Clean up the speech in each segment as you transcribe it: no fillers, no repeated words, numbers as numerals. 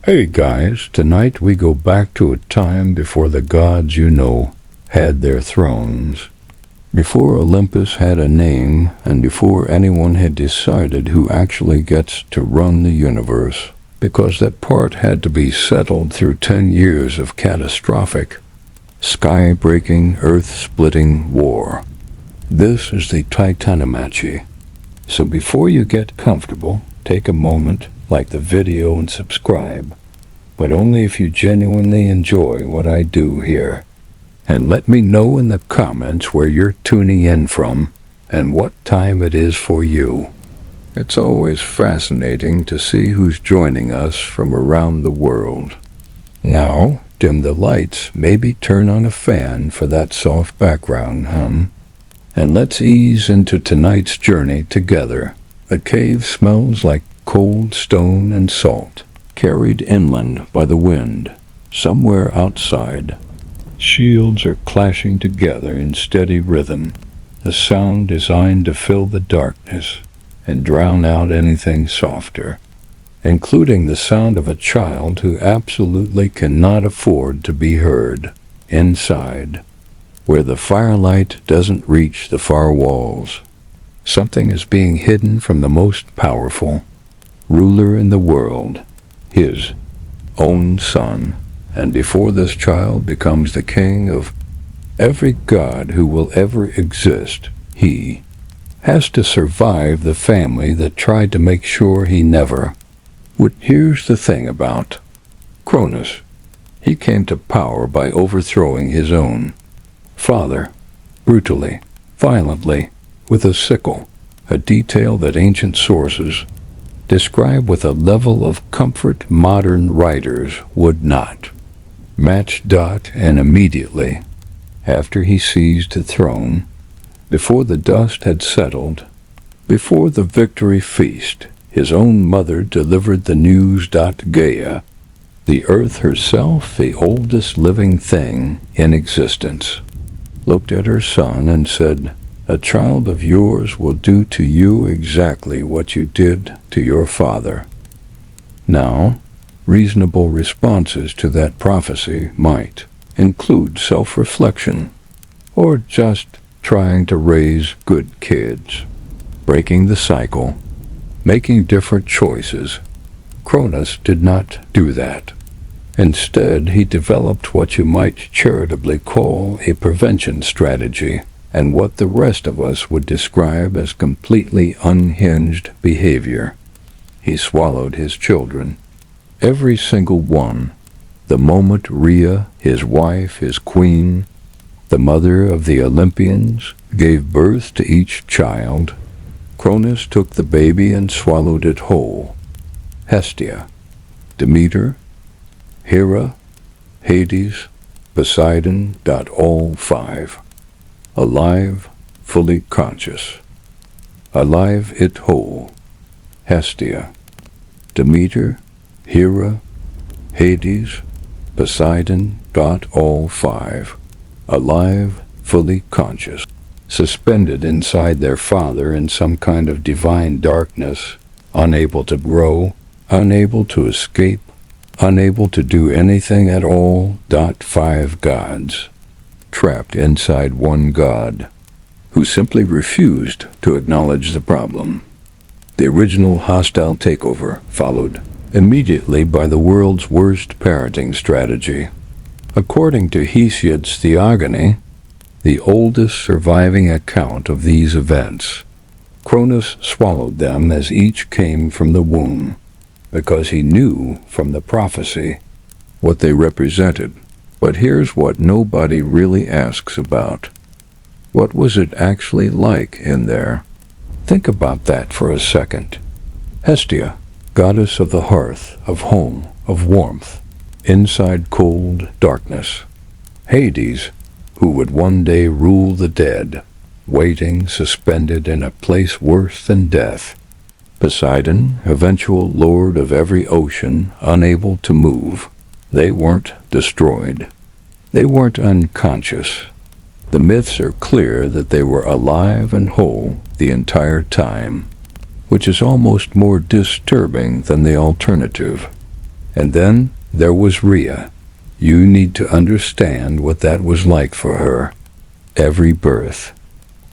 Hey guys, tonight we go back to a time before the gods you know had their thrones. Before Olympus had a name, and before anyone had decided who actually gets to run the universe, because that part had to be settled through 10 years of catastrophic, sky-breaking, earth-splitting war. This is the Titanomachi. So before you get comfortable, take a moment, like the video and subscribe, but only if you genuinely enjoy what I do here. And let me know in the comments where you're tuning in from and what time it is for you. It's always fascinating to see who's joining us from around the world. Now, dim the lights, maybe turn on a fan for that soft background hum. And let's ease into tonight's journey together. The cave smells like cold stone and salt, carried inland by the wind, somewhere outside. Shields are clashing together in steady rhythm, a sound designed to fill the darkness and drown out anything softer, including the sound of a child who absolutely cannot afford to be heard, inside, where the firelight doesn't reach the far walls. Something is being hidden from the most powerful ruler in the world, his own son. And before this child becomes the king of every god who will ever exist, he has to survive the family that tried to make sure he never would. Here's the thing about Cronus. He came to power by overthrowing his own father, brutally, violently, with a sickle, a detail that ancient sources describe with a level of comfort modern writers would not match. And immediately after he seized the throne, before the dust had settled, before the victory feast, his own mother delivered the news. Gaia, the earth herself, the oldest living thing in existence, looked at her son and said, "A child of yours will do to you exactly what you did to your father." Now, reasonable responses to that prophecy might include self-reflection, or just trying to raise good kids, breaking the cycle, making different choices. Cronus did not do that. Instead, he developed what you might charitably call a prevention strategy, and what the rest of us would describe as completely unhinged behavior. He swallowed his children. Every single one. The moment Rhea, his wife, his queen, the mother of the Olympians, gave birth to each child, Cronus took the baby and swallowed it whole. Hestia, Demeter, Hera, Hades, Poseidon. All five. Alive, fully conscious. Alive it whole. Hestia, Demeter, Hera, Hades, Poseidon. All five. Alive, fully conscious. Suspended inside their father in some kind of divine darkness, unable to grow, unable to escape, unable to do anything at all. Five gods, trapped inside one god, who simply refused to acknowledge the problem. The original hostile takeover followed immediately by the world's worst parenting strategy. According to Hesiod's Theogony, the oldest surviving account of these events, Cronus swallowed them as each came from the womb, because he knew from the prophecy what they represented. But here's what nobody really asks about. What was it actually like in there? Think about that for a second. Hestia, goddess of the hearth, of home, of warmth, inside cold darkness. Hades, who would one day rule the dead, waiting suspended in a place worse than death. Poseidon, eventual lord of every ocean, unable to move. They weren't destroyed. They weren't unconscious. The myths are clear that they were alive and whole the entire time, which is almost more disturbing than the alternative. And then there was Rhea. You need to understand what that was like for her. Every birth.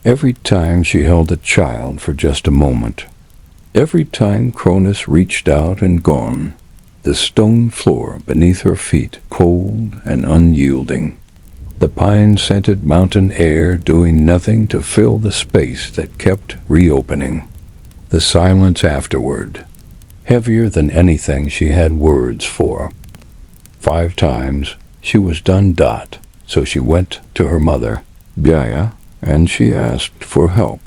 Every time she held a child for just a moment. Every time Cronus reached out and gone. The stone floor beneath her feet cold and unyielding. The pine-scented mountain air doing nothing to fill the space that kept reopening. The silence afterward, heavier than anything she had words for. 5 times she was done. So she went to her mother, Gaia, and she asked for help.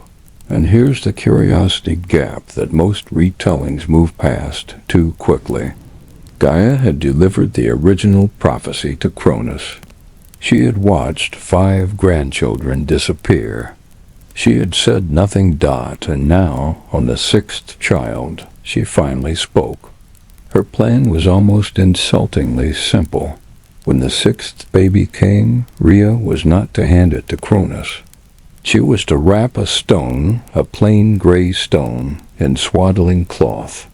And here's the curiosity gap that most retellings move past too quickly. Gaia had delivered the original prophecy to Cronus. She had watched 5 grandchildren disappear. She had said nothing. And now, on the 6th child, she finally spoke. Her plan was almost insultingly simple. When the 6th baby came, Rhea was not to hand it to Cronus. She was to wrap a stone, a plain gray stone, in swaddling cloth,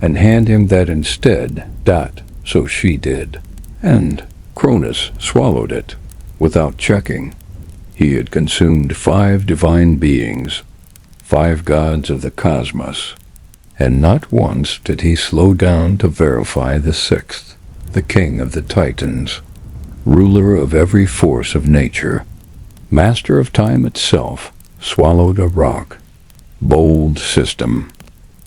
and hand him that instead. So she did. And Cronus swallowed it, without checking. He had consumed 5 divine beings, 5 gods of the cosmos, and not once did he slow down to verify the 6th, the king of the Titans, ruler of every force of nature, master of time itself, swallowed a rock. Bold system.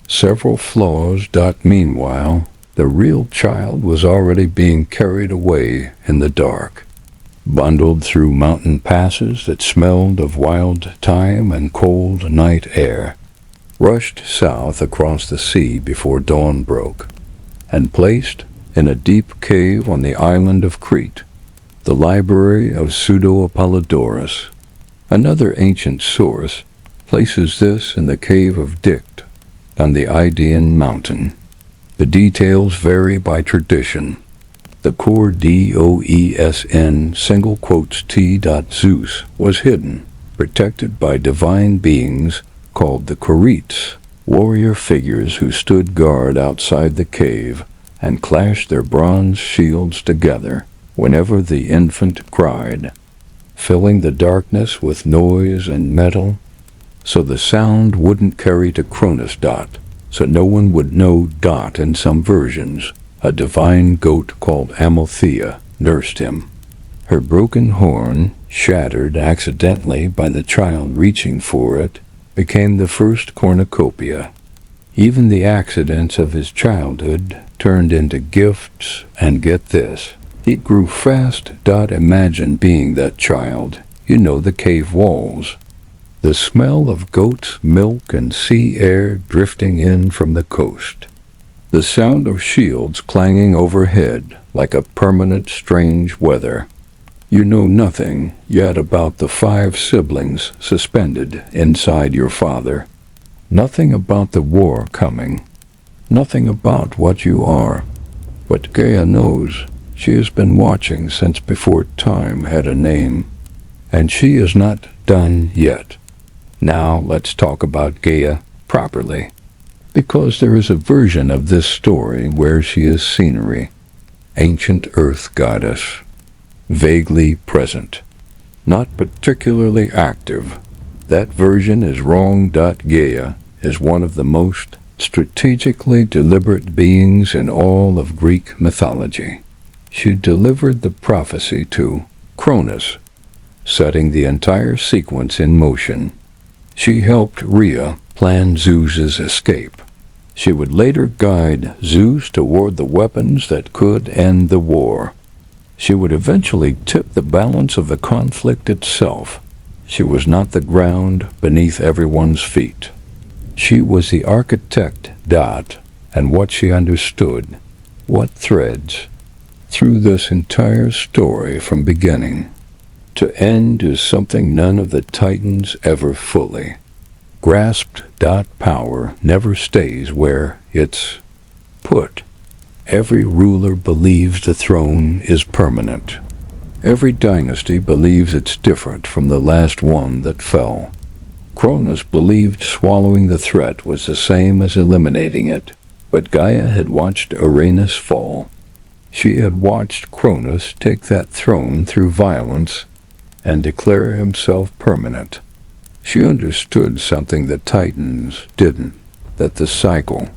Several flaws. Meanwhile, the real child was already being carried away in the dark, bundled through mountain passes that smelled of wild thyme and cold night air, rushed south across the sea before dawn broke, and placed in a deep cave on the island of Crete, the library of Pseudo-Apollodorus. Another ancient source places this in the cave of Dicte on the Idaean mountain. The details vary by tradition. The core DOESN T. Zeus was protected by divine beings called the Quirites, warrior figures who stood guard outside the cave and clashed their bronze shields together whenever the infant cried, filling the darkness with noise and metal, so the sound wouldn't carry to Cronus. So no one would know. In some versions, a divine goat called Amalthea nursed him. Her broken horn, shattered accidentally by the child reaching for it, became the first cornucopia. Even the accidents of his childhood turned into gifts, and get this, he grew fast. Imagine being that child. The cave walls. The smell of goat's milk and sea air drifting in from the coast. The sound of shields clanging overhead like a permanent strange weather. You know nothing yet about the 5 siblings suspended inside your father. Nothing about the war coming. Nothing about what you are. But Gaia knows. She has been watching since before time had a name. And she is not done yet. Now let's talk about Gaia properly, because there is a version of this story where she is scenery, ancient earth goddess, vaguely present, not particularly active. That version is wrong. Gaia is one of the most strategically deliberate beings in all of Greek mythology. She delivered the prophecy to Cronus, setting the entire sequence in motion. She helped Rhea plan Zeus's escape. She would later guide Zeus toward the weapons that could end the war. She would eventually tip the balance of the conflict itself. She was not the ground beneath everyone's feet. She was the architect. And what she understood, what threads, through this entire story from beginning to end, is something none of the Titans ever fully grasped. Power never stays where it's put. Every ruler believes the throne is permanent. Every dynasty believes it's different from the last one that fell. Cronus believed swallowing the threat was the same as eliminating it, But Gaia had watched Uranus fall. She had watched Cronus take that throne through violence and declare himself permanent. She understood something the Titans didn't, that the cycle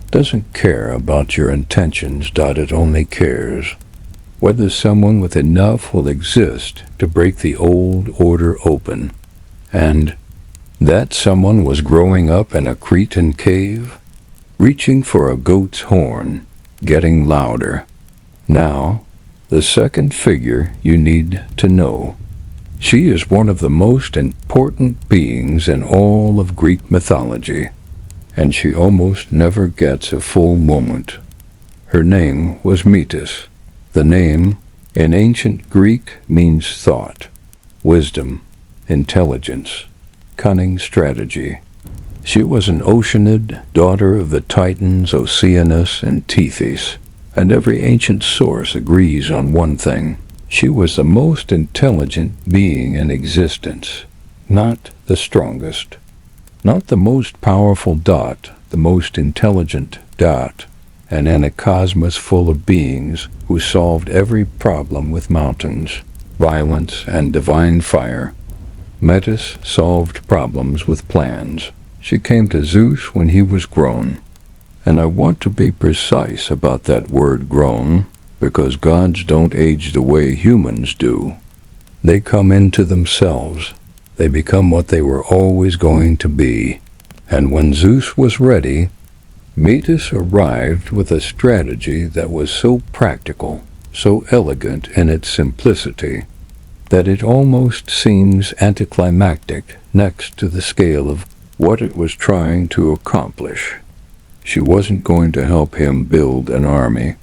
doesn't care about your intentions. It only cares whether someone with enough will exist to break the old order open. And that someone was growing up in a Cretan cave, reaching for a goat's horn, getting louder. Now, the second figure you need to know. She is one of the most important beings in all of Greek mythology, and she almost never gets a full moment. Her name was Metis. The name, in ancient Greek, means thought, wisdom, intelligence, cunning strategy. She was an Oceanid, daughter of the Titans Oceanus and Tethys, and every ancient source agrees on one thing. She was the most intelligent being in existence, not the strongest, not the most powerful, the most intelligent, and in a cosmos full of beings who solved every problem with mountains, violence, and divine fire. Metis solved problems with plans. She came to Zeus when he was grown. And I want to be precise about that word grown, because gods don't age the way humans do. They come into themselves. They become what they were always going to be. And when Zeus was ready, Metis arrived with a strategy that was so practical, so elegant in its simplicity, that it almost seems anticlimactic next to the scale of what it was trying to accomplish. She wasn't going to help him build an army.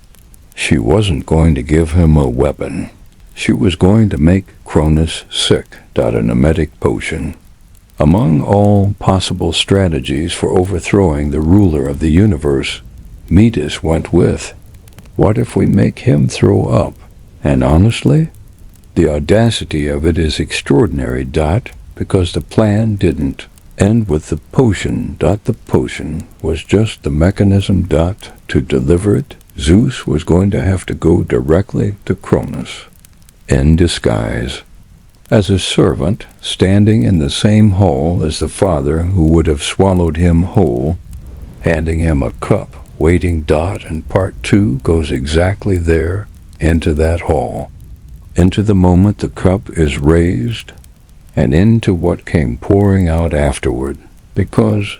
She wasn't going to give him a weapon. She was going to make Cronus sick. An emetic potion. Among all possible strategies for overthrowing the ruler of the universe, Metis went with, what if we make him throw up? And honestly, the audacity of it is extraordinary. Because the plan didn't end with the potion. The potion was just the mechanism. To deliver it, Zeus was going to have to go directly to Cronus, in disguise, as a servant, standing in the same hall as the father who would have swallowed him whole, handing him a cup, waiting. And part 2 goes exactly there, into that hall, into the moment the cup is raised, and into what came pouring out afterward, because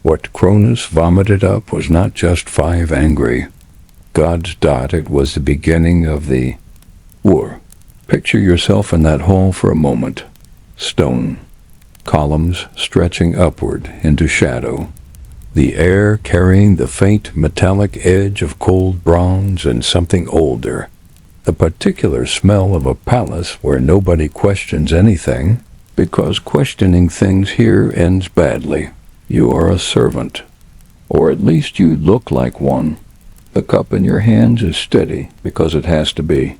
what Cronus vomited up was not just 5 angry gods. It was the beginning of the war. Picture yourself in that hall for a moment. Stone, columns stretching upward into shadow, the air carrying the faint metallic edge of cold bronze and something older, the particular smell of a palace where nobody questions anything, because questioning things here ends badly. You are a servant, or at least you look like one. The cup in your hands is steady because it has to be.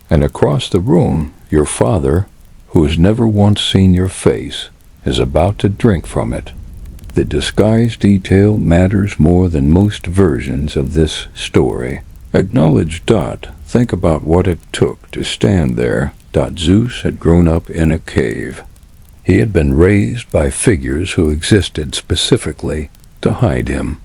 And across the room, your father, who has never once seen your face, is about to drink from it. The disguise detail matters more than most versions of this story. Acknowledge. Think about what it took to stand there. Zeus had grown up in a cave. He had been raised by figures who existed specifically to hide him.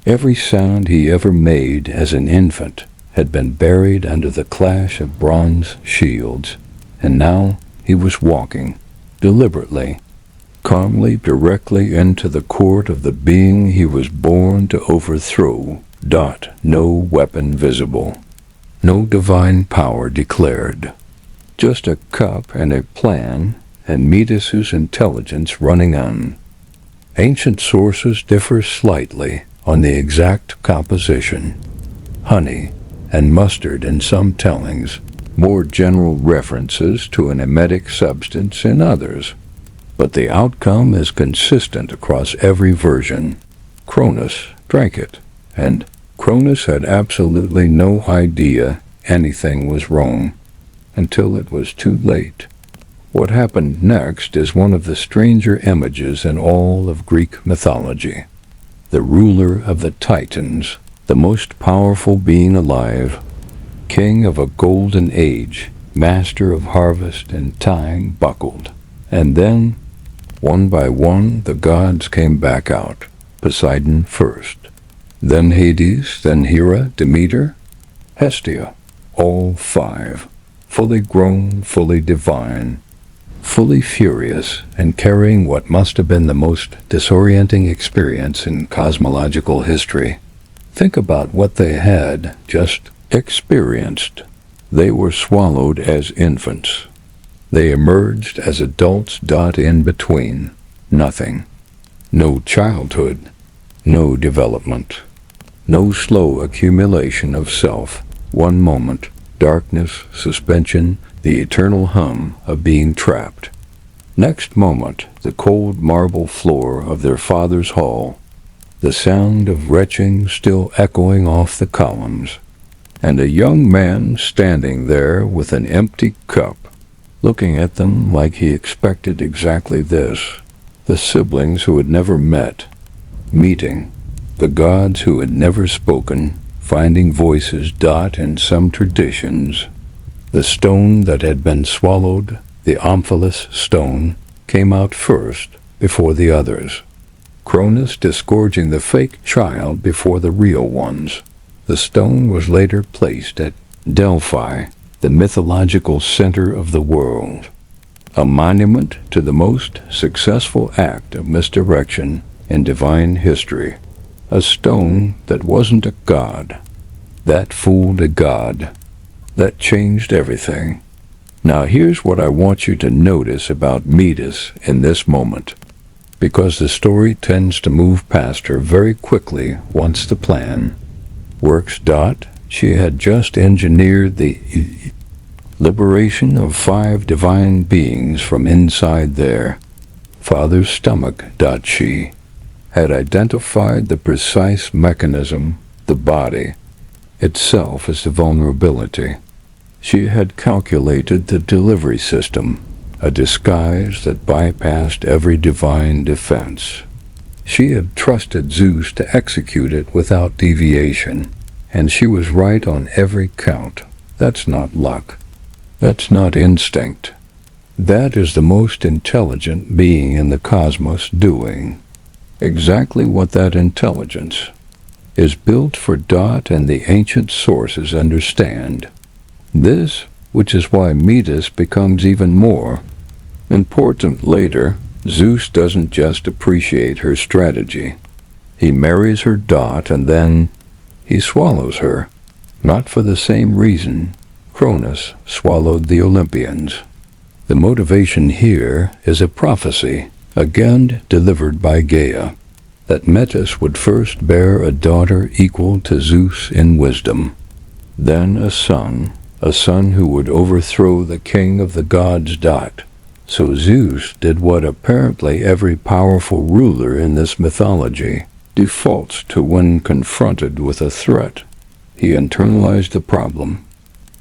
Every sound he ever made as an infant had been buried under the clash of bronze shields, and now he was walking, deliberately, calmly, directly into the court of the being he was born to overthrow. No weapon visible, no divine power declared, just a cup and a plan, and Metis's intelligence running on. Ancient sources differ slightly on the exact composition. Honey and mustard in some tellings, more general references to an emetic substance in others, but the outcome is consistent across every version. Cronus drank it, and Cronus had absolutely no idea anything was wrong, until it was too late. What happened next is one of the stranger images in all of Greek mythology. The ruler of the Titans, the most powerful being alive, king of a golden age, master of harvest and time, buckled. And then, one by one, the gods came back out. Poseidon first, then Hades, then Hera, Demeter, Hestia, all five, fully grown, fully divine, fully furious, and carrying what must have been the most disorienting experience in cosmological history. Think about what they had just experienced. They were swallowed as infants. They emerged as adults. In between, nothing. No childhood, no development, no slow accumulation of self. One moment, darkness, suspension, the eternal hum of being trapped. Next moment, the cold marble floor of their father's hall, the sound of retching still echoing off the columns, and a young man standing there with an empty cup, looking at them like he expected exactly this. The siblings who had never met, meeting, the gods who had never spoken, finding voices. In some traditions, the stone that had been swallowed, the Omphales stone, came out first before the others. Cronus disgorging the fake child before the real ones. The stone was later placed at Delphi, the mythological center of the world, a monument to the most successful act of misdirection in divine history. A stone that wasn't a god, that fooled a god, that changed everything. Now here's what I want you to notice about Metis in this moment, because the story tends to move past her very quickly once the plan works. She had just engineered the liberation of 5 divine beings from inside their father's stomach. She had identified the precise mechanism, the body itself as the vulnerability. She had calculated the delivery system, a disguise that bypassed every divine defense. She had trusted Zeus to execute it without deviation, and she was right on every count. That's not luck. That's not instinct. That is the most intelligent being in the cosmos doing exactly what that intelligence is built for. And the ancient sources understand this, which is why Metis becomes even more important later. Zeus doesn't just appreciate her strategy. He marries her. And then he swallows her. Not for the same reason Cronus swallowed the Olympians. The motivation here is a prophecy, again delivered by Gaia, that Metis would first bear a daughter equal to Zeus in wisdom, then a son who would overthrow the king of the gods. So Zeus did what apparently every powerful ruler in this mythology defaults to when confronted with a threat. He internalized the problem,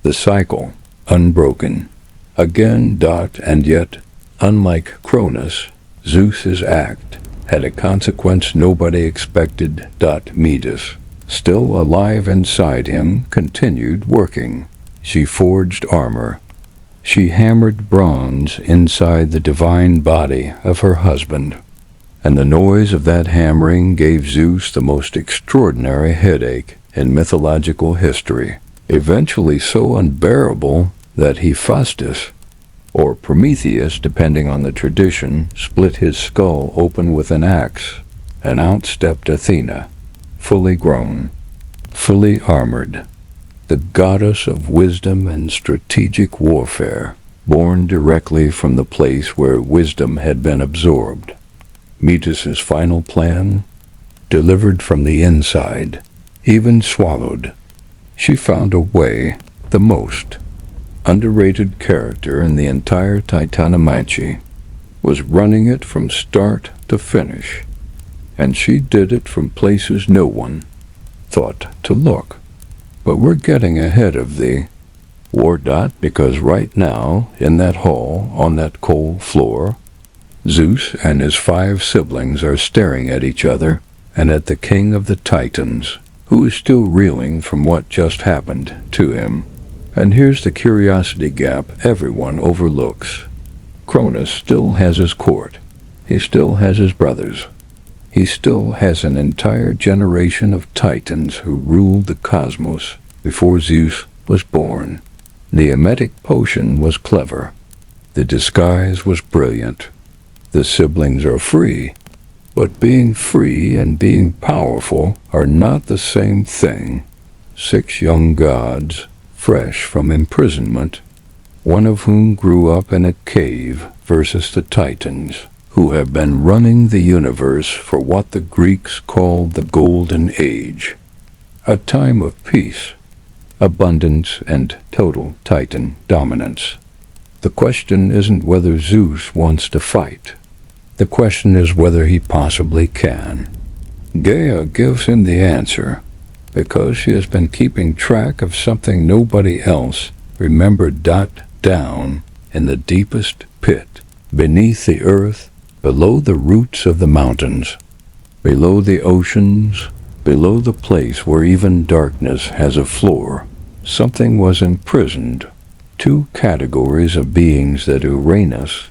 the cycle, unbroken. Again. And yet, unlike Cronus, Zeus's act had a consequence nobody expected. Metis, still alive inside him, continued working. She forged armor. She hammered bronze inside the divine body of her husband. And the noise of that hammering gave Zeus the most extraordinary headache in mythological history, eventually so unbearable that Hephaestus, or Prometheus depending on the tradition, split his skull open with an axe, and out stepped Athena, fully grown, fully armored, the goddess of wisdom and strategic warfare, born directly from the place where wisdom had been absorbed. Metis's final plan, delivered from the inside, even swallowed. She found a way. The most underrated character in the entire Titanomachy was running it from start to finish, and she did it from places no one thought to look. But we're getting ahead of the War. Because right now, in that hall, on that cold floor, Zeus and his 5 siblings are staring at each other and at the king of the Titans, who is still reeling from what just happened to him. And here's the curiosity gap everyone overlooks. Cronus still has his court. He still has his brothers. He still has an entire generation of Titans who ruled the cosmos before Zeus was born. The emetic potion was clever. The disguise was brilliant. The siblings are free, but being free and being powerful are not the same thing. 6 young gods, fresh from imprisonment, one of whom grew up in a cave, versus the Titans, who have been running the universe for what the Greeks called the Golden Age, a time of peace, abundance, and total Titan dominance. The question isn't whether Zeus wants to fight. The question is whether he possibly can. Gaia gives him the answer, because she has been keeping track of something nobody else remembered. Down in the deepest pit, beneath the earth, below the roots of the mountains, below the oceans, below the place where even darkness has a floor, something was imprisoned. 2 categories of beings that Uranus,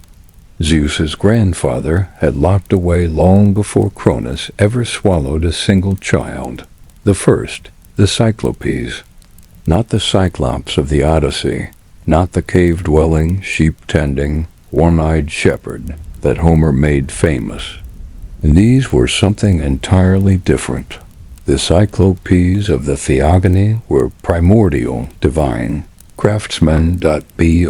Zeus's grandfather, had locked away long before Cronus ever swallowed a single child. The first, the Cyclopes, not the Cyclops of the Odyssey, not the cave-dwelling, sheep-tending, one-eyed shepherd that Homer made famous. These were something entirely different. The Cyclopes of the Theogony were primordial, divine, craftsmen. Brontes,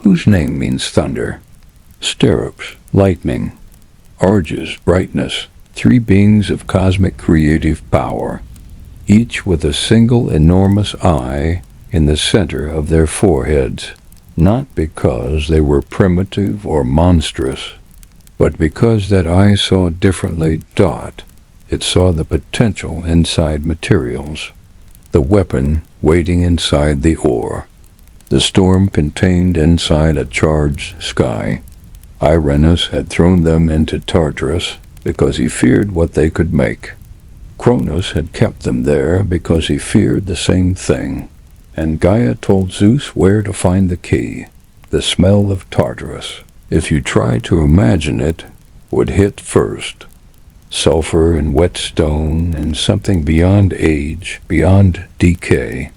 whose name means thunder, stirrups, lightning, Arges, brightness, 3 beings of cosmic creative power, each with a single enormous eye in the center of their foreheads, not because they were primitive or monstrous, but because that eye saw differently. It saw the potential inside materials, the weapon waiting inside the ore, the storm contained inside a charged sky. Irenaeus had thrown them into Tartarus because he feared what they could make. Cronus had kept them there because he feared the same thing. And Gaia told Zeus where to find the key. The smell of Tartarus, if you try to imagine it, would hit first. Sulfur and wet stone and something beyond age, beyond decay.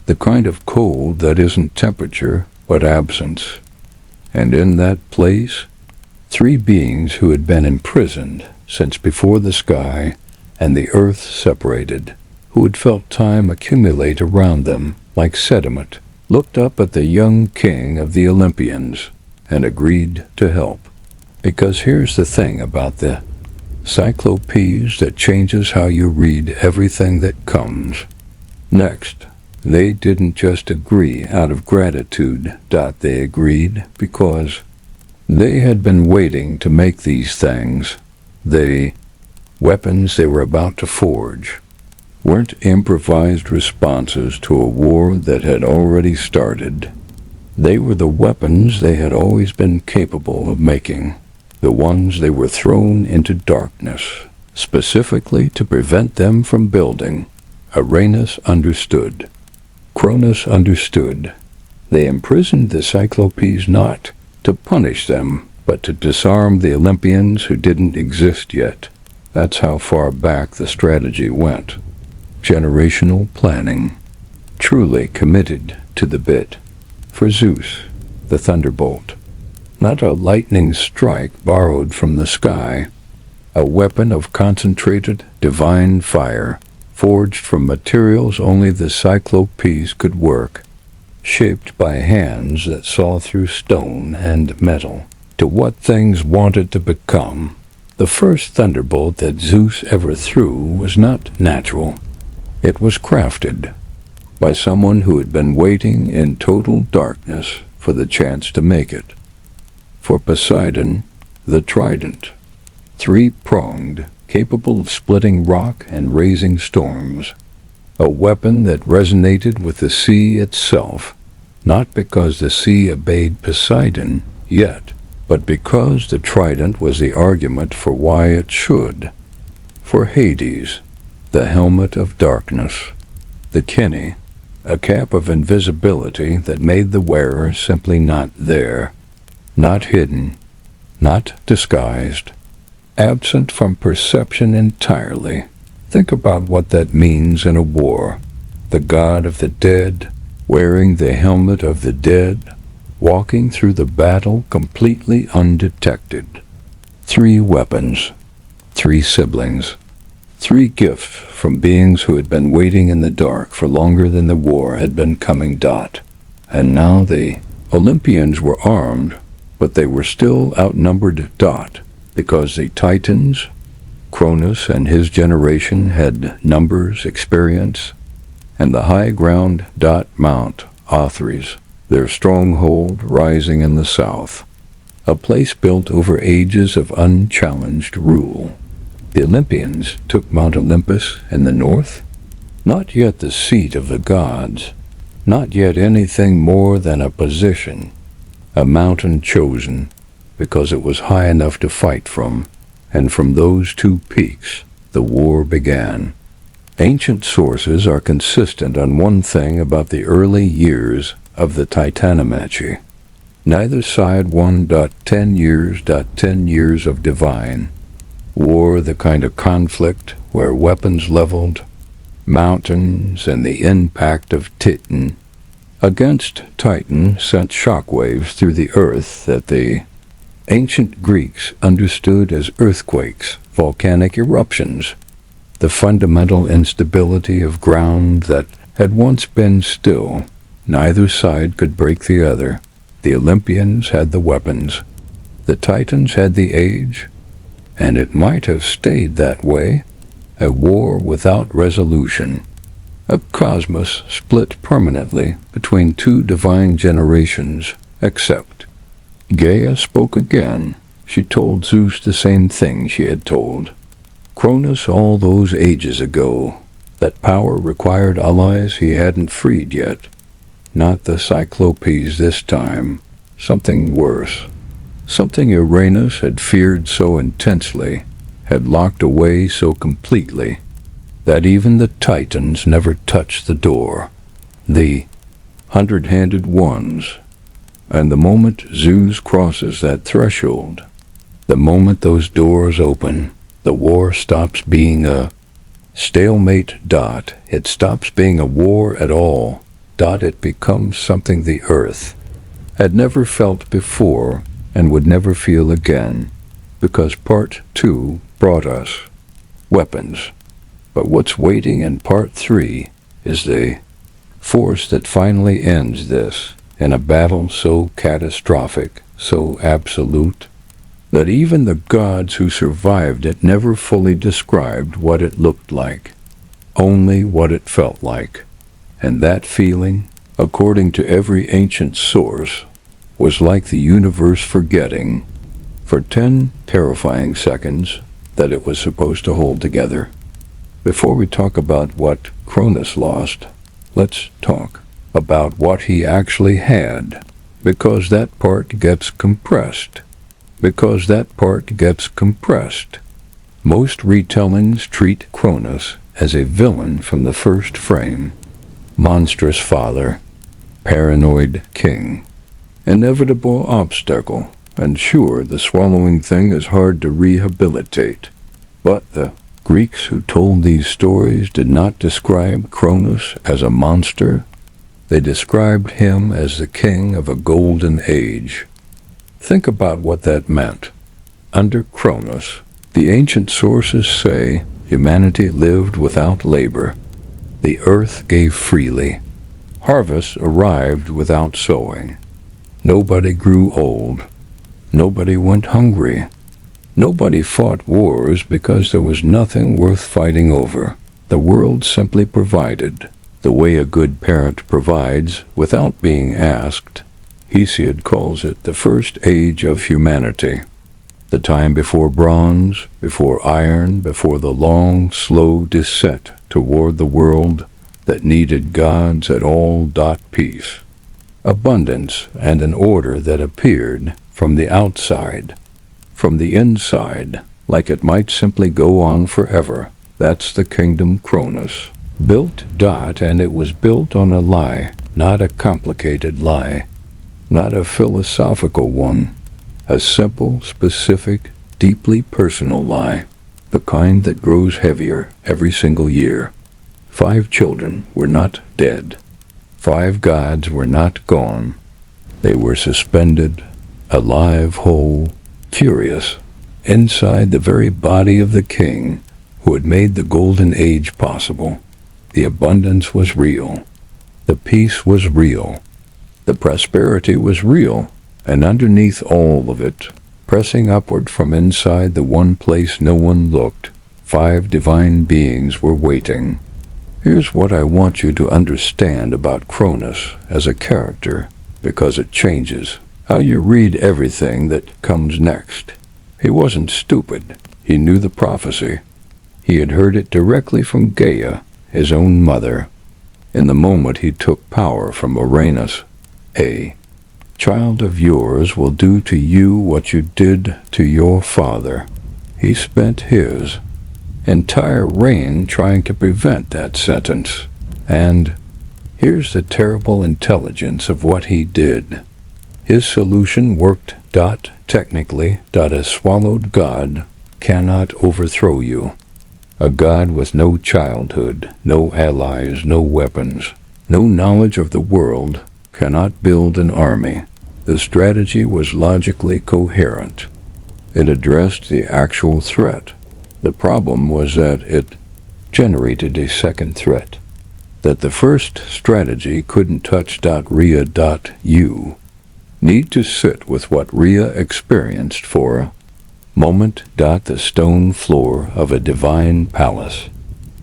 The kind of cold that isn't temperature, but absence. And in that place, 3 beings who had been imprisoned since before the sky and the earth separated, who had felt time accumulate around them like sediment, looked up at the young king of the Olympians and agreed to help. Because here's the thing about the Cyclopes that changes how you read everything that comes. Next, they didn't just agree out of gratitude. They agreed because they had been waiting to make these things. Weapons they were about to forge, weren't improvised responses to a war that had already started. They were the weapons they had always been capable of making, the ones they were thrown into darkness, specifically to prevent them from building. Uranus understood. Cronus understood. They imprisoned the Cyclopes not to punish them, but to disarm the Olympians who didn't exist yet. That's how far back the strategy went. Generational planning. Truly committed to the bit. For Zeus, the thunderbolt. Not a lightning strike borrowed from the sky. A weapon of concentrated divine fire, forged from materials only the Cyclopes could work, shaped by hands that saw through stone and metal to what things wanted to become. The first thunderbolt that Zeus ever threw was not natural. It was crafted by someone who had been waiting in total darkness for the chance to make it. For Poseidon, the trident, 3-pronged, capable of splitting rock and raising storms. a weapon that resonated with the sea itself, not because the sea obeyed Poseidon yet, but because the trident was the argument for why it should. For Hades, the helmet of darkness, the Kene, a cap of invisibility that made the wearer simply not there, not hidden, not disguised, absent from perception entirely. Think about what that means in a war. The god of the dead, wearing the helmet of the dead, walking through the battle completely undetected. 3 weapons, 3 siblings, 3 gifts from beings who had been waiting in the dark for longer than the war had been coming. And now the Olympians were armed, but they were still outnumbered. Because the Titans, Cronus and his generation, had numbers, experience, and the high ground. Mount Othrys, their stronghold rising in the south, a place built over ages of unchallenged rule. The Olympians took Mount Olympus in the north, not yet the seat of the gods, not yet anything more than a position, a mountain chosen because it was high enough to fight from, and from those 2 peaks the war began. Ancient sources are consistent on one thing about the early years of the Titanomachy. Neither side won. 10 years of divine war, the kind of conflict where weapons leveled mountains and the impact of Titan against Titan sent shockwaves through the earth that the ancient Greeks understood as earthquakes, volcanic eruptions, the fundamental instability of ground that had once been still. Neither side could break the other. The Olympians had the weapons. The Titans had the age, and it might have stayed that way, a war without resolution, a cosmos split permanently between 2 divine generations, except Gaia spoke again. She told Zeus the same thing she had told Cronus all those ages ago, that power required allies he hadn't freed yet. Not the Cyclopes this time, something worse. Something Uranus had feared so intensely, had locked away so completely, that even the Titans never touched the door. The 100-handed ones. And the moment Zeus crosses that threshold, the moment those doors open, the war stops being a stalemate. It stops being a war at all. It becomes something the earth had never felt before and would never feel again, because Part 2 brought us weapons. But what's waiting in Part 3 is the force that finally ends this, in a battle so catastrophic, so absolute, that even the gods who survived it never fully described what it looked like, only what it felt like. And that feeling, according to every ancient source, was like the universe forgetting, for 10 terrifying seconds, that it was supposed to hold together. Before we talk about what Cronus lost, let's talk about what he actually had, because that part gets compressed. Most retellings treat Cronus as a villain from the first frame. Monstrous father, paranoid king, inevitable obstacle, and sure, the swallowing thing is hard to rehabilitate. But the Greeks who told these stories did not describe Cronus as a monster. They described him as the king of a golden age. Think about what that meant. Under Cronus, the ancient sources say humanity lived without labor. The earth gave freely. Harvests arrived without sowing. Nobody grew old. Nobody went hungry. Nobody fought wars because there was nothing worth fighting over. The world simply provided, the way a good parent provides without being asked. Hesiod calls it the first age of humanity, the time before bronze, before iron, before the long, slow descent toward the world that needed God's at all. Peace, abundance, and an order that appeared from the outside, from the inside, like it might simply go on forever. That's the kingdom Cronus built. And it was built on a lie, not a complicated lie, not a philosophical one, a simple, specific, deeply personal lie, the kind that grows heavier every single year. 5 children were not dead. 5 gods were not gone. They were suspended, alive, whole, furious, inside the very body of the king who had made the golden age possible. The abundance was real. The peace was real. The prosperity was real. And underneath all of it, pressing upward from inside the one place no one looked, 5 divine beings were waiting. Here's what I want you to understand about Cronus as a character, because it changes how you read everything that comes next. He wasn't stupid. He knew the prophecy. He had heard it directly from Gaia, his own mother, in the moment he took power from Uranus. A child of yours will do to you what you did to your father. He spent his entire reign trying to prevent that sentence. And here's the terrible intelligence of what he did. His solution worked. Technically, a swallowed god cannot overthrow you. A god with no childhood, no allies, no weapons, no knowledge of the world cannot build an army. The strategy was logically coherent. It addressed the actual threat. The problem was that it generated a second threat, that the first strategy couldn't touch. Rhea. Need to sit with what Rhea experienced for a moment. The stone floor of a divine palace,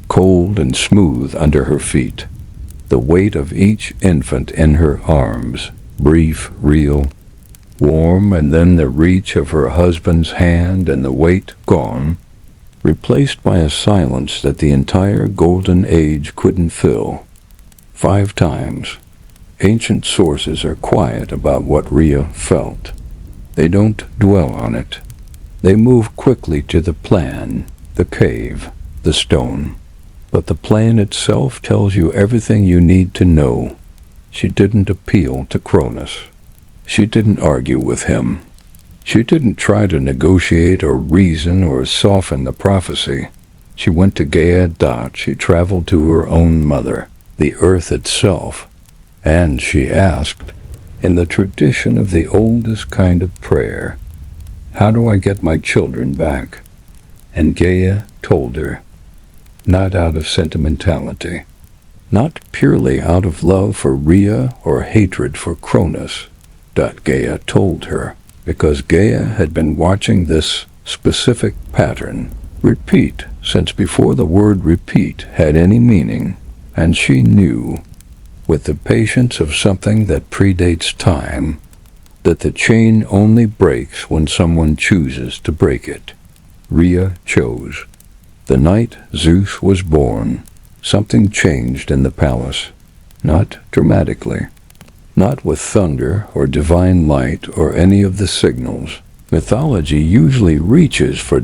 cold and smooth under her feet, the weight of each infant in her arms, brief, real, warm, and then the reach of her husband's hand and the weight gone, replaced by a silence that the entire golden age couldn't fill. 5 times. Ancient sources are quiet about what Rhea felt. They don't dwell on it. They move quickly to the plan, the cave, the stone. But the plan itself tells you everything you need to know. She didn't appeal to Cronus. She didn't argue with him. She didn't try to negotiate or reason or soften the prophecy. She went to Gaia. She traveled to her own mother, the earth itself, and she asked, in the tradition of the oldest kind of prayer, "How do I get my children back?" And Gaia told her, not out of sentimentality, not purely out of love for Rhea or hatred for Cronus. Gaia told her, because Gaia had been watching this specific pattern repeat since before the word repeat had any meaning, and she knew, with the patience of something that predates time, that the chain only breaks when someone chooses to break it. Rhea chose. The night Zeus was born, something changed in the palace, not dramatically, not with thunder or divine light or any of the signals. Mythology usually reaches for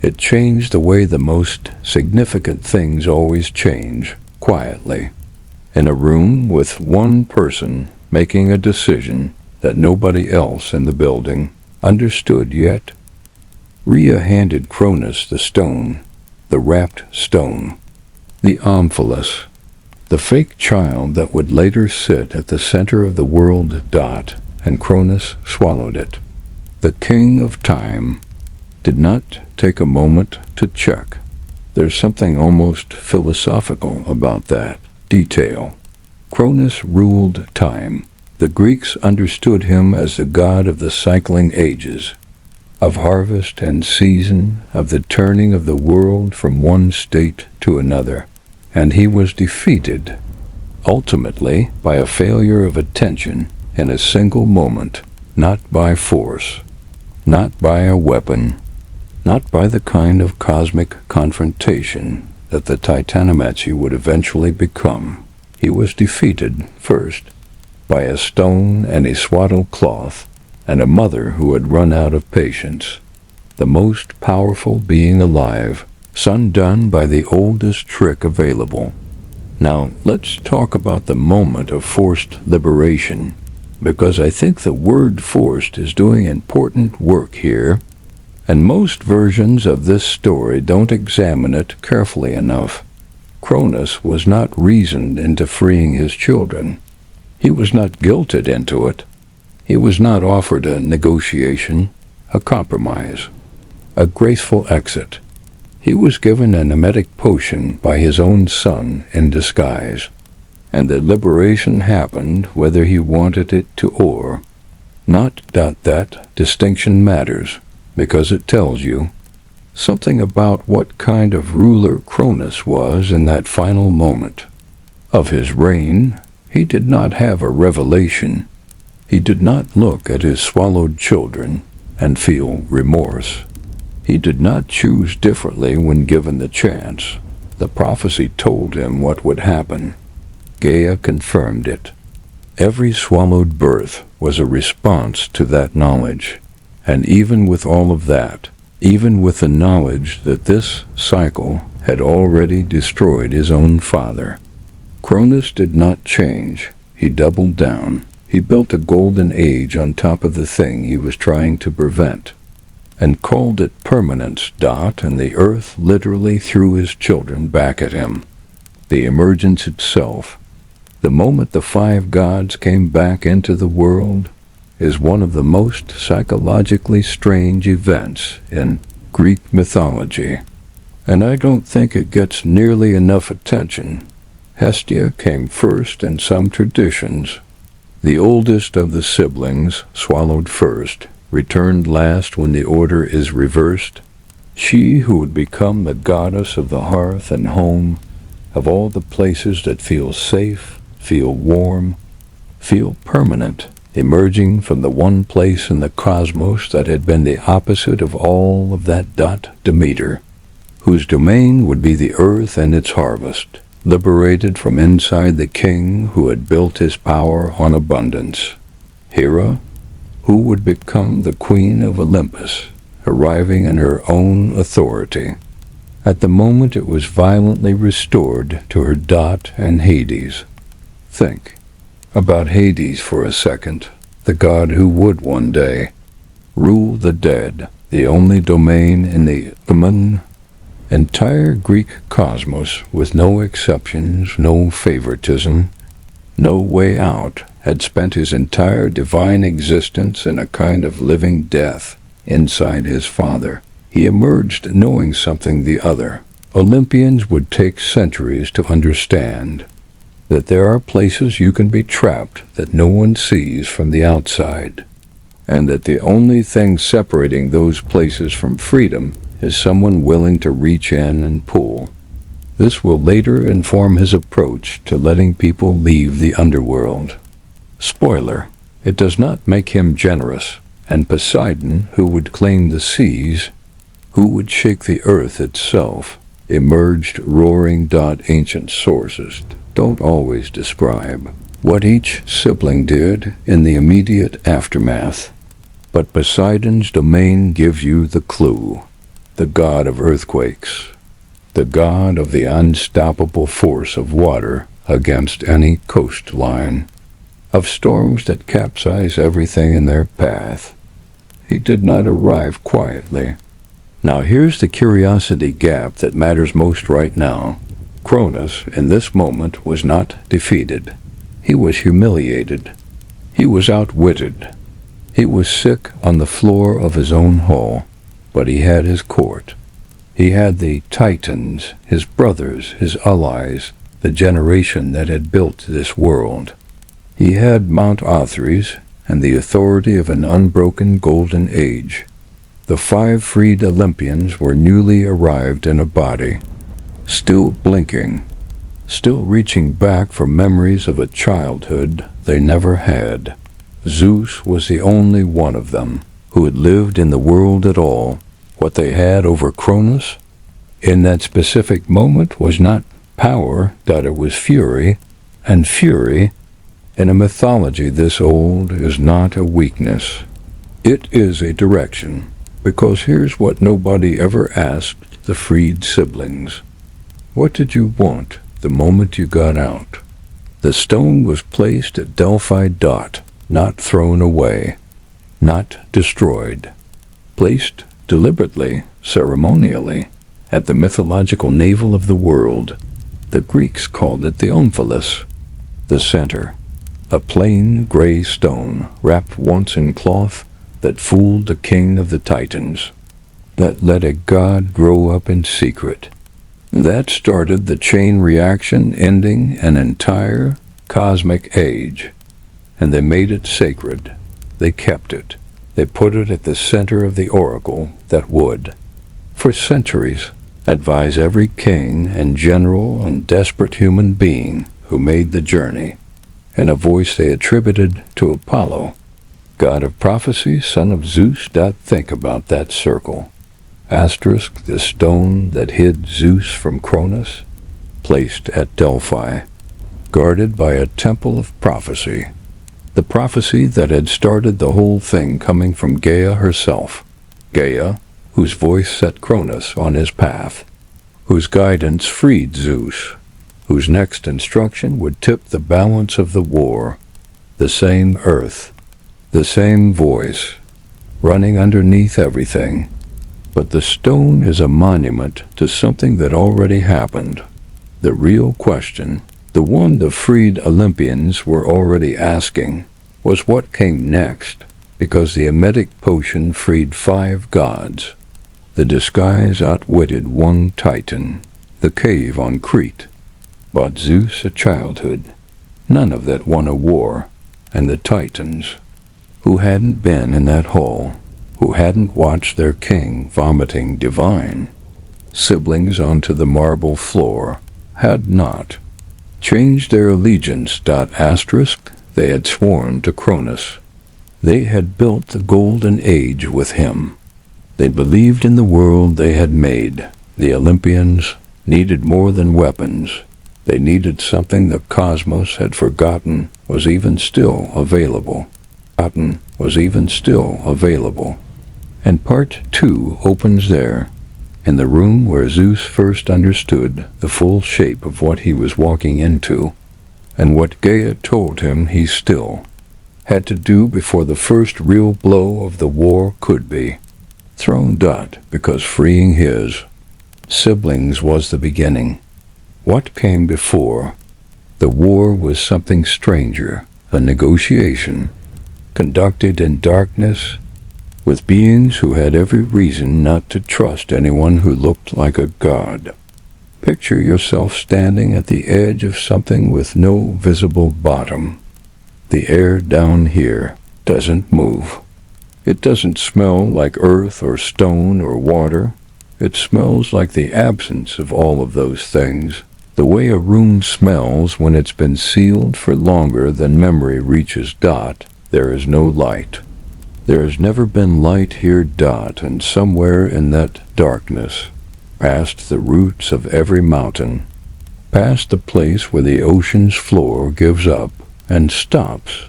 It changed the way the most significant things always change, quietly, in a room with one person making a decision that nobody else in the building understood yet. Rhea handed Cronus the stone, the wrapped stone, the Omphalos, the fake child that would later sit at the center of the world. And Cronus swallowed it. The king of time did not take a moment to check. There's something almost philosophical about that detail. Cronus ruled time. The Greeks understood him as the god of the cycling ages, of harvest and season, of the turning of the world from one state to another. And he was defeated, ultimately, by a failure of attention in a single moment, not by force, not by a weapon, not by the kind of cosmic confrontation that the Titanomachy would eventually become. He was defeated, first, by a stone and a swaddled cloth, and a mother who had run out of patience. The most powerful being alive, undone by the oldest trick available. Now, let's talk about the moment of forced liberation, because I think the word forced is doing important work here, and most versions of this story don't examine it carefully enough. Cronus was not reasoned into freeing his children. He was not guilted into it. He was not offered a negotiation, a compromise, a graceful exit. He was given an emetic potion by his own son in disguise, and the liberation happened whether he wanted it to or not. That distinction matters, because it tells you something about what kind of ruler Cronus was in that final moment of his reign. He did not have a revelation. He did not look at his swallowed children and feel remorse. He did not choose differently when given the chance. The prophecy told him what would happen. Gaia confirmed it. Every swallowed birth was a response to that knowledge. And even with all of that, even with the knowledge that this cycle had already destroyed his own father, Cronus did not change. He doubled down. He built a golden age on top of the thing he was trying to prevent, and called it permanence. And the earth literally threw his children back at him. The emergence itself, the moment the five gods came back into the world, is one of the most psychologically strange events in Greek mythology, and I don't think it gets nearly enough attention. Hestia came first in some traditions. The oldest of the siblings, swallowed first, returned last when the order is reversed. She who would become the goddess of the hearth and home, of all the places that feel safe, feel warm, feel permanent, emerging from the one place in the cosmos that had been the opposite of all of that. Demeter, whose domain would be the earth and its harvest, liberated from inside the king who had built his power on abundance. Hera, who would become the queen of Olympus, arriving in her own authority. At the moment it was violently restored to her. And Hades. Think about Hades for a second, the god who would one day rule the dead, the only domain in the entire Greek cosmos, with no exceptions, no favoritism, no way out, had spent his entire divine existence in a kind of living death inside his father. He emerged knowing something the other. Olympians would take centuries to understand that there are places you can be trapped that no one sees from the outside, and that the only thing separating those places from freedom is someone willing to reach in and pull. This will later inform his approach to letting people leave the underworld. Spoiler, it does not make him generous, and Poseidon, who would claim the seas, who would shake the earth itself, emerged roaring. Ancient sources don't always describe what each sibling did in the immediate aftermath, but Poseidon's domain gives you the clue. The god of earthquakes, the god of the unstoppable force of water against any coastline, of storms that capsize everything in their path. He did not arrive quietly. Now here's the curiosity gap that matters most right now. Cronus, in this moment, was not defeated. He was humiliated. He was outwitted. He was sick on the floor of his own hall, but he had his court. He had the Titans, his brothers, his allies, the generation that had built this world. He had Mount Othrys and the authority of an unbroken golden age. The five freed Olympians were newly arrived in a body, still blinking, still reaching back for memories of a childhood they never had. Zeus was the only one of them who had lived in the world at all. What they had over Cronus? in that specific moment was not power, that it was fury, and fury, in a mythology this old, is not a weakness. It is a direction, because here's what nobody ever asked the freed siblings. What did you want the moment you got out? The stone was placed at Delphi Dot, not thrown away, not destroyed. Placed deliberately, ceremonially, at the mythological navel of the world. The Greeks called it the omphalos, the center, a plain gray stone wrapped once in cloth that fooled the king of the Titans, that let a god grow up in secret. That started the chain reaction ending an entire cosmic age, and they made it sacred. They kept it. They put it at the center of the oracle that would, for centuries, advise every king and general and desperate human being who made the journey, in a voice they attributed to Apollo, god of prophecy, son of Zeus. Think about that circle. Asterisk, the stone that hid Zeus from Cronus, placed at Delphi, guarded by a temple of prophecy. The prophecy that had started the whole thing coming from Gaia herself. Gaia, whose voice set Cronus on his path, whose guidance freed Zeus, whose next instruction would tip the balance of the war. The same earth, the same voice, running underneath everything. But the stone is a monument to something that already happened. The real question, the one the freed Olympians were already asking, was what came next, because the emetic potion freed 5 gods. The disguise outwitted one Titan, the cave on Crete, bought Zeus a childhood. None of that won a war, and the Titans, who hadn't been in that hall, who hadn't watched their king vomiting divine siblings onto the marble floor, had not changed their allegiance. Asterisk, they had sworn to Cronus. They had built the golden age with him. They believed in the world they had made. The Olympians needed more than weapons. They needed something the cosmos had forgotten was even still available. And part 2 opens there, in the room where Zeus first understood the full shape of what he was walking into, and what Gaia told him he still had to do before the first real blow of the war could be thrown. Because freeing his siblings was the beginning. What came before the war was something stranger, a negotiation conducted in darkness with beings who had every reason not to trust anyone who looked like a god. Picture yourself standing at the edge of something with no visible bottom. The air down here doesn't move. It doesn't smell like earth or stone or water. It smells like the absence of all of those things. The way a room smells when it's been sealed for longer than memory reaches. There is no light. There has never been light here. And somewhere in that darkness, past the roots of every mountain, past the place where the ocean's floor gives up and stops,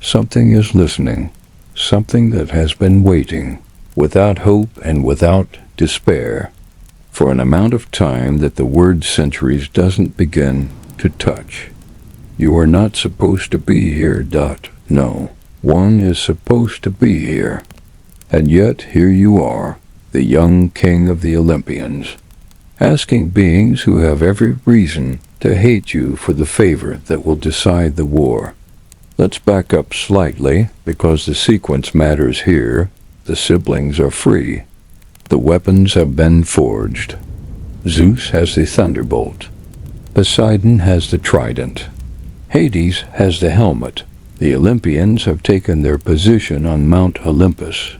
something is listening, something that has been waiting, without hope and without despair, for an amount of time that the word centuries doesn't begin to touch. You are not supposed to be here. No, one is supposed to be here. And yet here you are, the young king of the Olympians, asking beings who have every reason to hate you for the favor that will decide the war. Let's back up slightly, because the sequence matters here. The siblings are free. The weapons have been forged. Zeus has the thunderbolt. Poseidon has the trident. Hades has the helmet. The Olympians have taken their position on Mount Olympus.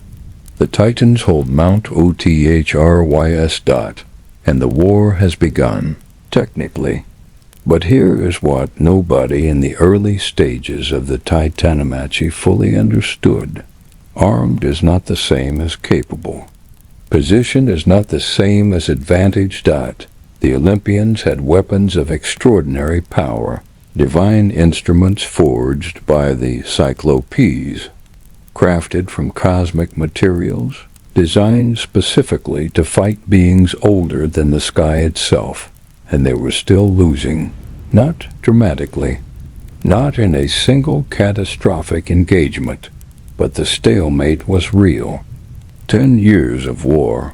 The Titans hold Mount Othrys. And the war has begun, technically. But here is what nobody in the early stages of the Titanomachi fully understood. Armed is not the same as capable. Position is not the same as advantage. The Olympians had weapons of extraordinary power, divine instruments forged by the Cyclopes, crafted from cosmic materials, designed specifically to fight beings older than the sky itself, and they were still losing, not dramatically, not in a single catastrophic engagement, but the stalemate was real. 10 years of war,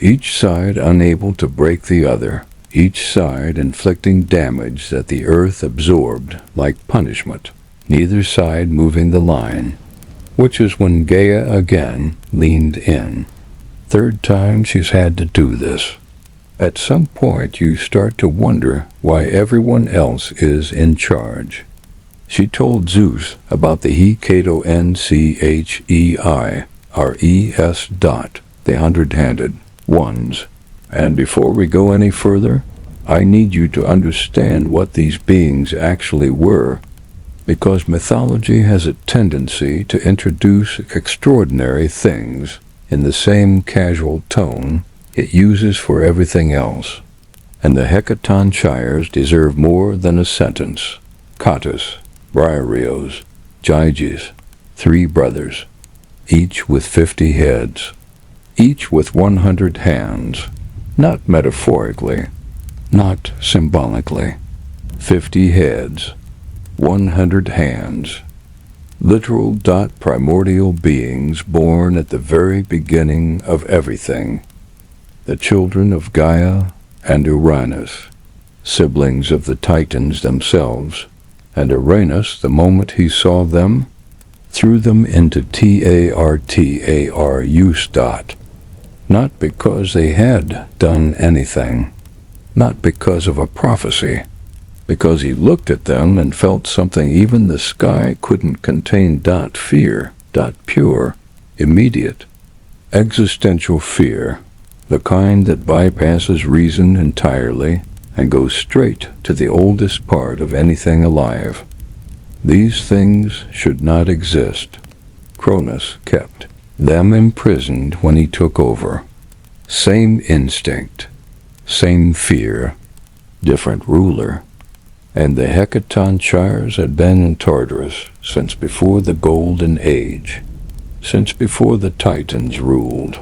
each side unable to break the other, each side inflicting damage that the earth absorbed like punishment, neither side moving the line, which is when Gaia again leaned in. Third time she's had to do this. At some point you start to wonder why everyone else is in charge. She told Zeus about the Hekatoncheires, the 100-handed ones. And before we go any further, I need you to understand what these beings actually were, because mythology has a tendency to introduce extraordinary things in the same casual tone it uses for everything else. And the Hekatonchires deserve more than a sentence. Cottus, Briareos, Gyges, 3 brothers, each with 50 heads, each with 100 hands, not metaphorically, not symbolically. 50 heads, 100 hands, literal. Primordial beings born at the very beginning of everything, the children of Gaia and Uranus, siblings of the Titans themselves, and Uranus, the moment he saw them, threw them into Tartarus, not because they had done anything, not because of a prophecy, because he looked at them and felt something even the sky couldn't contain. Fear, pure, immediate, existential fear, the kind that bypasses reason entirely and goes straight to the oldest part of anything alive. These things should not exist. Cronus kept them imprisoned when he took over. Same instinct, same fear, different ruler. And the Hekatonchires had been in Tartarus since before the Golden Age, since before the Titans ruled,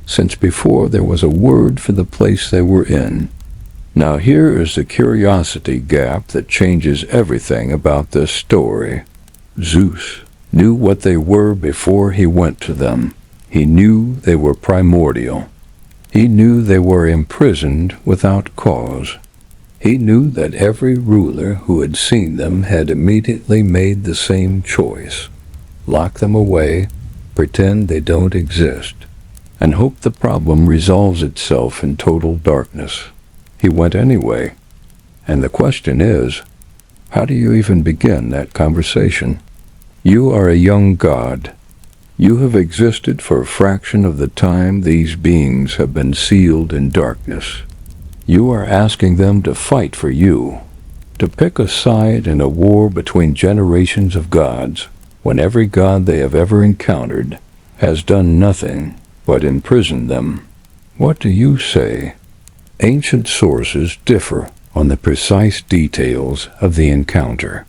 since before there was a word for the place they were in. Now here is the curiosity gap that changes everything about this story. Zeus knew what they were before he went to them. He knew they were primordial. He knew they were imprisoned without cause. He knew that every ruler who had seen them had immediately made the same choice. Lock them away, pretend they don't exist, and hope the problem resolves itself in total darkness. He went anyway. And the question is, how do you even begin that conversation? You are a young god. You have existed for a fraction of the time these beings have been sealed in darkness. You are asking them to fight for you, to pick a side in a war between generations of gods, when every god they have ever encountered has done nothing but imprison them. What do you say? Ancient sources differ on the precise details of the encounter,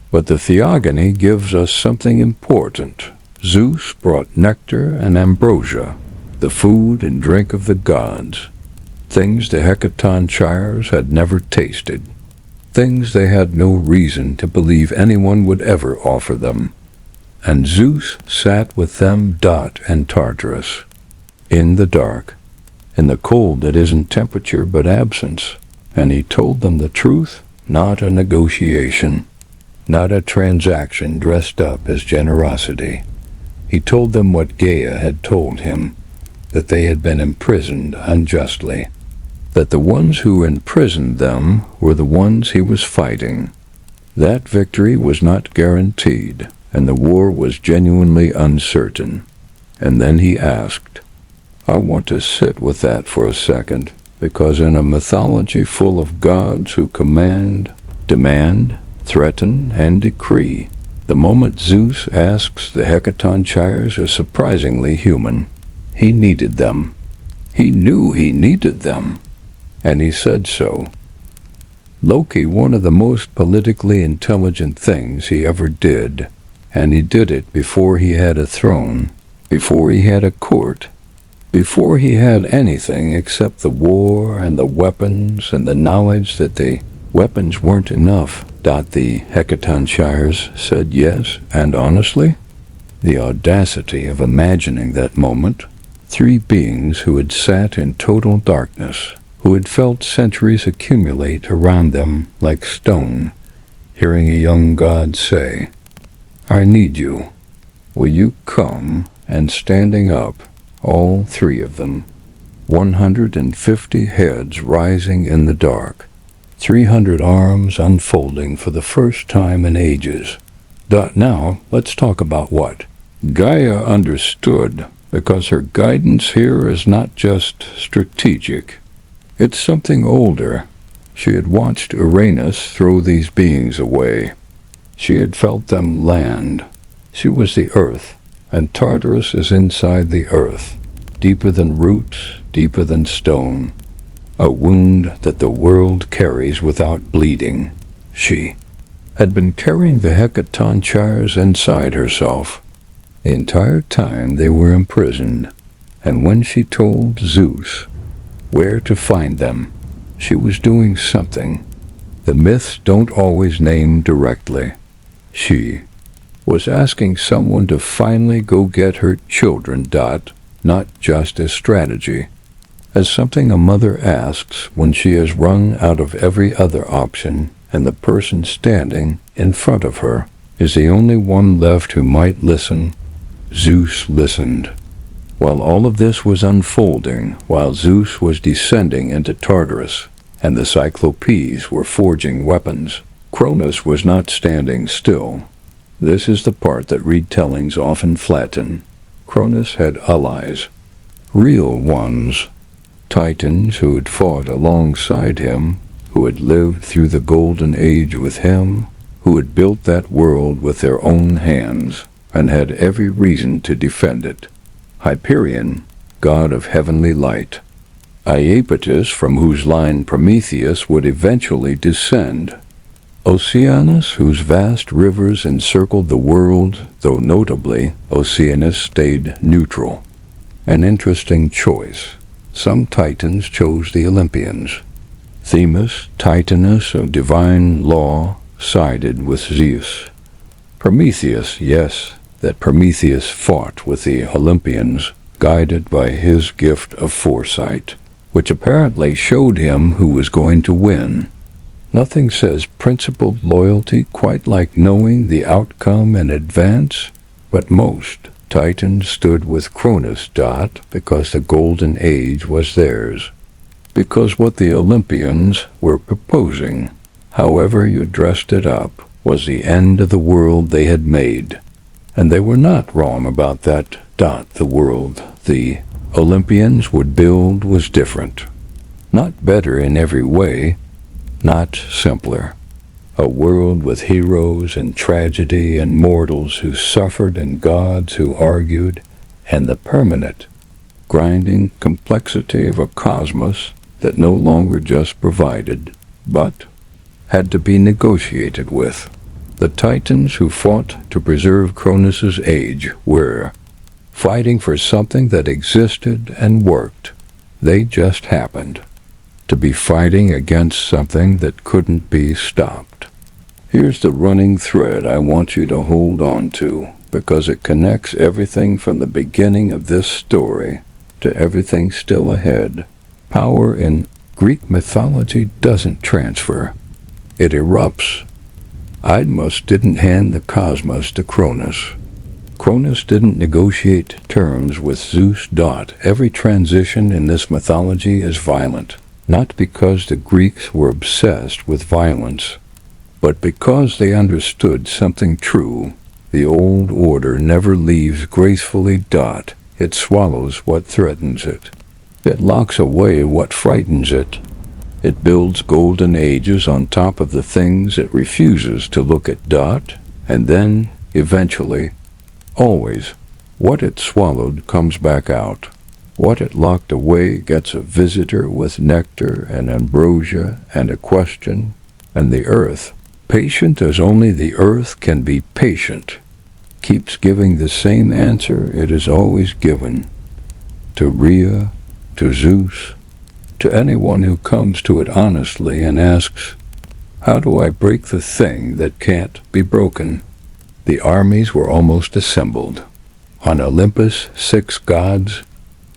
but the Theogony gives us something important. Zeus brought nectar and ambrosia, the food and drink of the gods, things the Hekatonchires had never tasted, things they had no reason to believe anyone would ever offer them. And Zeus sat with them and Tartarus, in the dark, in the cold that isn't temperature but absence, and he told them the truth, not a negotiation, not a transaction dressed up as generosity. He told them what Gaia had told him, that they had been imprisoned unjustly, that the ones who imprisoned them were the ones he was fighting. That victory was not guaranteed, and the war was genuinely uncertain. And then he asked, I want to sit with that for a second, because in a mythology full of gods who command, demand, threaten, and decree, the moment Zeus asks the Hekatonchires are surprisingly human. He needed them. He knew he needed them, and he said so. Loki, one of the most politically intelligent things he ever did, and he did it before he had a throne, before he had a court, before he had anything except the war and the weapons and the knowledge that the weapons weren't enough. The Hecatonchires said yes, and honestly, the audacity of imagining that moment, three beings who had sat in total darkness, who had felt centuries accumulate around them like stone, hearing a young god say, "I need you. Will you come?" And standing up, all three of them, 150 heads rising in the dark, 300 arms unfolding for the first time in ages. Now, let's talk about what Gaia understood, because her guidance here is not just strategic. It's something older. She had watched Uranus throw these beings away. She had felt them land. She was the Earth, and Tartarus is inside the Earth, deeper than roots, deeper than stone, a wound that the world carries without bleeding. She had been carrying the Hecatonchires inside herself. The entire time they were imprisoned, and when she told Zeus where to find them, she was doing something the myths don't always name directly. She was asking someone to finally go get her children, not just as strategy, as something a mother asks when she has run out of every other option and the person standing in front of her is the only one left who might listen. Zeus listened. While all of this was unfolding, while Zeus was descending into Tartarus, and the Cyclopes were forging weapons, Cronus was not standing still. This is the part that retellings often flatten. Cronus had allies, real ones, titans who had fought alongside him, who had lived through the golden age with him, who had built that world with their own hands, and had every reason to defend it. Hyperion, god of heavenly light. Iapetus, from whose line Prometheus would eventually descend. Oceanus, whose vast rivers encircled the world, though notably Oceanus stayed neutral. An interesting choice. Some titans chose the Olympians. Themis, Titaness of divine law, sided with Zeus. Prometheus, yes, that Prometheus fought with the Olympians, guided by his gift of foresight, which apparently showed him who was going to win. Nothing says principled loyalty quite like knowing the outcome in advance, but most Titans stood with Cronus, because the golden age was theirs, because what the Olympians were proposing, however you dressed it up, was the end of the world they had made. And they were not wrong about that. The world the Olympians would build was different. Not better in every way, not simpler. A world with heroes and tragedy and mortals who suffered and gods who argued, and the permanent, grinding complexity of a cosmos that no longer just provided, but had to be negotiated with. The Titans who fought to preserve Cronus's age were fighting for something that existed and worked. They just happened to be fighting against something that couldn't be stopped. Here's the running thread I want you to hold on to, because it connects everything from the beginning of this story to everything still ahead. Power in Greek mythology doesn't transfer. It erupts. Idmus didn't hand the cosmos to Cronus. Cronus didn't negotiate terms with Zeus. Every transition in this mythology is violent, not because the Greeks were obsessed with violence, but because they understood something true. The old order never leaves gracefully. It swallows what threatens it. It locks away what frightens it. It builds golden ages on top of the things it refuses to look at. And then, eventually, always, what it swallowed comes back out. What it locked away gets a visitor with nectar and ambrosia and a question, and the earth, patient as only the earth can be patient, keeps giving the same answer it has always given. To Rhea, to Zeus, to anyone who comes to it honestly and asks, how do I break the thing that can't be broken? The armies were almost assembled. On Olympus, 6 gods,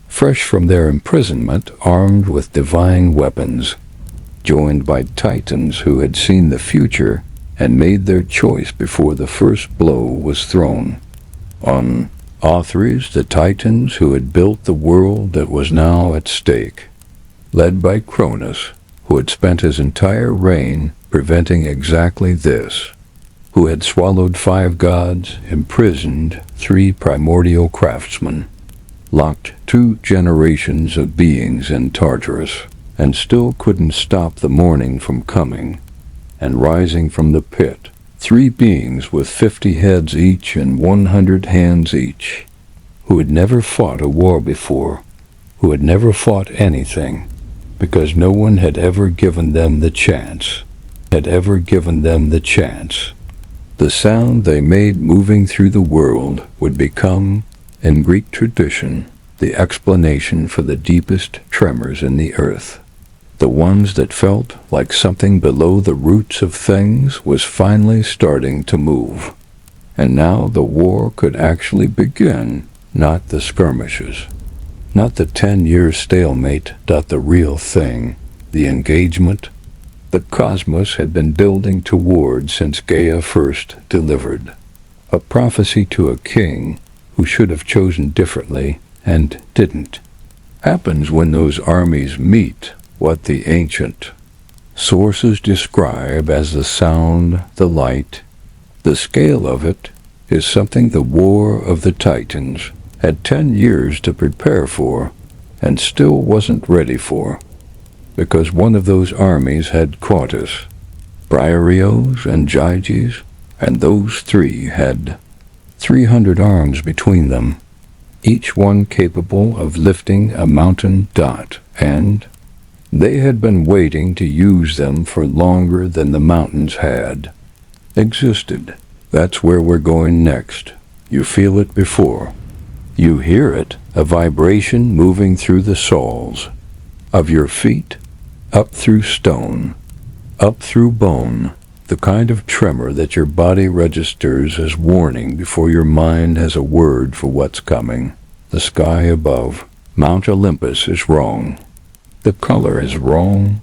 fresh from their imprisonment, armed with divine weapons, joined by titans who had seen the future and made their choice before the first blow was thrown. On Othrys, the titans who had built the world that was now at stake, led by Cronus, who had spent his entire reign preventing exactly this, who had swallowed 5 gods, imprisoned 3 primordial craftsmen, locked 2 generations of beings in Tartarus, and still couldn't stop the morning from coming, and rising from the pit, 3 beings with 50 heads each and 100 hands each, who had never fought a war before, who had never fought anything, because no one had ever given them the chance, The sound they made moving through the world would become, in Greek tradition, the explanation for the deepest tremors in the earth. The ones that felt like something below the roots of things was finally starting to move. And now the war could actually begin, not the skirmishes. Not the 10-year stalemate, not the real thing, the engagement the cosmos had been building toward since Gaia first delivered. A prophecy to a king who should have chosen differently and didn't. Happens when those armies meet what the ancient sources describe as the sound, the light. The scale of it is something the War of the Titans had 10 years to prepare for and still wasn't ready for, because one of those armies had Cautus, Briareos, and Gyges, and those 3 had 300 arms between them, each one capable of lifting a mountain dot, and they had been waiting to use them for longer than the mountains had existed. That's where we're going next. You feel it before. You hear it, a vibration moving through the soles of your feet, up through stone, up through bone, the kind of tremor that your body registers as warning before your mind has a word for what's coming. The sky above, Mount Olympus, is wrong. The color is wrong.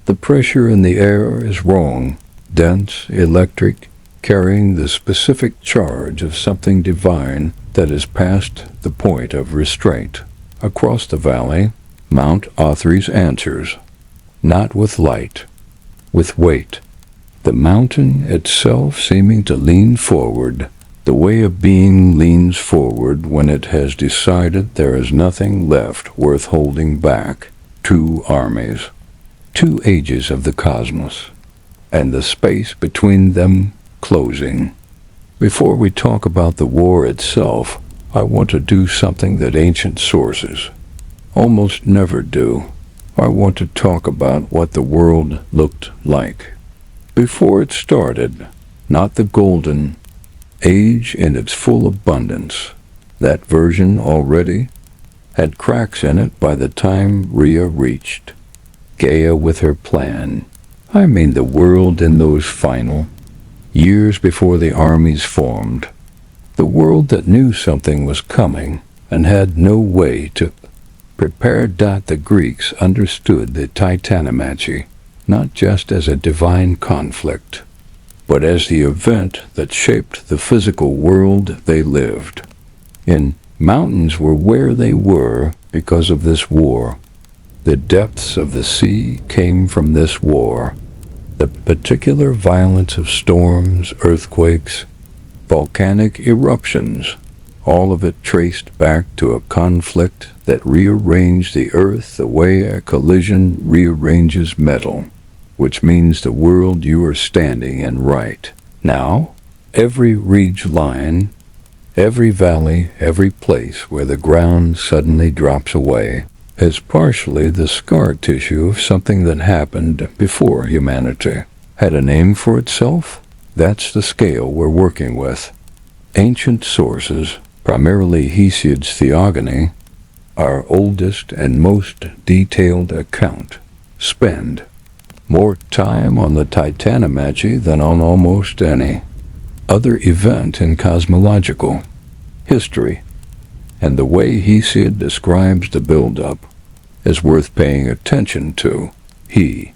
The pressure in the air is wrong, dense, electric, carrying the specific charge of something divine that is past the point of restraint. Across the valley, Mount Othrys answers, not with light, with weight. The mountain itself seeming to lean forward, the way a being leans forward when it has decided there is nothing left worth holding back. 2 armies, 2 ages of the cosmos, and the space between them closing. Before we talk about the war itself, I want to do something that ancient sources almost never do. I want to talk about what the world looked like before it started, not the golden age in its full abundance. That version already had cracks in it by the time Rhea reached. Gaia with her plan. I mean the world in those final years before the armies formed. The world that knew something was coming and had no way to prepare. The Greeks understood the Titanomachi not just as a divine conflict, but as the event that shaped the physical world they lived in. Mountains were where they were because of this war. The depths of the sea came from this war. The particular violence of storms, earthquakes, volcanic eruptions, all of it traced back to a conflict that rearranged the earth the way a collision rearranges metal, which means the world you are standing in right now, every ridge line, Every valley, every place where the ground suddenly drops away, is partially the scar tissue of something that happened before humanity had a name for itself. That's the scale we're working with. Ancient sources, primarily Hesiod's Theogony, our oldest and most detailed account, spend more time on the Titanomachy than on almost any other event in cosmological history. And the way Hesiod describes the build-up is worth paying attention to. He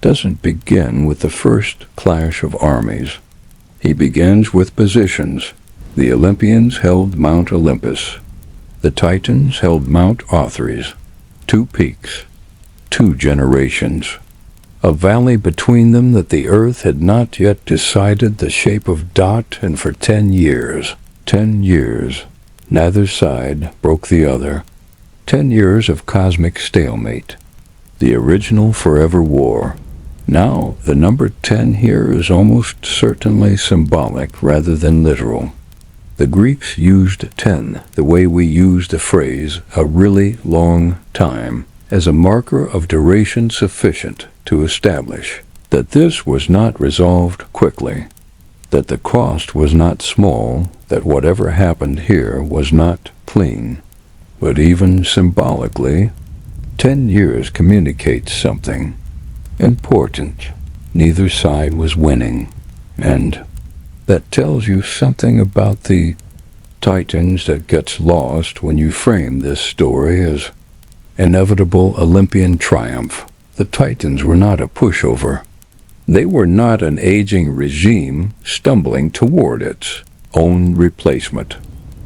doesn't begin with the first clash of armies. He begins with positions. The Olympians held Mount Olympus. The Titans held Mount Othrys. 2 peaks, 2 generations. A valley between them that the earth had not yet decided the shape of dot, and for 10 years, neither side broke the other. 10 years of cosmic stalemate. The original forever war. Now, the number 10 here is almost certainly symbolic rather than literal. The Greeks used 10 the way we use the phrase "a really long time" as a marker of duration sufficient to establish that this was not resolved quickly, that the cost was not small, that whatever happened here was not clean. But even symbolically, 10 years communicates something important. Neither side was winning, and that tells you something about the Titans that gets lost when you frame this story as inevitable Olympian triumph. The Titans were not a pushover. They were not an aging regime stumbling toward its own replacement.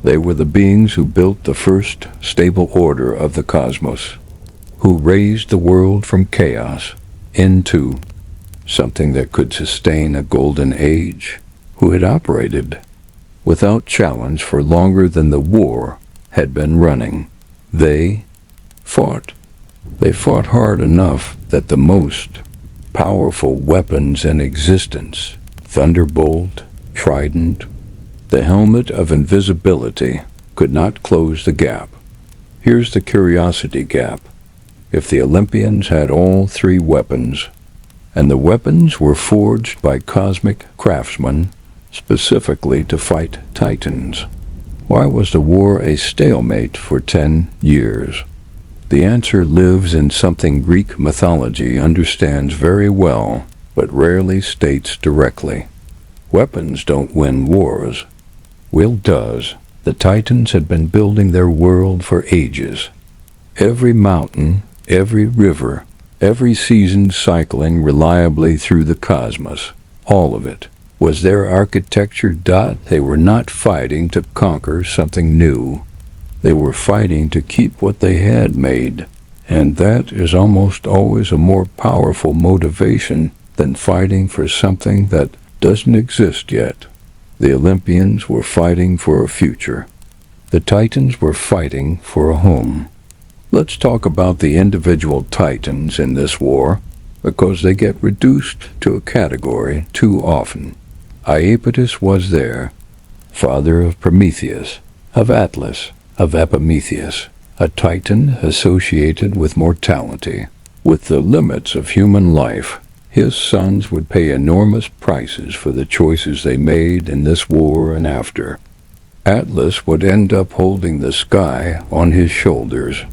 They were the beings who built the first stable order of the cosmos, who raised the world from chaos into something that could sustain a golden age, who had operated without challenge for longer than the war had been running. They fought. They fought hard enough that the most powerful weapons in existence, Thunderbolt, Trident, the helmet of invisibility, could not close the gap. Here's the curiosity gap. If the Olympians had all 3 weapons, and the weapons were forged by cosmic craftsmen specifically to fight Titans, why was the war a stalemate for 10 years? The answer lives in something Greek mythology understands very well, but rarely states directly. Weapons don't win wars. Will does. The Titans had been building their world for ages. Every mountain, every river, every season cycling reliably through the cosmos, all of it, was their architecture. They were not fighting to conquer something new. They were fighting to keep what they had made, and that is almost always a more powerful motivation than fighting for something that doesn't exist yet. The Olympians were fighting for a future. The Titans were fighting for a home. Let's talk about the individual Titans in this war, because they get reduced to a category too often. Iapetus was there, father of Prometheus, of Atlas, of Epimetheus, a Titan associated with mortality, with the limits of human life. His sons would pay enormous prices for the choices they made in this war and after. Atlas would end up holding the sky on his shoulders.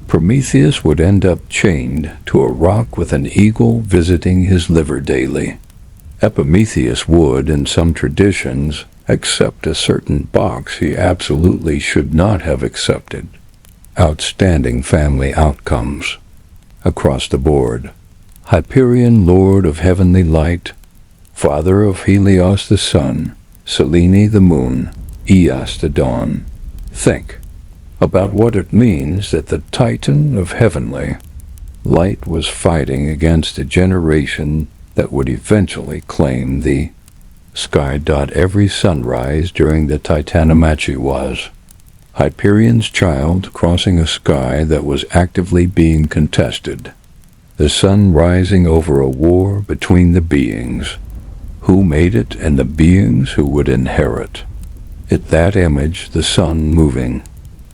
Prometheus would end up chained to a rock with an eagle visiting his liver daily. Epimetheus would, in some traditions, accept a certain box he absolutely should not have accepted. Outstanding family outcomes. Across the board. Hyperion, lord of heavenly light, father of Helios the sun, Selene the moon, Eos the dawn. Think about what it means that the Titan of heavenly light was fighting against a generation that would eventually claim the sky. Every sunrise during the Titanomachy was Hyperion's child crossing a sky that was actively being contested. The sun rising over a war between the beings who made it and the beings who would inherit. At that image, the sun moving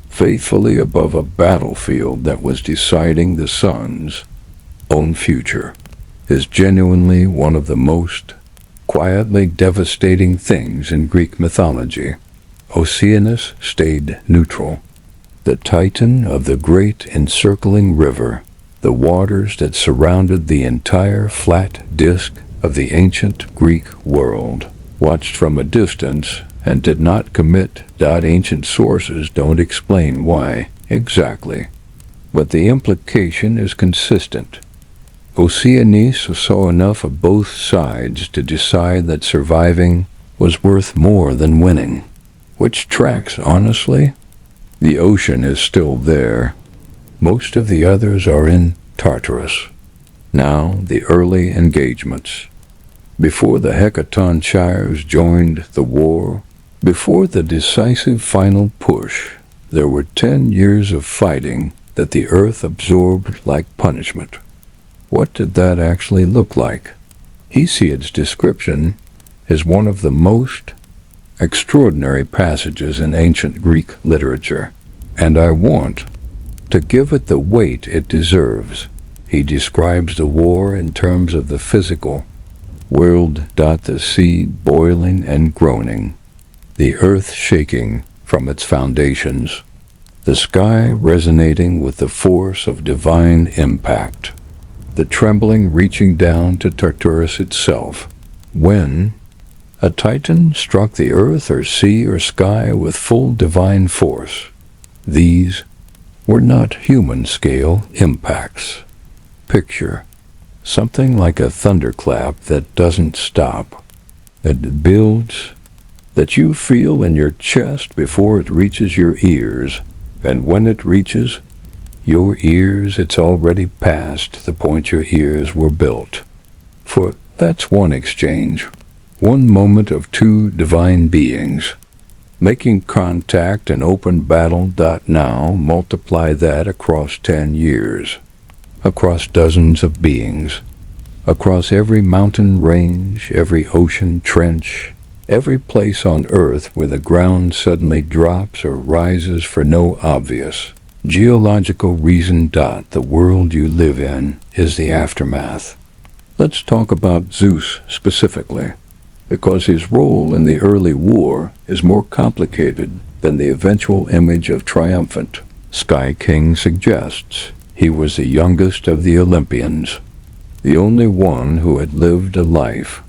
faithfully above a battlefield that was deciding the sun's own future, is genuinely one of the most quietly devastating things in Greek mythology. Oceanus stayed neutral, the titan of the great encircling river, the waters that surrounded the entire flat disk of the ancient Greek world, watched from a distance and did not commit. Ancient sources don't explain why exactly, but the implication is consistent. Oceanus saw enough of both sides to decide that surviving was worth more than winning. Which tracks, honestly. The ocean is still there. Most of the others are in Tartarus. Now, the early engagements. Before the Hecaton Shires joined the war, before the decisive final push, there were 10 years of fighting that the earth absorbed like punishment. What did that actually look like? Hesiod's description is one of the most extraordinary passages in ancient Greek literature, and I want to give it the weight it deserves. He describes the war in terms of the physical world, the sea boiling and groaning, the earth shaking from its foundations, the sky resonating with the force of divine impact, the trembling reaching down to Tartarus itself, when a titan struck the earth or sea or sky with full divine force. These were not human-scale impacts. Picture something like a thunderclap that doesn't stop, that builds, that you feel in your chest before it reaches your ears, and when it reaches your ears, it's already past the point your ears were built. For that's one exchange, one moment of two divine beings, making contact in open battle. Now multiply that across 10 years, across dozens of beings, across every mountain range, every ocean trench, every place on earth where the ground suddenly drops or rises for no obvious geological reason. The world you live in is the aftermath. Let's talk about Zeus specifically, because his role in the early war is more complicated than the eventual image of triumphant Sky King suggests. He was the youngest of the Olympians, the only one who had lived a life,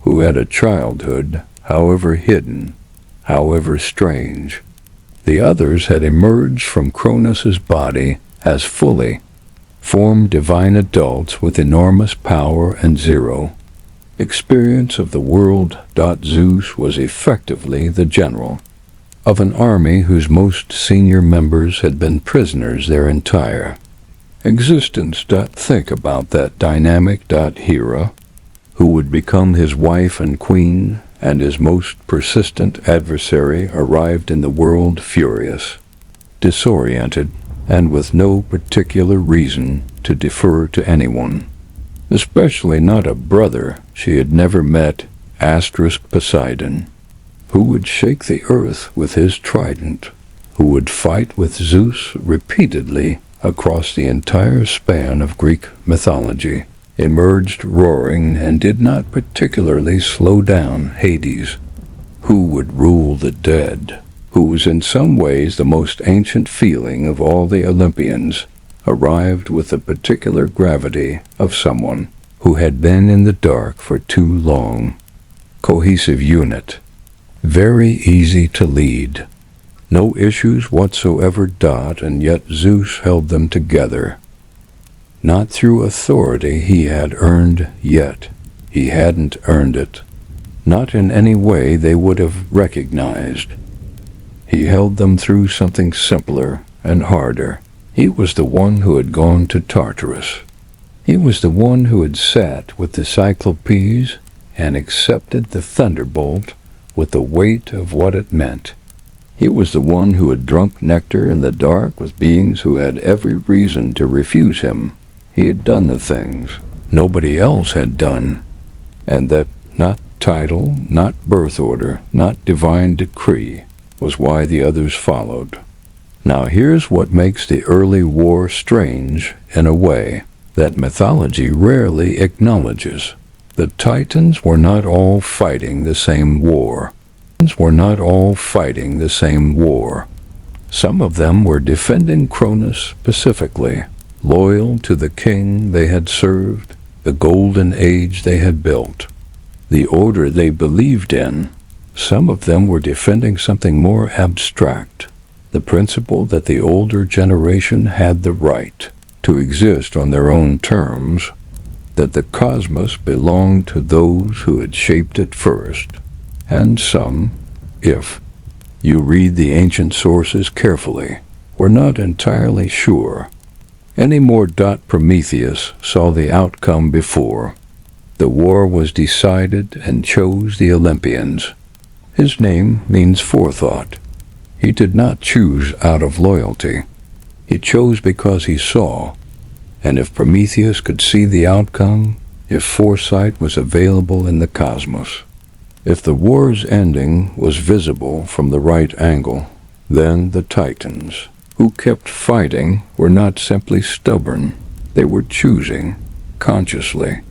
who had a childhood, however hidden, however strange. The others had emerged from Cronus's body as fully formed divine adults with enormous power and zero experience of the world. Zeus was effectively the general of an army whose most senior members had been prisoners their entire existence. Think about that dynamic. Hera, who would become his wife and queen, and his most persistent adversary, arrived in the world furious, disoriented, and with no particular reason to defer to anyone, especially not a brother she had never met, Poseidon, who would shake the earth with his trident, who would fight with Zeus repeatedly across the entire span of Greek mythology, emerged roaring and did not particularly slow down. Hades, who would rule the dead, who was in some ways the most ancient feeling of all the Olympians, arrived with the particular gravity of someone who had been in the dark for too long. Cohesive unit, very easy to lead, no issues whatsoever. And yet Zeus held them together. Not through authority he had earned yet. He hadn't earned it. Not in any way they would have recognized. He held them through something simpler and harder. He was the one who had gone to Tartarus. He was the one who had sat with the Cyclopes and accepted the thunderbolt with the weight of what it meant. He was the one who had drunk nectar in the dark with beings who had every reason to refuse him. He had done the things nobody else had done, and that not title, not birth order, not divine decree, was why the others followed. Now here's what makes the early war strange in a way that mythology rarely acknowledges. The Titans were not all fighting the same war. Some of them were defending Cronus specifically, loyal to the king they had served, the golden age they had built, the order they believed in. Some of them were defending something more abstract, the principle that the older generation had the right to exist on their own terms, that the cosmos belonged to those who had shaped it first. And some, if you read the ancient sources carefully, were not entirely sure. Any more. Prometheus saw the outcome before. The war was decided and chose the Olympians. His name means forethought. He did not choose out of loyalty. He chose because he saw. And if Prometheus could see the outcome, if foresight was available in the cosmos, if the war's ending was visible from the right angle, then the Titans, who kept fighting, were not simply stubborn. They were choosing, consciously,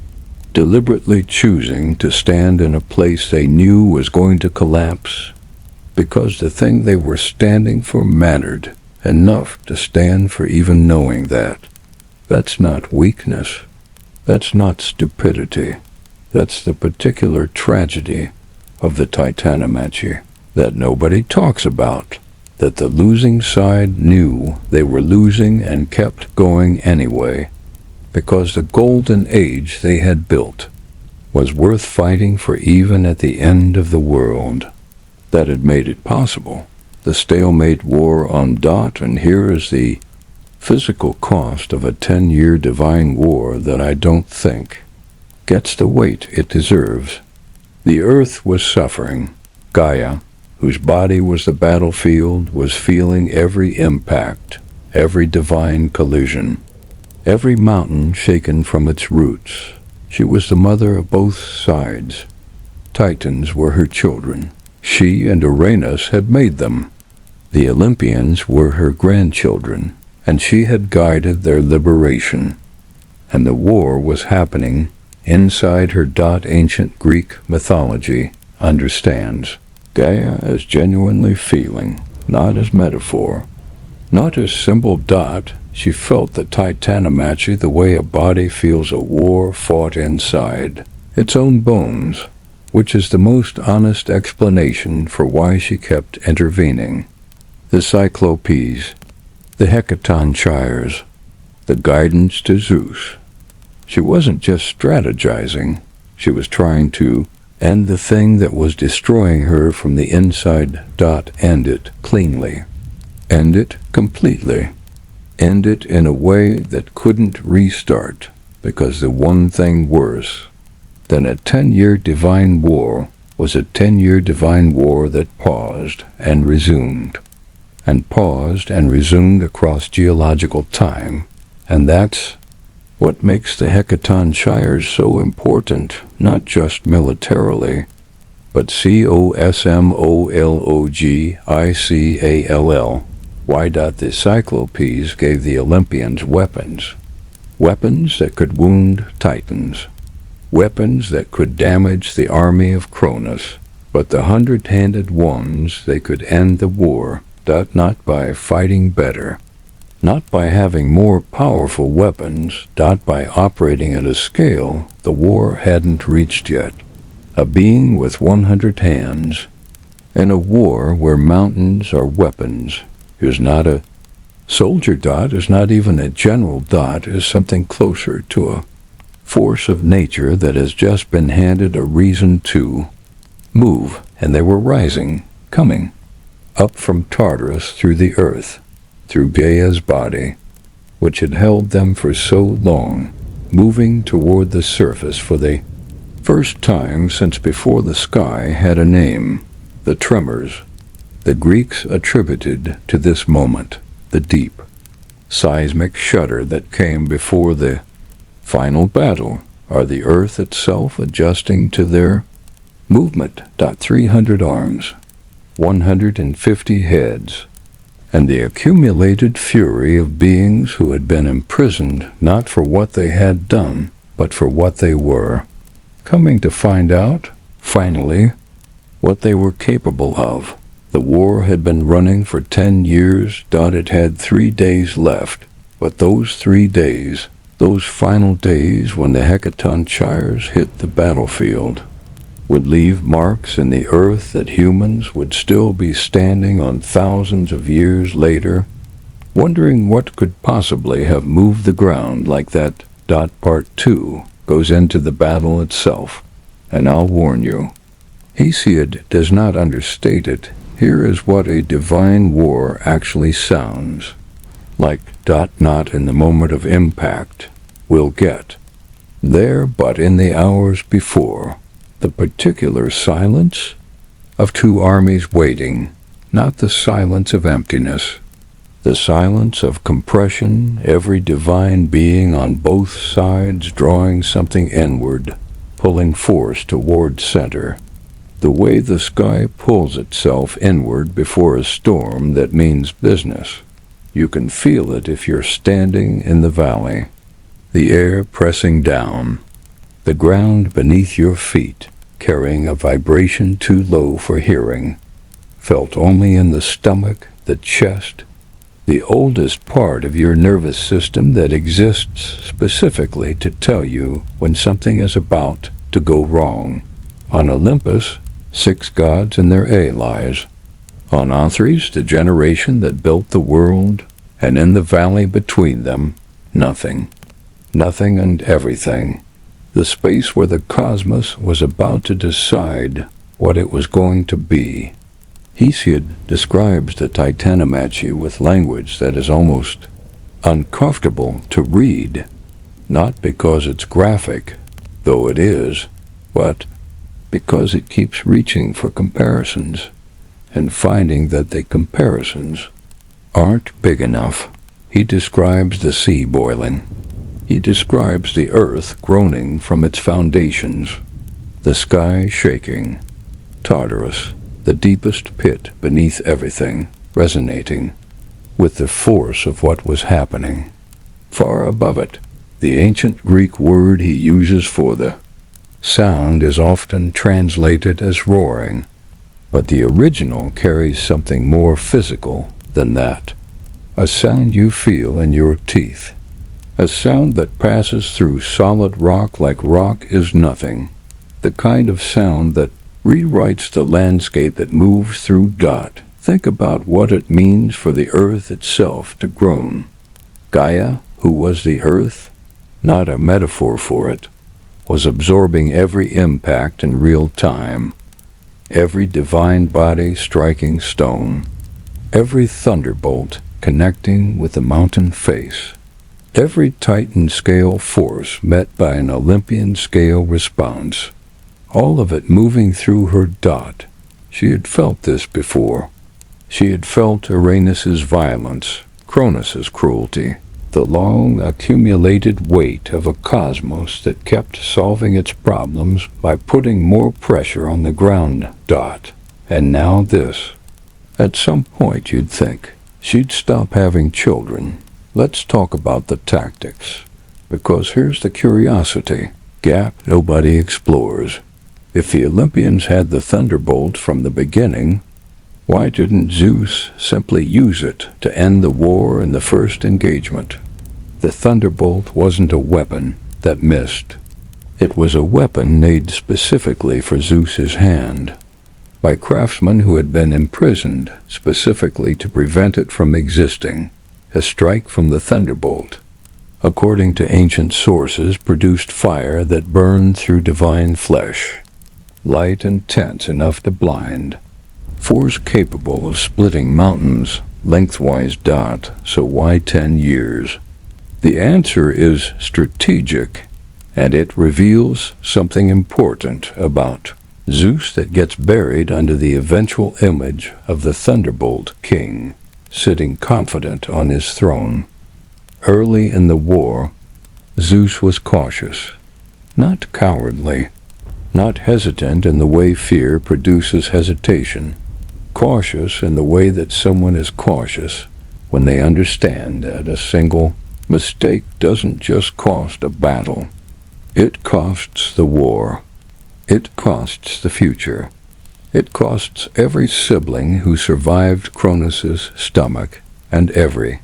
deliberately choosing to stand in a place they knew was going to collapse, because the thing they were standing for mattered enough to stand for even knowing that. That's not weakness. That's not stupidity. That's the particular tragedy of the Titanomachy that nobody talks about, that the losing side knew they were losing and kept going anyway, because the golden age they had built was worth fighting for even at the end of the world. That had made it possible. The stalemate war on Dot, and here is the physical cost of a 10-year divine war that I don't think gets the weight it deserves. The earth was suffering. Gaia, whose body was the battlefield, was feeling every impact, every divine collision, every mountain shaken from its roots. She was the mother of both sides. Titans were her children. She and Uranus had made them. The Olympians were her grandchildren, and she had guided their liberation. And the war was happening inside her. Ancient Greek mythology understands Gaia as genuinely feeling, not as metaphor, not as symbol. She felt the Titanomachy the way a body feels a war fought inside its own bones, which is the most honest explanation for why she kept intervening. The Cyclopes, the Hecatonchires, the guidance to Zeus. She wasn't just strategizing, she was trying to end the thing that was destroying her from the inside. End it cleanly. End it completely. End it in a way that couldn't restart, because the one thing worse than a 10-year divine war was a 10-year divine war that paused and resumed across geological time. And that's what makes the Hecatonchires so important, not just militarily, but cosmological. Why? The Cyclopes gave the Olympians weapons. Weapons that could wound Titans. Weapons that could damage the army of Cronus. But the 100-handed ones, they could end the war, not by fighting better, not by having more powerful weapons, by operating at a scale the war hadn't reached yet. A being with 100 hands, in a war where mountains are weapons, is not a soldier. Is not even a general. Is something closer to a force of nature that has just been handed a reason to move, and they were rising, coming up from Tartarus through the earth, through Gaia's body, which had held them for so long, moving toward the surface for the first time since before the sky had a name. The tremors the Greeks attributed to this moment, the deep, seismic shudder that came before the final battle, are the earth itself adjusting to their movement. 300 arms, 150 heads, and the accumulated fury of beings who had been imprisoned not for what they had done, but for what they were, coming to find out, finally, what they were capable of. The war had been running for 10 years. It had 3 days left, but those 3 days, those final days when the Hecatonchires hit the battlefield, would leave marks in the earth that humans would still be standing on thousands of years later, wondering what could possibly have moved the ground like that. Part 2 goes into the battle itself, and I'll warn you, Hesiod does not understate it. Here is what a divine war actually sounds like. Not in the moment of impact we'll get there, but in the hours before. The particular silence of 2 armies waiting, not the silence of emptiness, the silence of compression, every divine being on both sides drawing something inward, pulling force toward center. The way the sky pulls itself inward before a storm that means business. You can feel it if you're standing in the valley. The air pressing down, the ground beneath your feet, carrying a vibration too low for hearing, felt only in the stomach, the chest, the oldest part of your nervous system that exists specifically to tell you when something is about to go wrong. On Olympus, 6 gods and their allies. On Othrys, the generation that built the world, and in the valley between them, nothing. Nothing and everything. The space where the cosmos was about to decide what it was going to be. Hesiod describes the Titanomachi with language that is almost uncomfortable to read, not because it's graphic, though it is, but because it keeps reaching for comparisons and finding that the comparisons aren't big enough. He describes the sea boiling. He describes the earth groaning from its foundations, the sky shaking, Tartarus, the deepest pit beneath everything, resonating with the force of what was happening. Far above it, the ancient Greek word he uses for the sound is often translated as roaring, but the original carries something more physical than that. A sound you feel in your teeth. A sound that passes through solid rock like rock is nothing. The kind of sound that rewrites the landscape that moves through. Think about what it means for the earth itself to groan. Gaia, who was the earth, not a metaphor for it, was absorbing every impact in real time, every divine body striking stone, every thunderbolt connecting with the mountain face, every Titan-scale force met by an Olympian-scale response, all of it moving through her. She had felt this before. She had felt Uranus's violence, Cronus's cruelty, the long accumulated weight of a cosmos that kept solving its problems by putting more pressure on the ground. And now this. At some point you'd think she'd stop having children. Let's talk about the tactics, because here's the curiosity gap nobody explores. If the Olympians had the thunderbolt from the beginning, why didn't Zeus simply use it to end the war in the first engagement? The thunderbolt wasn't a weapon that missed. It was a weapon made specifically for Zeus's hand, by craftsmen who had been imprisoned specifically to prevent it from existing. A strike from the thunderbolt, according to ancient sources, produced fire that burned through divine flesh, light intense enough to blind, force capable of splitting mountains lengthwise. So why 10 years? The answer is strategic, and it reveals something important about Zeus that gets buried under the eventual image of the Thunderbolt King, sitting confident on his throne. Early in the war, Zeus was cautious, not cowardly, not hesitant in the way fear produces hesitation. Cautious in the way that someone is cautious when they understand that a single mistake doesn't just cost a battle. It costs the war. It costs the future. It costs every sibling who survived Cronus' stomach, and every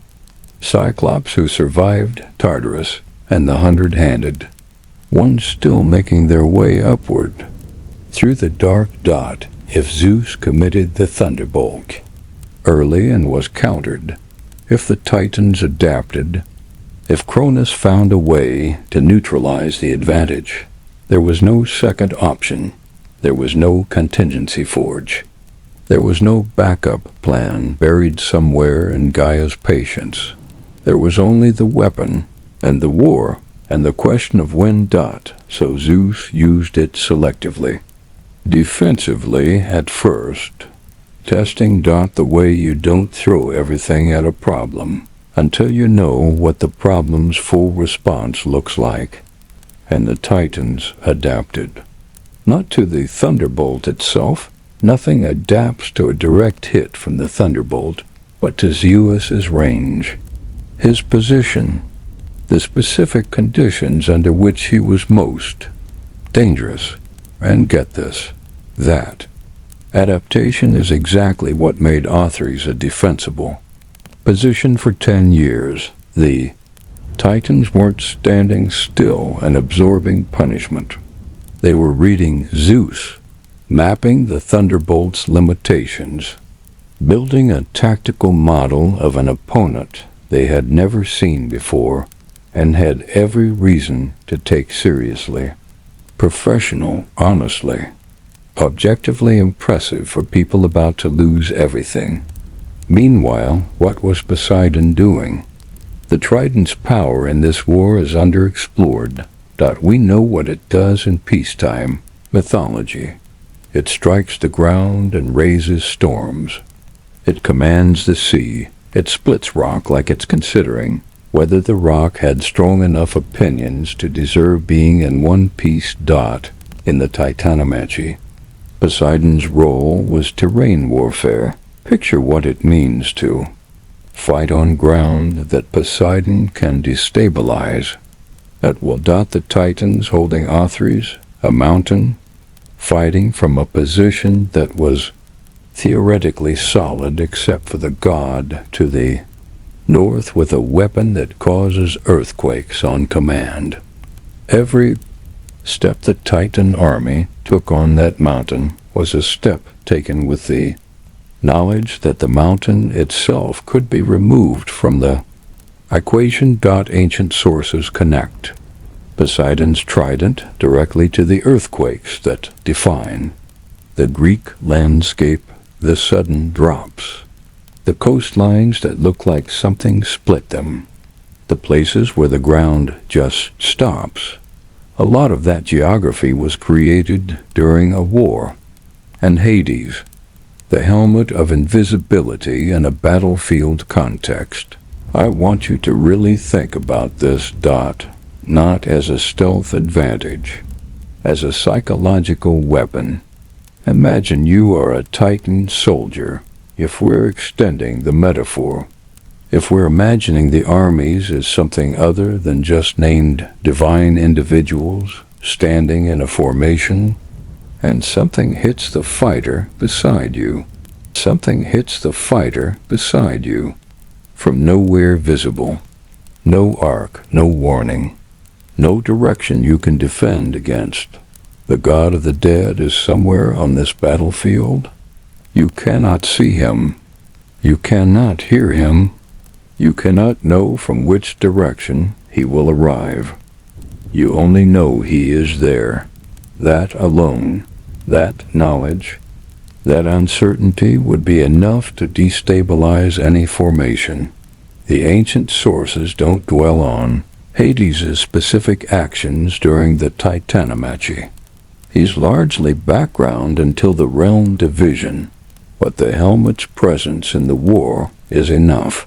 Cyclops who survived Tartarus and the 100-handed, one still making their way upward through the dark dot if Zeus committed the thunderbolt early and was countered, if the Titans adapted, if Cronus found a way to neutralize the advantage. There was no second option. There was no contingency forge. There was no backup plan buried somewhere in Gaia's patience. There was only the weapon and the war and the question of when dot, so Zeus used it selectively. Defensively at first, testing dot the way you don't throw everything at a problem until you know what the problem's full response looks like. And the Titans adapted. Not to the thunderbolt itself. Nothing adapts to a direct hit from the thunderbolt, but to Zeus's range, his position, the specific conditions under which he was most dangerous. And get this, that adaptation is exactly what made Othrys defensible. Positioned for 10 years, the Titans weren't standing still and absorbing punishment. They were reading Zeus, mapping the Thunderbolt's limitations, building a tactical model of an opponent they had never seen before and had every reason to take seriously. Professional, honestly. Objectively impressive for people about to lose everything. Meanwhile, what was Poseidon doing? The Trident's power in this war is underexplored. We know what it does in peacetime mythology. It strikes the ground and raises storms. It commands the sea. It splits rock like it's considering whether the rock had strong enough opinions to deserve being in one piece dot in the Titanomachi. Poseidon's role was terrain warfare. Picture what it means to fight on ground that Poseidon can destabilize. That will dot the Titans holding Othrys, a mountain, fighting from a position that was theoretically solid except for the god to the north with a weapon that causes earthquakes on command. Every step the Titan army took on that mountain was a step taken with the knowledge that the mountain itself could be removed from the equation. Ancient sources connect Poseidon's trident directly to the earthquakes that define the Greek landscape, the sudden drops, the coastlines that look like something split them, the places where the ground just stops. A lot of that geography was created during a war. And Hades, the helmet of invisibility in a battlefield context. I want you to really think about this dot, not as a stealth advantage, as a psychological weapon. Imagine you are a Titan soldier, if we're extending the metaphor. If we're imagining the armies as something other than just named divine individuals standing in a formation, and something hits the fighter beside you. Something hits the fighter beside you, from nowhere visible. No arc, no warning, no direction you can defend against. The god of the dead is somewhere on this battlefield. You cannot see him. You cannot hear him. You cannot know from which direction he will arrive. You only know he is there. That alone, that knowledge, that uncertainty would be enough to destabilize any formation. The ancient sources don't dwell on Hades' specific actions during the Titanomachi. He's largely background until the realm division, but the helmet's presence in the war is enough.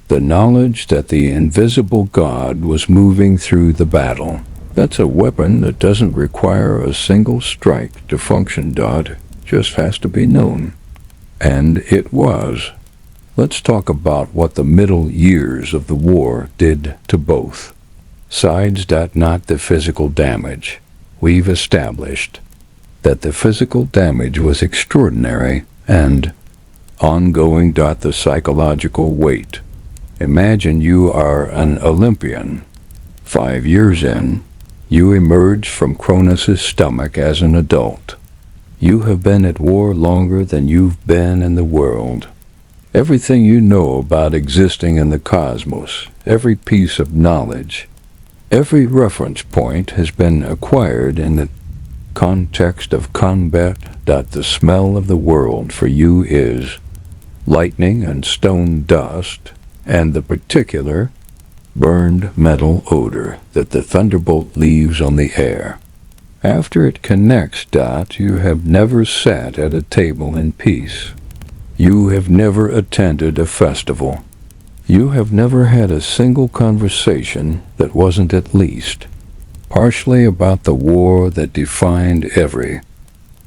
The knowledge that the invisible god was moving through the battle. That's a weapon that doesn't require a single strike to function. Just has to be known. And it was. Let's talk about what the middle years of the war did to both sides. Not the physical damage. We've established that the physical damage was extraordinary and ongoing. The psychological weight. Imagine you are an Olympian. 5 years in, you emerge from Cronus's stomach as an adult. You have been at war longer than you've been in the world. Everything you know about existing in the cosmos, every piece of knowledge, every reference point has been acquired in the context of combat. The smell of the world for you is lightning and stone dust, and the particular burned metal odor that the thunderbolt leaves on the air. After it connects. You have never sat at a table in peace. You have never attended a festival. You have never had a single conversation that wasn't at least partially about the war that defined every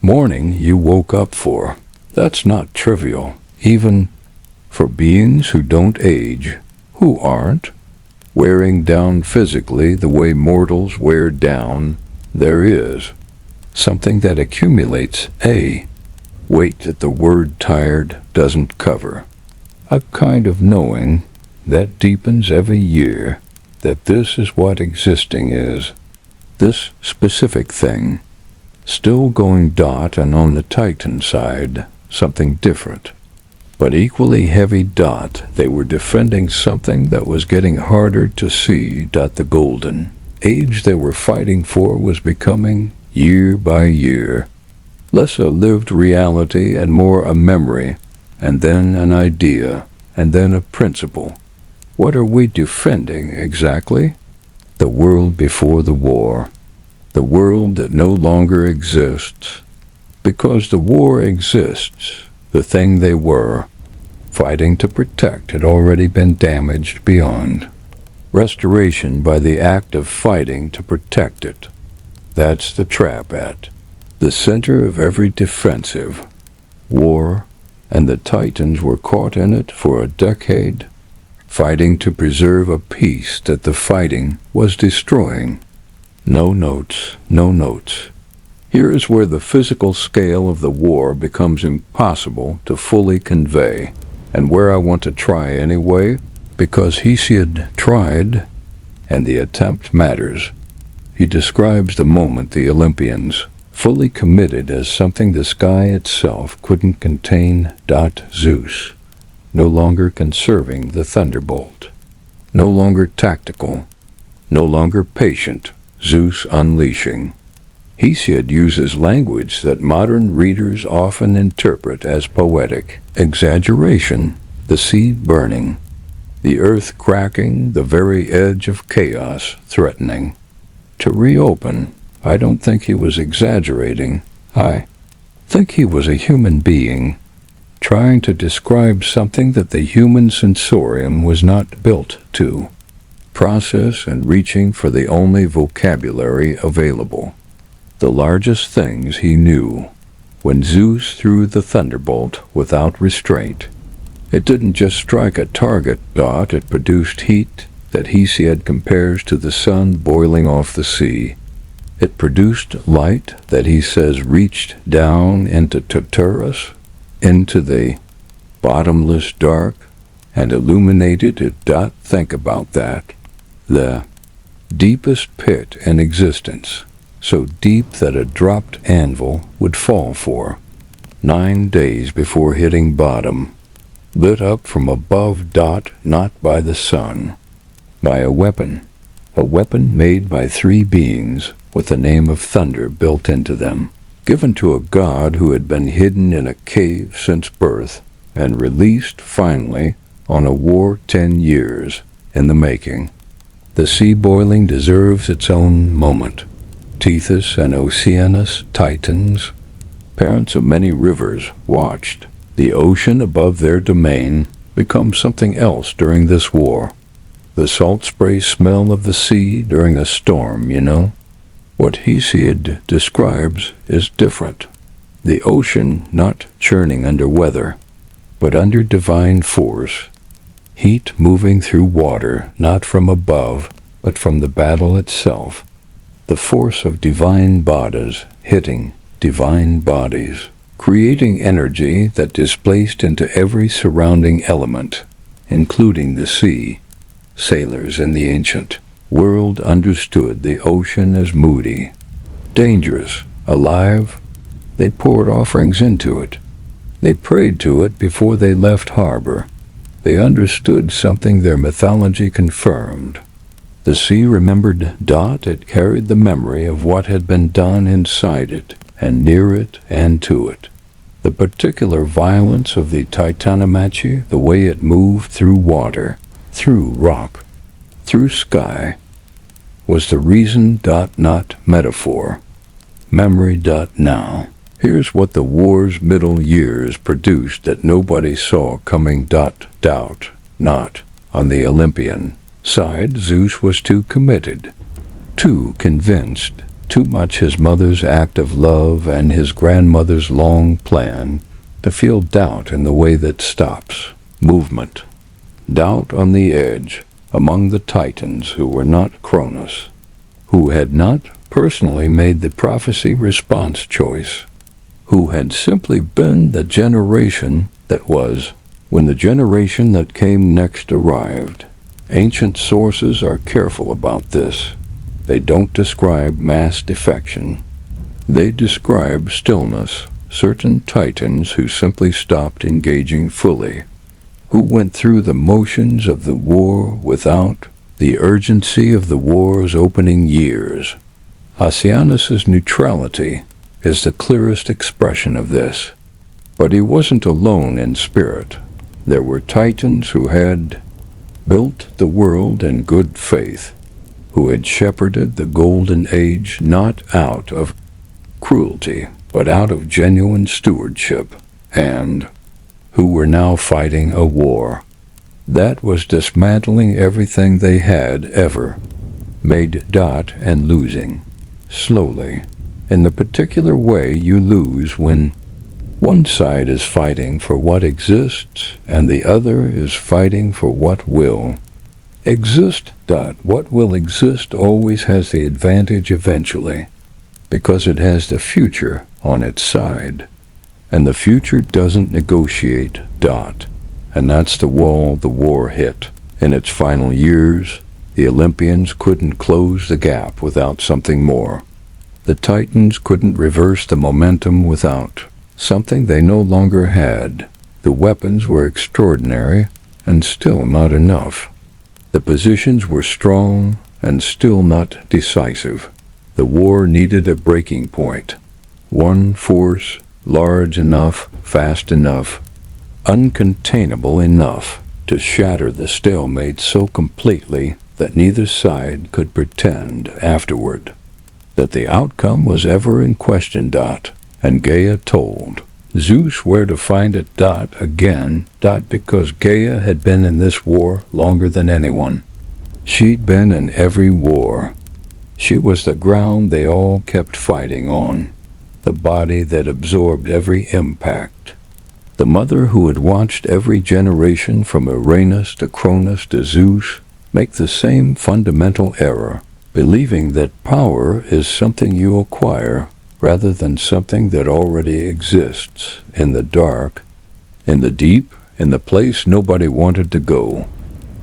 morning you woke up for. That's not trivial, even for beings who don't age, who aren't wearing down physically the way mortals wear down. There is something that accumulates, a weight that the word tired doesn't cover, a kind of knowing that deepens every year that this is what existing is, this specific thing, still going. And on the Titan side, something different, but equally heavy. They were defending something that was getting harder to see. The golden age they were fighting for was becoming, year by year, less a lived reality and more a memory, and then an idea, and then a principle. What are we defending exactly? The world before the war, the world that no longer exists. Because the war exists, the thing they were fighting to protect had already been damaged beyond restoration by the act of fighting to protect it. That's the trap at the center of every defensive war, and the Titans were caught in it for a decade, fighting to preserve a peace that the fighting was destroying. No notes, no notes. Here is where the physical scale of the war becomes impossible to fully convey, and where I want to try anyway, because Hesiod tried, and the attempt matters. He describes the moment the Olympians, fully committed as something the sky itself couldn't contain. Zeus, no longer conserving the thunderbolt, no longer tactical, no longer patient, Zeus unleashing. Hesiod uses language that modern readers often interpret as poetic exaggeration, the sea burning, the earth cracking, the very edge of chaos threatening to reopen. I don't think he was exaggerating. I think he was a human being trying to describe something that the human sensorium was not built to process, and reaching for the only vocabulary available, the largest things he knew. When Zeus threw the thunderbolt without restraint, it didn't just strike a target. It produced heat that Hesiod compares to the sun boiling off the sea. It produced light that he says reached down into Tartarus, into the bottomless dark, and illuminated it. Think about that. The deepest pit in existence, so deep that a dropped anvil would fall for. 9 days before hitting bottom, lit up from above. Not by the sun, by a weapon made by 3 beings with the name of thunder built into them, given to a god who had been hidden in a cave since birth, and released finally on a war 10 years in the making. The sea boiling deserves its own moment. Tethys and Oceanus, Titans, parents of many rivers, watched the ocean above their domain become something else during this war. The salt spray smell of the sea during a storm, What Hesiod describes is different. The ocean not churning under weather, but under divine force, heat moving through water, not from above, but from the battle itself, the force of divine bodies hitting divine bodies, creating energy that displaced into every surrounding element, including the sea. Sailors in the ancient world understood the ocean as moody, dangerous, alive. They poured offerings into it. They prayed to it before they left harbor. They understood something their mythology confirmed. The sea remembered. It carried the memory of what had been done inside it, and near it, and to it. The particular violence of the Titanomachy, the way it moved through water, through rock, through sky, was the reason. Not metaphor. Memory. Now. Here's what the war's middle years produced that nobody saw coming. Doubt. Not. On the Olympian side, Zeus was too committed, too convinced, too much his mother's act of love and his grandmother's long plan to feel doubt in the way that stops movement. Doubt on the edge among the Titans who were not Cronus, who had not personally made the prophecy response choice, who had simply been the generation that was when the generation that came next arrived. Ancient sources are careful about this. They don't describe mass defection. They describe stillness, certain Titans who simply stopped engaging fully, who went through the motions of the war without the urgency of the war's opening years. Oceanus's neutrality is the clearest expression of this. But he wasn't alone in spirit. There were Titans who had built the world in good faith, who had shepherded the golden age not out of cruelty, but out of genuine stewardship, and who were now fighting a war that was dismantling everything they had ever made. And losing, slowly, in the particular way you lose when one side is fighting for what exists and the other is fighting for what will exist. What will exist always has the advantage eventually, because it has the future on its side, and the future doesn't negotiate. And that's the wall the war hit. In its final years, the Olympians couldn't close the gap without something more. The Titans couldn't reverse the momentum without something they no longer had. The weapons were extraordinary and still not enough. The positions were strong and still not decisive. The war needed a breaking point. One force large enough, fast enough, uncontainable enough to shatter the stalemate so completely that neither side could pretend afterward that the outcome was ever in question. And Gaia told Zeus where to find it. Again, because Gaia had been in this war longer than anyone. She'd been in every war. She was the ground they all kept fighting on, the body that absorbed every impact, the mother who had watched every generation from Uranus to Cronus to Zeus make the same fundamental error, believing that power is something you acquire rather than something that already exists in the dark, in the deep, in the place nobody wanted to go,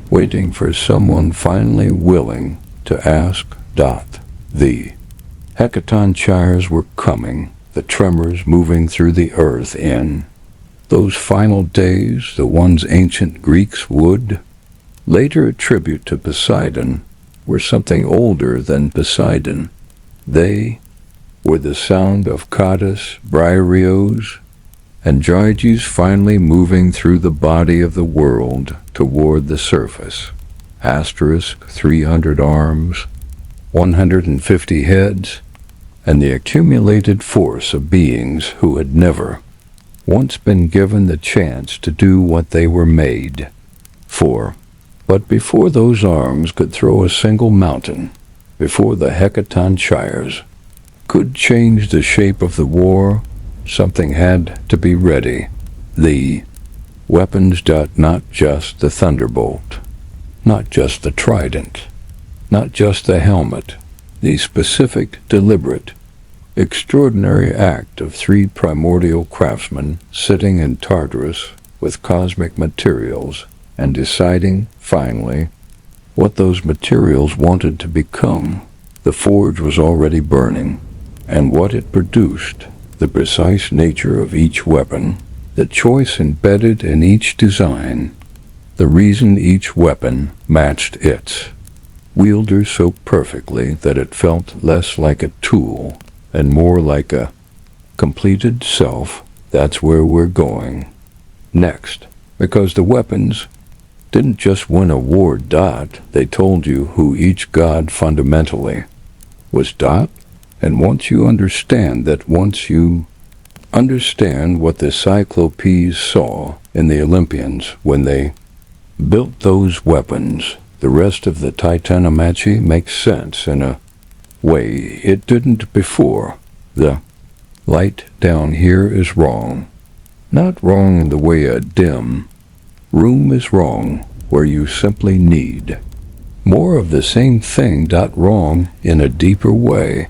waiting for someone finally willing to ask. The Hecatonchires were coming, the tremors moving through the earth in those final days, the ones ancient Greeks would later attribute to Poseidon, were something older than Poseidon. They were the sound of Cottus, Briareos, and Gyges finally moving through the body of the world toward the surface. 300 arms, 150 heads, and the accumulated force of beings who had never once been given the chance to do what they were made for. But before those arms could throw a single mountain, before the Hecatonchires could change the shape of the war, something had to be ready. The Weapons. Not just the thunderbolt, not just the trident, not just the helmet. The specific, deliberate, extraordinary act of three primordial craftsmen sitting in Tartarus with cosmic materials and deciding, finally, what those materials wanted to become. The forge was already burning, and what it produced, the precise nature of each weapon, the choice embedded in each design, the reason each weapon matched its wielder so perfectly that it felt less like a tool and more like a completed self. That's where we're going next, because the weapons didn't just win a war. They told you who each god fundamentally was. And once you understand what the Cyclopes saw in the Olympians when they built those weapons, the rest of the Titanomachy makes sense in a way it didn't before. The light down here is wrong. Not wrong in the way a dim room is wrong, where you simply need more of the same thing. Wrong in a deeper way,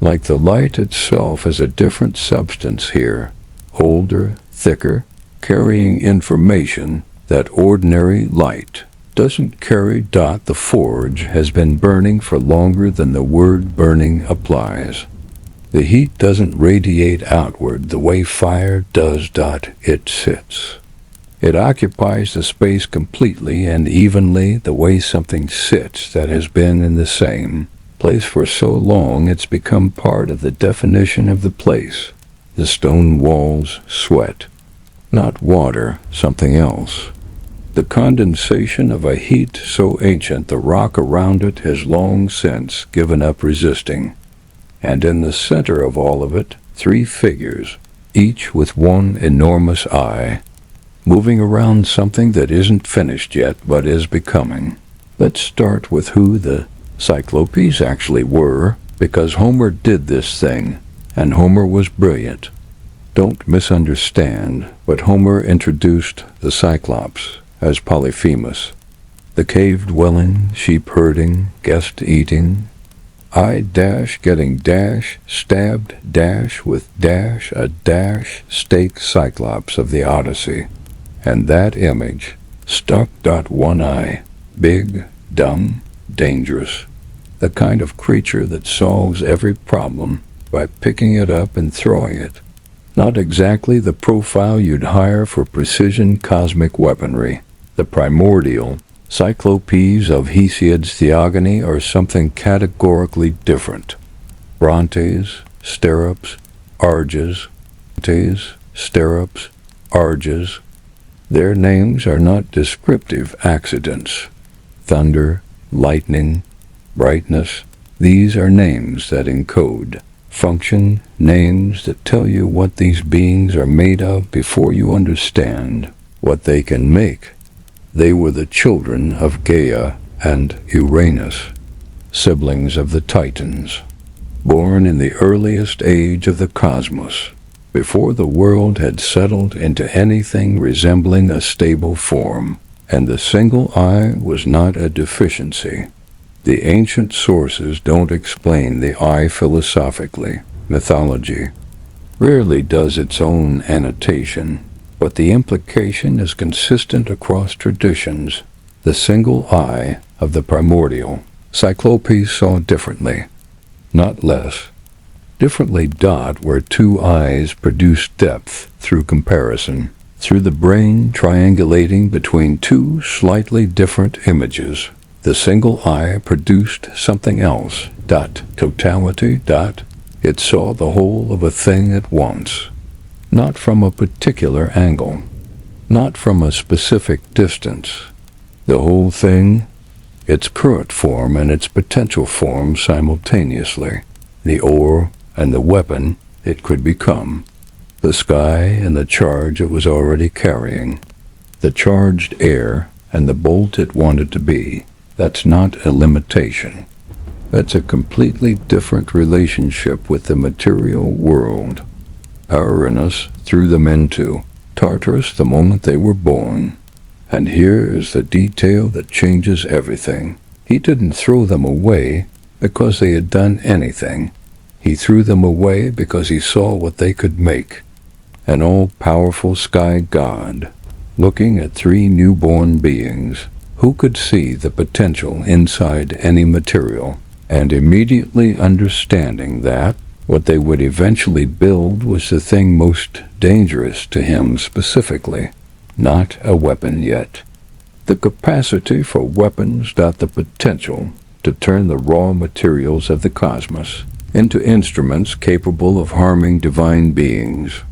like the light itself is a different substance here, older, thicker, carrying information that ordinary light doesn't carry. The forge has been burning for longer than the word burning applies. The heat doesn't radiate outward the way fire does. It sits. It occupies the space completely and evenly, the way something sits that has been in the same place for so long it's become part of the definition of the place. The stone walls sweat, not water, something else. The condensation of a heat so ancient the rock around it has long since given up resisting. And in the center of all of it, three figures, each with one enormous eye, moving around something that isn't finished yet but is becoming. Let's start with who the Cyclopes actually were, because Homer did this thing, and Homer was brilliant. Don't misunderstand, but Homer introduced the Cyclops as Polyphemus, the cave-dwelling, sheep-herding, guest-eating, getting stabbed with a stake Cyclops of the Odyssey. And that image stuck. One eye, big, dumb, dangerous, the kind of creature that solves every problem by picking it up and throwing it. Not exactly the profile you'd hire for precision cosmic weaponry. The primordial Cyclopes of Hesiod's Theogony are something categorically different. Brontes, stirrups, arges, their names are not descriptive accidents. Thunder, lightning, brightness, these are names that encode function, names that tell you what these beings are made of before you understand what they can make. They were the children of Gaia and Uranus, siblings of the Titans, born in the earliest age of the cosmos, before the world had settled into anything resembling a stable form, and the single eye was not a deficiency. The ancient sources don't explain the eye philosophically. Mythology rarely does its own annotation, but the implication is consistent across traditions. The single eye of the primordial Cyclopes saw differently, not less. Differently. Where two eyes produced depth through comparison, through the brain triangulating between two slightly different images. The single eye produced something else. Totality. It saw the whole of a thing at once, not from a particular angle, not from a specific distance. The whole thing, its current form and its potential form simultaneously, the ore and the weapon it could become, the sky and the charge it was already carrying, the charged air and the bolt it wanted to be. That's not a limitation. That's a completely different relationship with the material world. Power in us threw them into Tartarus the moment they were born. And here is the detail that changes everything. He didn't throw them away because they had done anything. He threw them away because he saw what they could make. An all-powerful sky god, looking at three newborn beings who could see the potential inside any material, and immediately understanding that what they would eventually build was the thing most dangerous to him specifically, not a weapon yet. The capacity for weapons, not the potential to turn the raw materials of the cosmos into instruments capable of harming divine beings.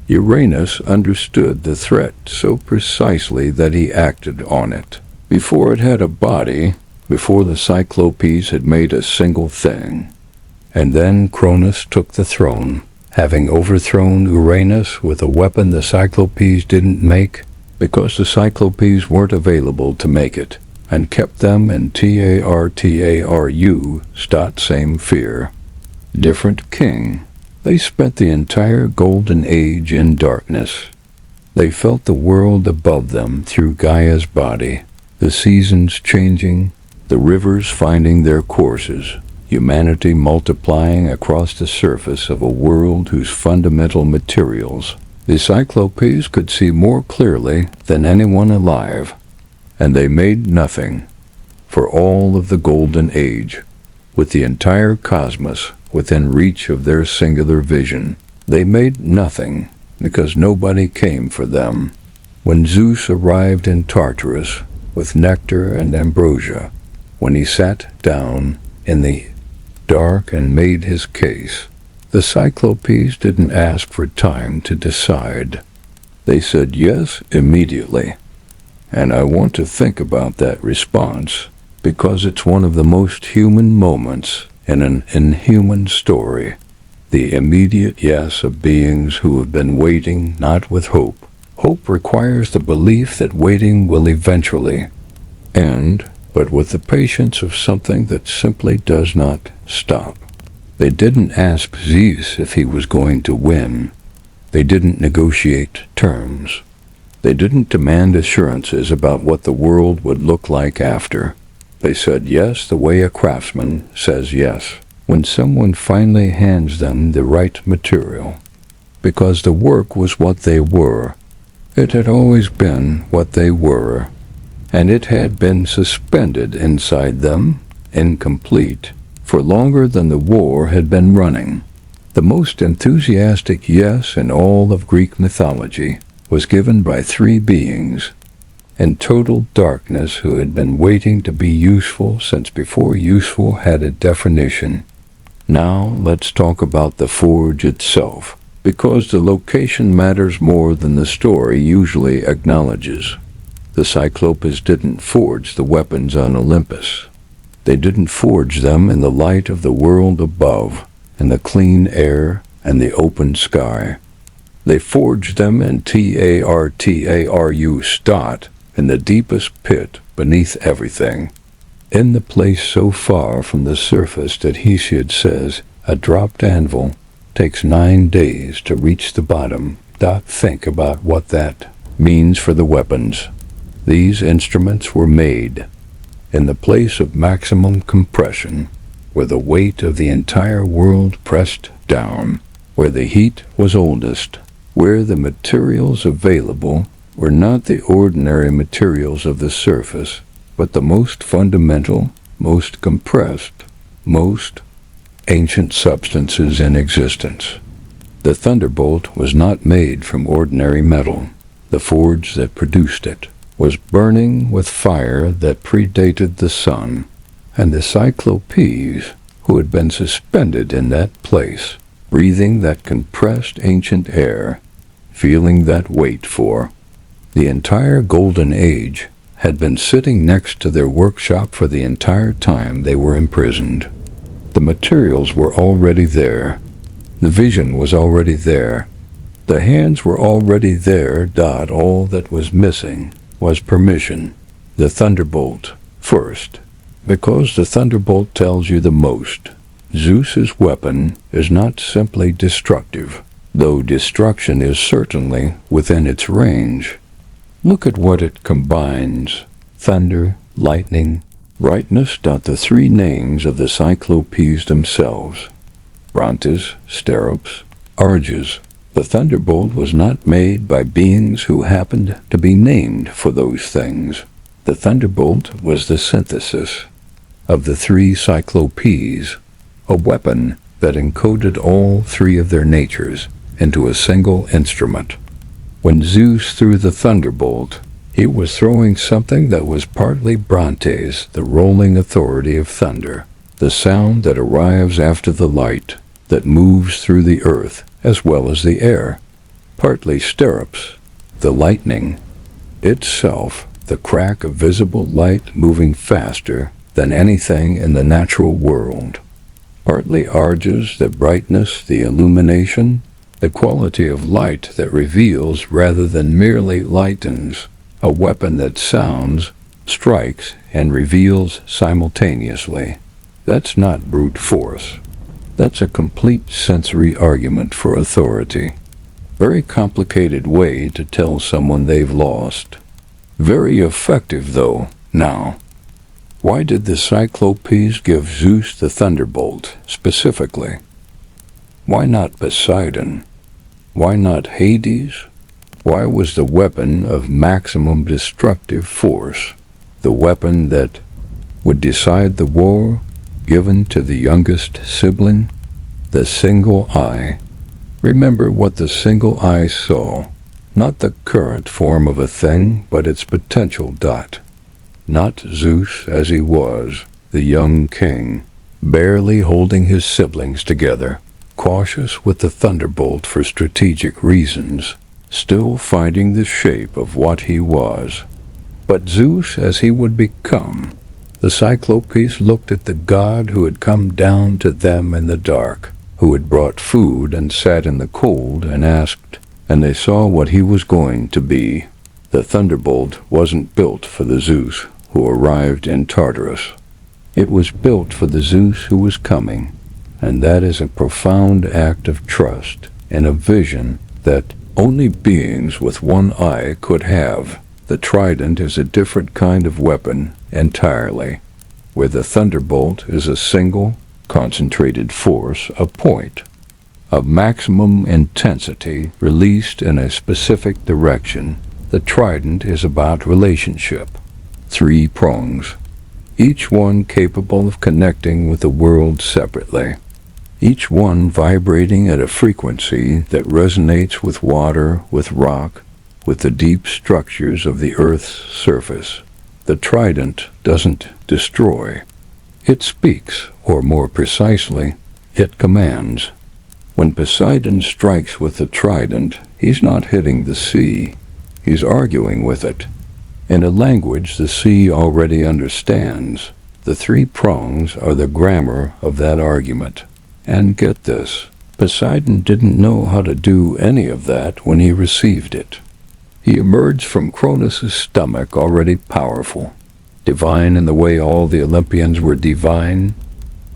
Uranus understood the threat so precisely that he acted on it. Before it had a body, before the Cyclopes had made a single thing. And then Cronus took the throne, having overthrown Uranus with a weapon the Cyclopes didn't make, because the Cyclopes weren't available to make it, and kept them in Tartaru, same fear. Different king. They spent the entire Golden Age in darkness. They felt the world above them through Gaia's body, the seasons changing, the rivers finding their courses, humanity multiplying across the surface of a world whose fundamental materials the Cyclopes could see more clearly than anyone alive, and they made nothing for all of the Golden Age, with the entire cosmos within reach of their singular vision. They made nothing because nobody came for them. When Zeus arrived in Tartarus with nectar and ambrosia, when he sat down in the dark and made his case, the Cyclopes didn't ask for time to decide. They said yes immediately. And I want to think about that response because it's one of the most human moments in an inhuman story. The immediate yes of beings who have been waiting not with hope. Hope requires the belief that waiting will eventually end, but with the patience of something that simply does not stop. They didn't ask Zeus if he was going to win. They didn't negotiate terms. They didn't demand assurances about what the world would look like after. They said yes the way a craftsman says yes when someone finally hands them the right material. Because the work was what they were. It had always been what they were. And it had been suspended inside them, incomplete, for longer than the war had been running. The most enthusiastic yes in all of Greek mythology was given by three beings in total darkness who had been waiting to be useful since before useful had a definition. Now let's talk about the forge itself, because the location matters more than the story usually acknowledges. The Cyclopes didn't forge the weapons on Olympus. They didn't forge them in the light of the world above, in the clean air and the open sky. They forged them in Tartaru, in the deepest pit beneath everything. In the place so far from the surface that Hesiod says a dropped anvil takes 9 days to reach the bottom. Think about what that means for the weapons. These instruments were made in the place of maximum compression, where the weight of the entire world pressed down, where the heat was oldest, where the materials available were not the ordinary materials of the surface, but the most fundamental, most compressed, most ancient substances in existence. The thunderbolt was not made from ordinary metal. The forge that produced it was burning with fire that predated the sun, and the Cyclopes, who had been suspended in that place, breathing that compressed ancient air, feeling that weight for the entire Golden Age, had been sitting next to their workshop for the entire time they were imprisoned. The materials were already there. The vision was already there. The hands were already there. All that was missing was permission. The thunderbolt first, because the thunderbolt tells you the most. Zeus's weapon is not simply destructive. though destruction is certainly within its range. Look at what it combines: thunder, lightning, brightness. The three names of the Cyclopes themselves: Brontes, Sterops, Arges. The thunderbolt was not made by beings who happened to be named for those things. The thunderbolt was the synthesis of the three Cyclopes, a weapon that encoded all three of their natures into a single instrument. When Zeus threw the thunderbolt, he was throwing something that was partly Brontes, the rolling authority of thunder, the sound that arrives after the light, that moves through the earth as well as the air, partly Sterops, the lightning itself, the crack of visible light moving faster than anything in the natural world, partly Arges, the brightness, the illumination, the quality of light that reveals rather than merely lightens, a weapon that sounds, strikes, and reveals simultaneously. That's not brute force. That's a complete sensory argument for authority. Very complicated way to tell someone they've lost. Very effective, though. Now, why did the Cyclopes give Zeus the thunderbolt, specifically? Why not Poseidon? Why not Hades? Why was the weapon of maximum destructive force, the weapon that would decide the war, given to the youngest sibling, the single eye? Remember what the single eye saw, not the current form of a thing, but its potential dot. Not Zeus as he was, the young king, barely holding his siblings together, cautious with the thunderbolt for strategic reasons, still finding the shape of what he was. But Zeus as he would become. The Cyclopes looked at the god who had come down to them in the dark, who had brought food and sat in the cold and asked, and they saw what he was going to be. The thunderbolt wasn't built for the Zeus who arrived in Tartarus. It was built for the Zeus who was coming, and that is a profound act of trust and a vision that only beings with one eye could have. The trident is a different kind of weapon entirely, where the thunderbolt is a single, concentrated force, a point of maximum intensity released in a specific direction. The trident is about relationship. 3 prongs, each one capable of connecting with the world separately, each one vibrating at a frequency that resonates with water, with rock, with the deep structures of the Earth's surface. The trident doesn't destroy. It speaks, or more precisely, it commands. When Poseidon strikes with the trident, he's not hitting the sea. He's arguing with it, in a language the sea already understands. The 3 prongs are the grammar of that argument. And get this, Poseidon didn't know how to do any of that when he received it. He emerged from Cronus' stomach already powerful, divine in the way all the Olympians were divine,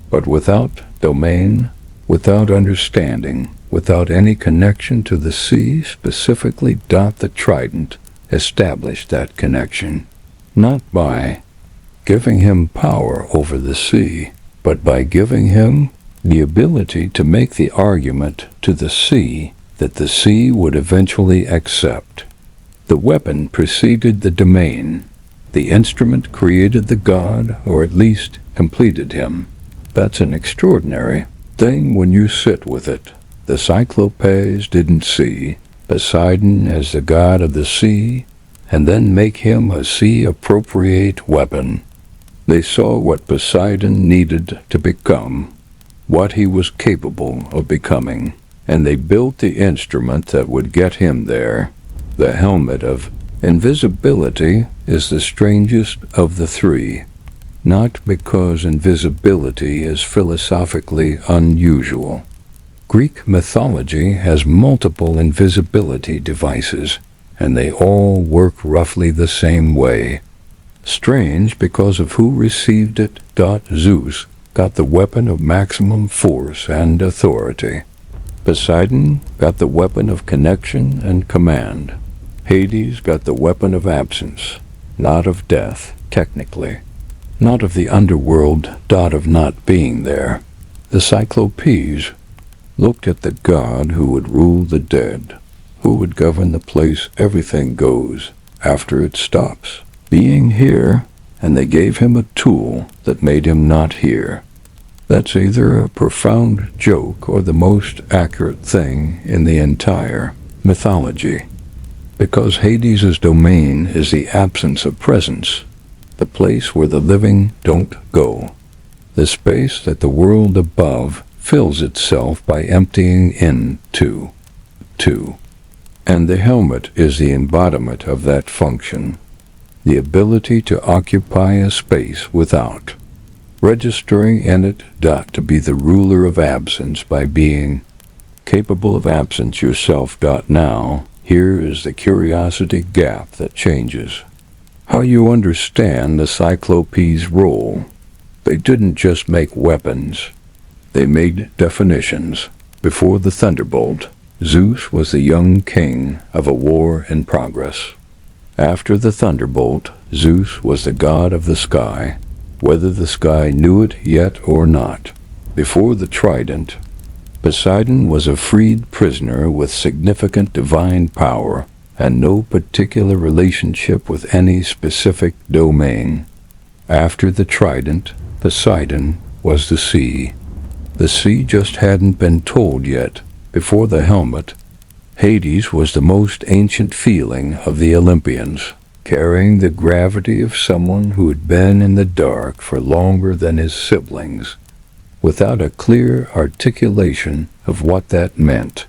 but without domain, without understanding, without any connection to the sea. Specifically, the trident established that connection, not by giving him power over the sea, but by giving him the ability to make the argument to the sea that the sea would eventually accept. The weapon preceded the domain. The instrument created the god, or at least completed him. That's an extraordinary thing when you sit with it. The Cyclopes didn't see Poseidon as the god of the sea, and then make him a sea-appropriate weapon. They saw what Poseidon needed to become, what he was capable of becoming, and they built the instrument that would get him there. The helmet of invisibility is the strangest of the 3, not because invisibility is philosophically unusual. Greek mythology has multiple invisibility devices, and they all work roughly the same way. Strange because of who received it. Zeus got the weapon of maximum force and authority. Poseidon got the weapon of connection and command. Hades got the weapon of absence, not of death, technically. Not of the underworld, dot of not being there. The Cyclopes looked at the god who would rule the dead, who would govern the place everything goes after it stops being here, and they gave him a tool that made him not here. That's either a profound joke or the most accurate thing in the entire mythology. Because Hades' domain is the absence of presence, the place where the living don't go, the space that the world above fills itself by emptying into. And the helmet is the embodiment of that function, the ability to occupy a space without, registering in it to be the ruler of absence by being capable of absence yourself. Now, here is the curiosity gap that changes how you understand the Cyclopes' role. They didn't just make weapons, they made definitions. Before the thunderbolt, Zeus was the young king of a war in progress. After the thunderbolt, Zeus was the god of the sky, whether the sky knew it yet or not. Before the trident, Poseidon was a freed prisoner with significant divine power and no particular relationship with any specific domain. After the trident, Poseidon was the sea. The sea just hadn't been told yet. Before the helmet, Hades was the most ancient feeling of the Olympians, carrying the gravity of someone who had been in the dark for longer than his siblings, without a clear articulation of what that meant.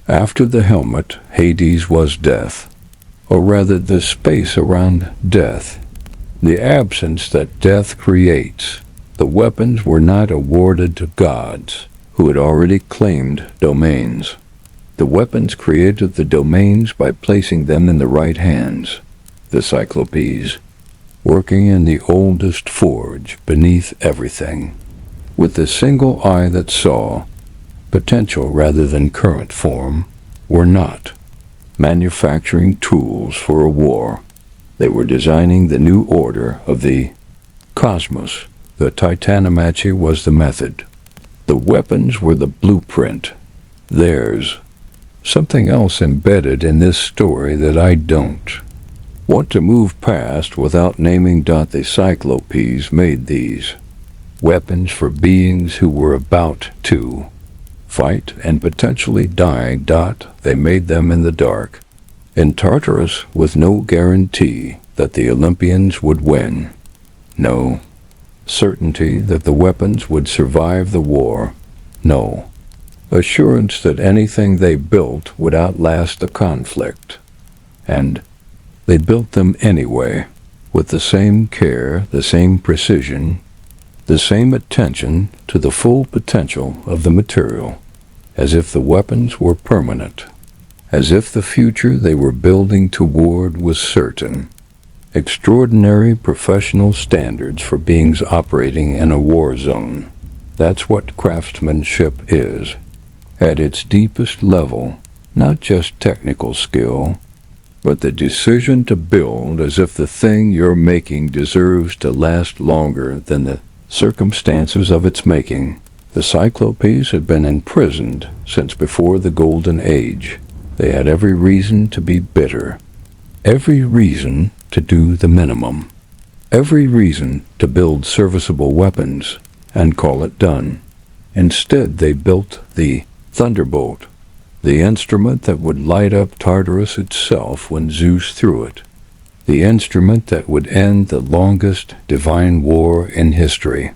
After the helmet, Hades was death, or rather the space around death, the absence that death creates. The weapons were not awarded to gods, who had already claimed domains. The weapons created the domains by placing them in the right hands. The Cyclopes, working in the oldest forge beneath everything, with the single eye that saw, potential rather than current form, were not manufacturing tools for a war. They were designing the new order of the cosmos. The Titanomachi was the method. The weapons were the blueprint, theirs. Something else embedded in this story that I don't want to move past without naming. The Cyclopes made these weapons for beings who were about to fight and potentially die. They made them in the dark, in Tartarus, with no guarantee that the Olympians would win. No certainty that the weapons would survive the war. No assurance that anything they built would outlast the conflict. And they built them anyway, with the same care, the same precision, the same attention to the full potential of the material, as if the weapons were permanent, as if the future they were building toward was certain. Extraordinary professional standards for beings operating in a war zone. That's what craftsmanship is. At its deepest level, not just technical skill, but the decision to build as if the thing you're making deserves to last longer than the circumstances of its making. The Cyclopes had been imprisoned since before the Golden Age. They had every reason to be bitter, every reason to do the minimum, every reason to build serviceable weapons and call it done. Instead, they built the thunderbolt, the instrument that would light up Tartarus itself when Zeus threw it, the instrument that would end the longest divine war in history,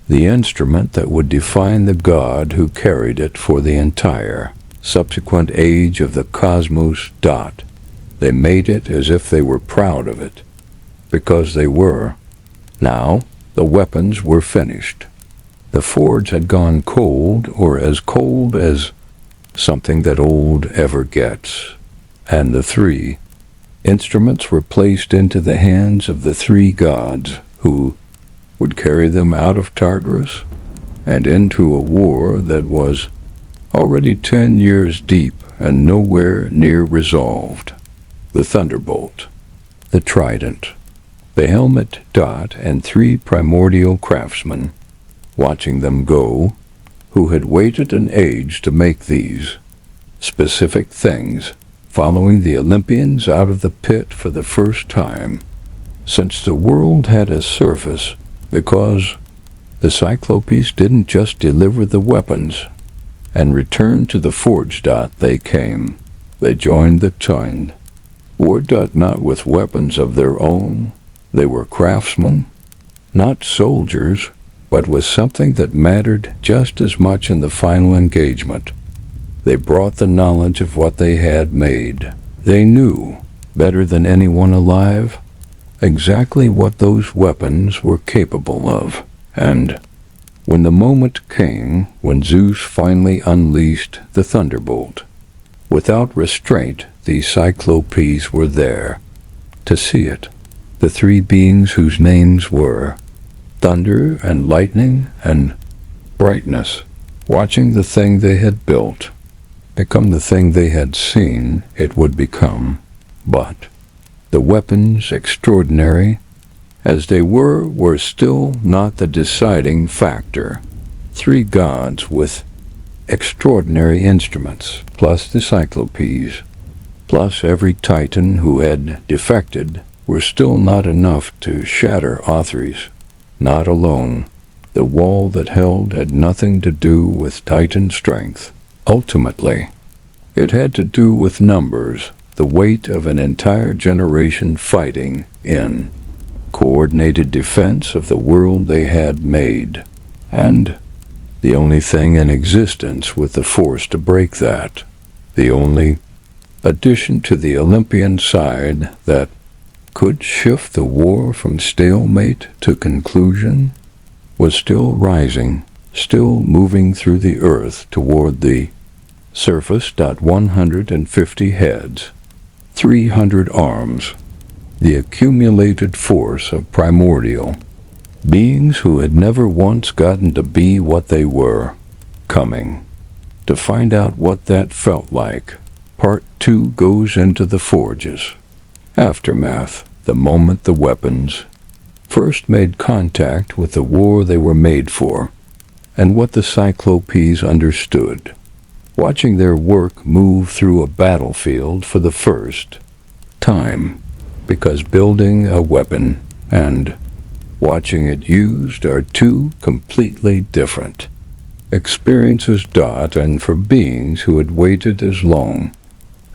the instrument that would define the god who carried it for the entire subsequent age of the cosmos. They made it as if they were proud of it, because they were. Now, the weapons were finished. The forge had gone cold, or as cold as something that old ever gets, and the three instruments were placed into the hands of the three gods who would carry them out of Tartarus and into a war that was already 10 years deep and nowhere near resolved. The thunderbolt, the trident, the helmet dot, and 3 primordial craftsmen, watching them go, who had waited an age to make these specific things, following the Olympians out of the pit for the first time since the world had a surface, because the Cyclopes didn't just deliver the weapons and return to the forge dot. They came. They joined the Tind. War dot not with weapons of their own. They were craftsmen, not soldiers, but with something that mattered just as much in the final engagement. They brought the knowledge of what they had made. They knew, better than anyone alive, exactly what those weapons were capable of. And when the moment came when Zeus finally unleashed the thunderbolt, without restraint, the Cyclopes were there to see it. The 3 beings whose names were Thunder and Lightning and Brightness, watching the thing they had built become the thing they had seen it would become. But the weapons, extraordinary as they were still not the deciding factor. 3 gods with extraordinary instruments, plus the Cyclopes, plus every Titan who had defected, were still not enough to shatter Othrys. Not alone. The wall that held had nothing to do with Titan strength. Ultimately, it had to do with numbers, the weight of an entire generation fighting in coordinated defense of the world they had made, and the only thing in existence with the force to break that, the only addition to the Olympian side that could shift the war from stalemate to conclusion, was still rising, still moving through the earth toward the surface. 150 heads, 300 arms, the accumulated force of primordial beings who had never once gotten to be what they were, coming to find out what that felt like. Part 2 goes into the forges. Aftermath, the moment the weapons first made contact with the war they were made for, and what the Cyclopes understood, watching their work move through a battlefield for the first time, because building a weapon and watching it used are 2 completely different experiences. And for beings who had waited as long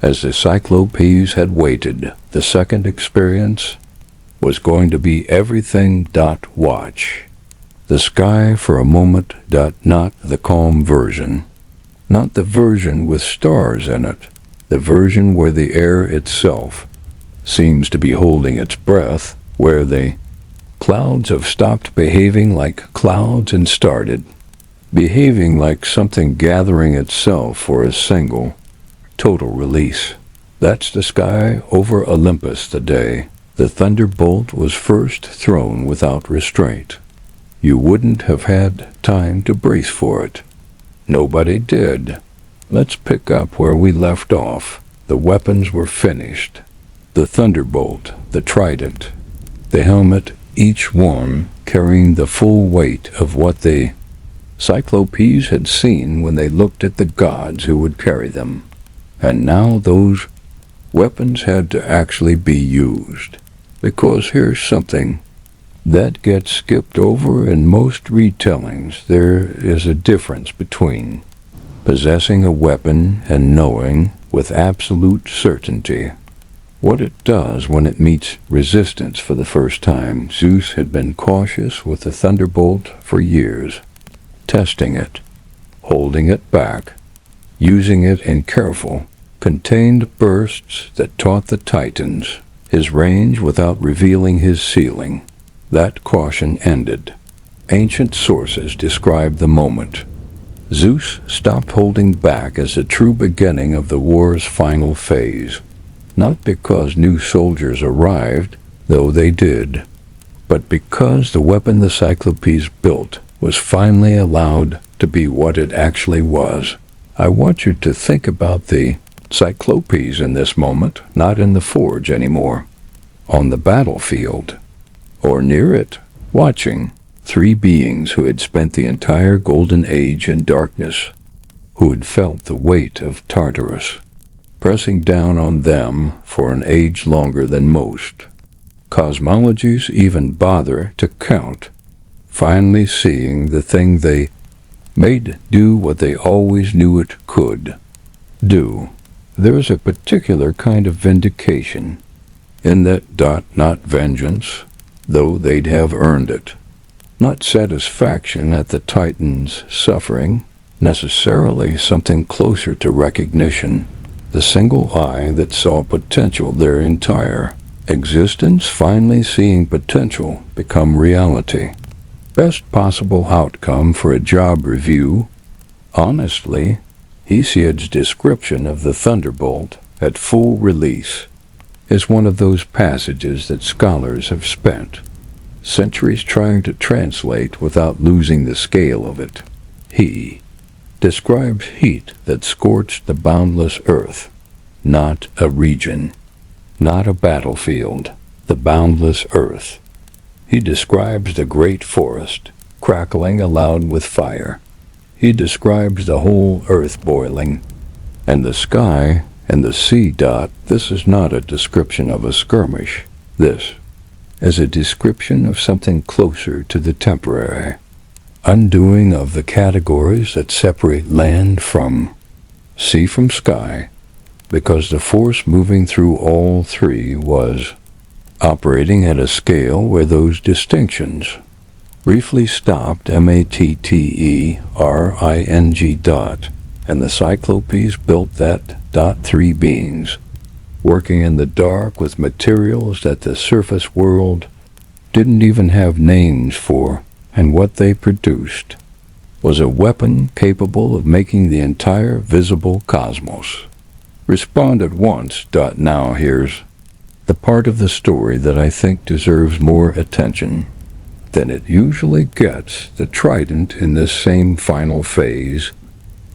as the Cyclopes had waited, the second experience was going to be everything. Watch the sky for a moment. Not the calm version, not the version with stars in it, the version where the air itself seems to be holding its breath, where the clouds have stopped behaving like clouds and started behaving like something gathering itself for a single, total release. That's the sky over Olympus the day the thunderbolt was first thrown without restraint. You wouldn't have had time to brace for it. Nobody did. Let's pick up where we left off. The weapons were finished. The thunderbolt, the trident, the helmet, each one carrying the full weight of what the Cyclopes had seen when they looked at the gods who would carry them. And now those weapons had to actually be used. Because here's something that gets skipped over in most retellings. There is a difference between possessing a weapon and knowing with absolute certainty what it does when it meets resistance for the first time. Zeus had been cautious with the thunderbolt for years, testing it, holding it back, using it in careful, contained bursts that taught the Titans his range without revealing his ceiling. That caution ended. Ancient sources describe the moment Zeus stopped holding back as the true beginning of the war's final phase, not because new soldiers arrived, though they did, but because the weapon the Cyclopes built was finally allowed to be what it actually was, I want you to think about the Cyclopes in this moment, not in the forge anymore, on the battlefield, or near it, watching three beings who had spent the entire Golden Age in darkness, who had felt the weight of Tartarus pressing down on them for an age longer than most cosmologies even bother to count, finally seeing the thing they made do what they always knew it could do. There is a particular kind of vindication in that not vengeance, though they'd have earned it. Not satisfaction at the Titans' suffering, necessarily something closer to recognition, the single eye that saw potential their entire existence finally seeing potential become reality. Best possible outcome for a job review. Honestly, Hesiod's description of the thunderbolt at full release is one of those passages that scholars have spent centuries trying to translate without losing the scale of it. He describes heat that scorched the boundless earth, not a region, not a battlefield, the boundless earth. He describes the great forest, crackling aloud with fire. He describes the whole earth boiling, and the sky and the sea. This is not a description of a skirmish. This is a description of something closer to the temporary, undoing of the categories that separate land from sea from sky, because the force moving through all three was operating at a scale where those distinctions briefly stopped. Mattering. And the Cyclopes built that. Three beings working in the dark with materials that the surface world didn't even have names for, and what they produced was a weapon capable of making the entire visible cosmos respond at once. Now here's the part of the story that I think deserves more attention than it usually gets. The trident in this same final phase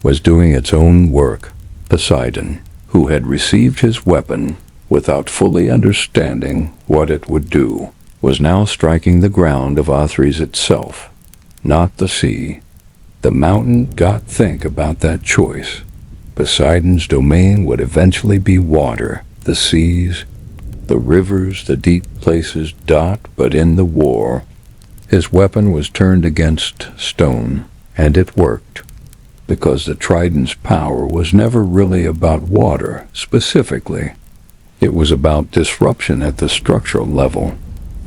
was doing its own work. Poseidon, who had received his weapon without fully understanding what it would do, was now striking the ground of Othrys itself, not the sea. The mountain. Think about that choice. Poseidon's domain would eventually be water, the seas, the rivers, the deep places. But in the war, his weapon was turned against stone, and it worked, because the trident's power was never really about water specifically. It was about disruption at the structural level,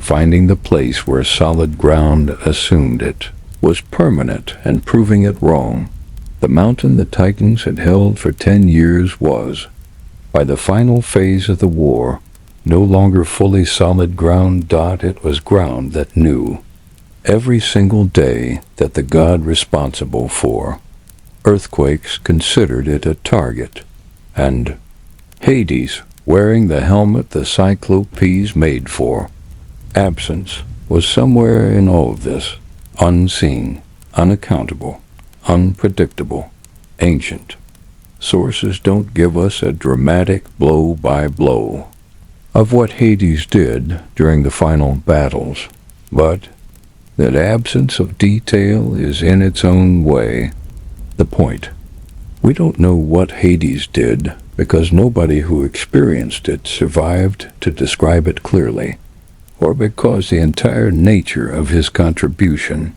finding the place where solid ground assumed it was permanent and proving it wrong. The mountain the Titans had held for 10 years was, by the final phase of the war, no longer fully solid ground. It was ground that knew every single day that the god responsible for earthquakes considered it a target, and Hades, wearing the helmet the Cyclopes made for, absence was somewhere in all of this, unseen, unaccountable, unpredictable, ancient. Sources don't give us a dramatic blow-by-blow of what Hades did during the final battles, but that absence of detail is in its own way the point. We don't know what Hades did because nobody who experienced it survived to describe it clearly, or because the entire nature of his contribution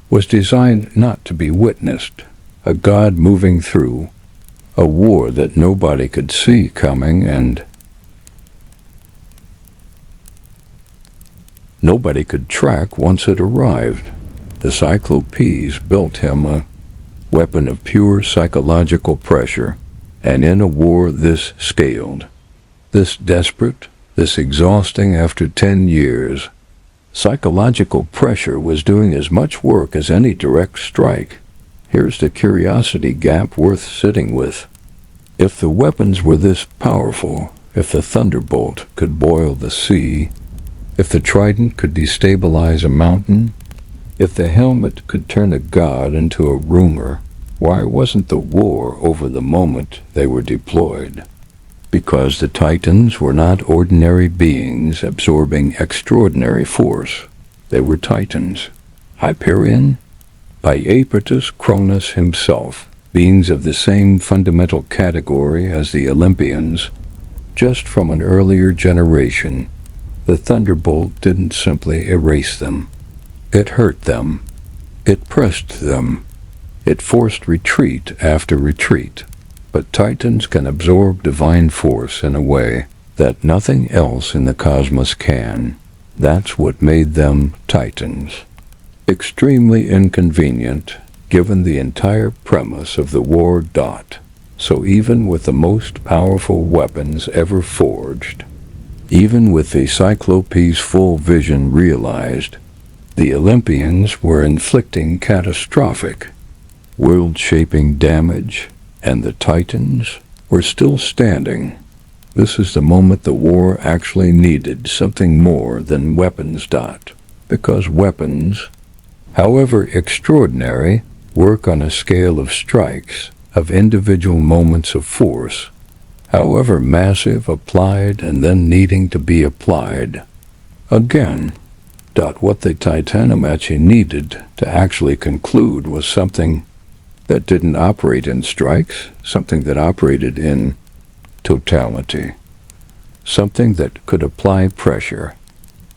was designed not to be witnessed, a god moving through a war that nobody could see coming, and nobody could track once it arrived. The Cyclopes built him a weapon of pure psychological pressure, and in a war this scaled, this desperate, this exhausting after 10 years, psychological pressure was doing as much work as any direct strike. Here's the curiosity gap worth sitting with. If the weapons were this powerful, if the thunderbolt could boil the sea, if the trident could destabilize a mountain, if the helmet could turn a god into a rumor, Why wasn't the war over the moment they were deployed? Because the Titans were not ordinary beings absorbing extraordinary force. They were Titans. Hyperion, by Iapetus Cronus himself, beings of the same fundamental category as the Olympians, just from an earlier generation. The thunderbolt didn't simply erase them. It hurt them. It pressed them. It forced retreat after retreat. But Titans can absorb divine force in a way that nothing else in the cosmos can. That's what made them Titans. Extremely inconvenient, given the entire premise of the war. So even with the most powerful weapons ever forged, even with the Cyclopes' full vision realized, the Olympians were inflicting catastrophic, world-shaping damage, and the Titans were still standing. This is the moment the war actually needed something more than weapons. Because weapons, however extraordinary, work on a scale of strikes, of individual moments of force, however massive, applied and then needing to be applied again. What the Titanomachy needed to actually conclude was something that didn't operate in strikes, something that operated in totality, something that could apply pressure,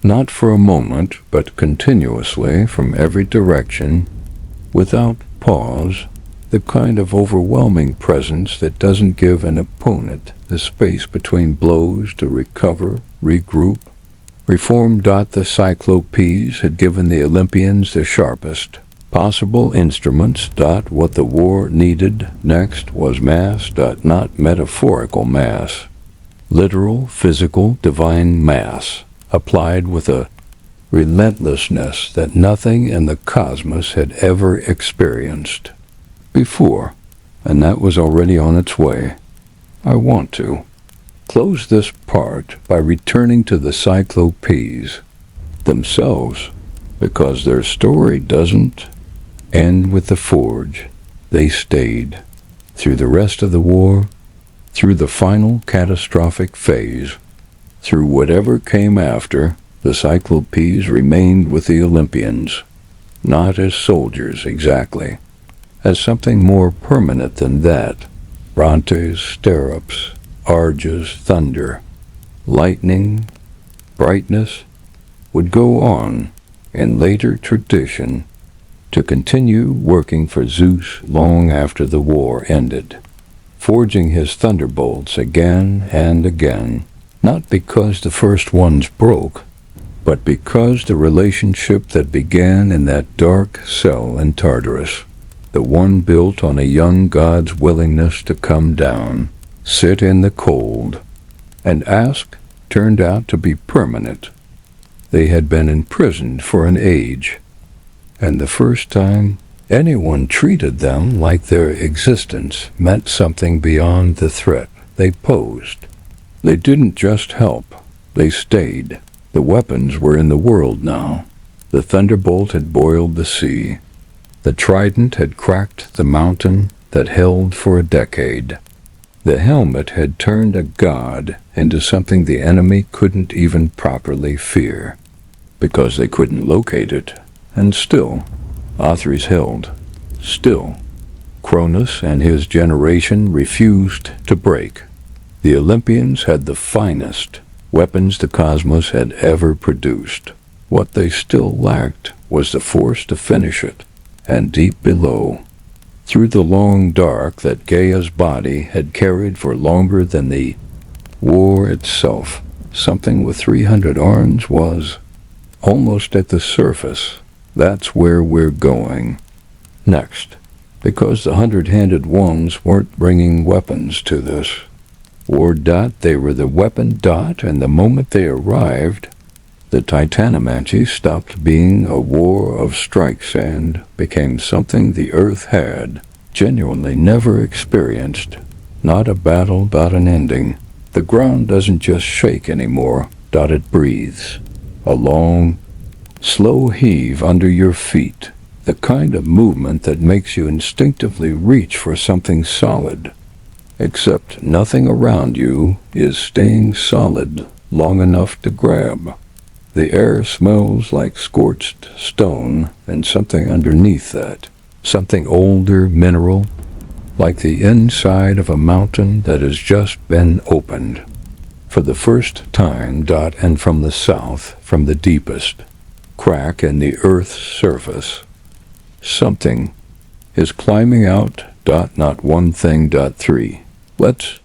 not for a moment, but continuously from every direction, without pause, the kind of overwhelming presence that doesn't give an opponent the space between blows to recover, regroup, reform. The Cyclopes had given the Olympians the sharpest possible instruments. What the war needed next was mass. Not metaphorical mass, literal, physical, divine mass, applied with a relentlessness that nothing in the cosmos had ever experienced before, and that was already on its way. I want to close this part by returning to the Cyclopes themselves, because their story doesn't end with the forge. They stayed through the rest of the war, through the final catastrophic phase, through whatever came after. The Cyclopes remained with the Olympians, not as soldiers exactly, as something more permanent than that. Brontes, stirrups, Arges, thunder, lightning, brightness would go on in later tradition to continue working for Zeus long after the war ended, forging his thunderbolts again and again, not because the first ones broke, but because the relationship that began in that dark cell in Tartarus, the one built on a young god's willingness to come down, sit in the cold, and ask, turned out to be permanent. They had been imprisoned for an age, and the first time anyone treated them like their existence meant something beyond the threat they posed. They didn't just help, they stayed. The weapons were in the world now. The thunderbolt had boiled the sea. The trident had cracked the mountain that held for a decade. The helmet had turned a god into something the enemy couldn't even properly fear, because they couldn't locate it. And still, Athres held. Still, Cronus and his generation refused to break. The Olympians had the finest weapons the cosmos had ever produced. What they still lacked was the force to finish it. And deep below, through the long dark that Gaia's body had carried for longer than the war itself, something with 300 arms was almost at the surface. That's where we're going next, because the 100-handed ones weren't bringing weapons to this war. They were the weapon. And the moment they arrived, the Titanomachy stopped being a war of strikes and became something the Earth had genuinely never experienced. Not a battle, but an ending. The ground doesn't just shake anymore. It breathes. A long, slow heave under your feet. The kind of movement that makes you instinctively reach for something solid, except nothing around you is staying solid long enough to grab. The air smells like scorched stone and something underneath that, something older, mineral, like the inside of a mountain that has just been opened. For the first time, and from the south, from the deepest crack in the earth's surface, something is climbing out, not one thing, 3. Let's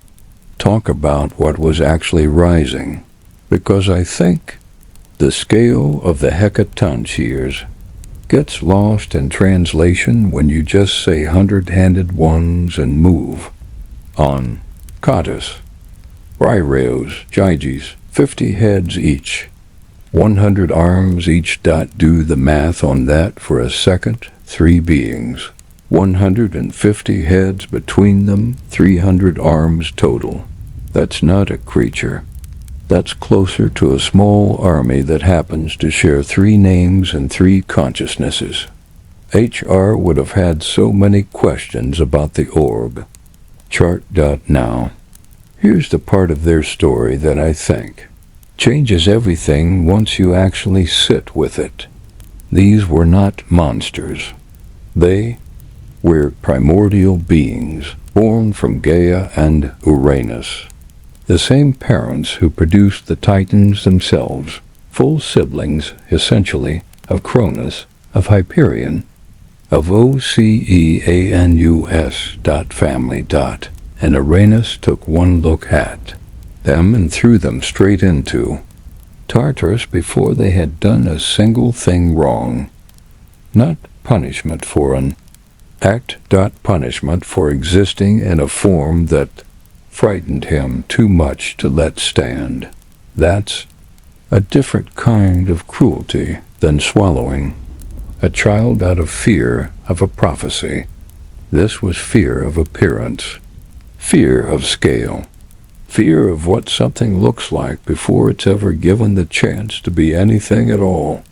talk about what was actually rising, because I think the scale of the hekatonchires gets lost in translation when you just say 100-handed ones and move on. Katas, Raireos, Gyges, 50 heads each, 100 arms each. Do the math on that for a second. 3 beings, 150 heads between them, 300 arms total. That's not a creature. That's closer to a small army that happens to share 3 names and 3 consciousnesses. HR would have had so many questions about the org chart. Now, here's the part of their story that I think changes everything once you actually sit with it. These were not monsters. They were primordial beings born from Gaia and Uranus, the same parents who produced the Titans themselves, full siblings, essentially, of Cronus, of Hyperion, of Oceanus. Family. And Uranus took one look at them and threw them straight into Tartarus before they had done a single thing wrong. Not punishment for an act. Punishment for existing in a form that frightened him too much to let stand. That's a different kind of cruelty than swallowing a child out of fear of a prophecy. This was fear of appearance, fear of scale, fear of what something looks like before it's ever given the chance to be anything at all.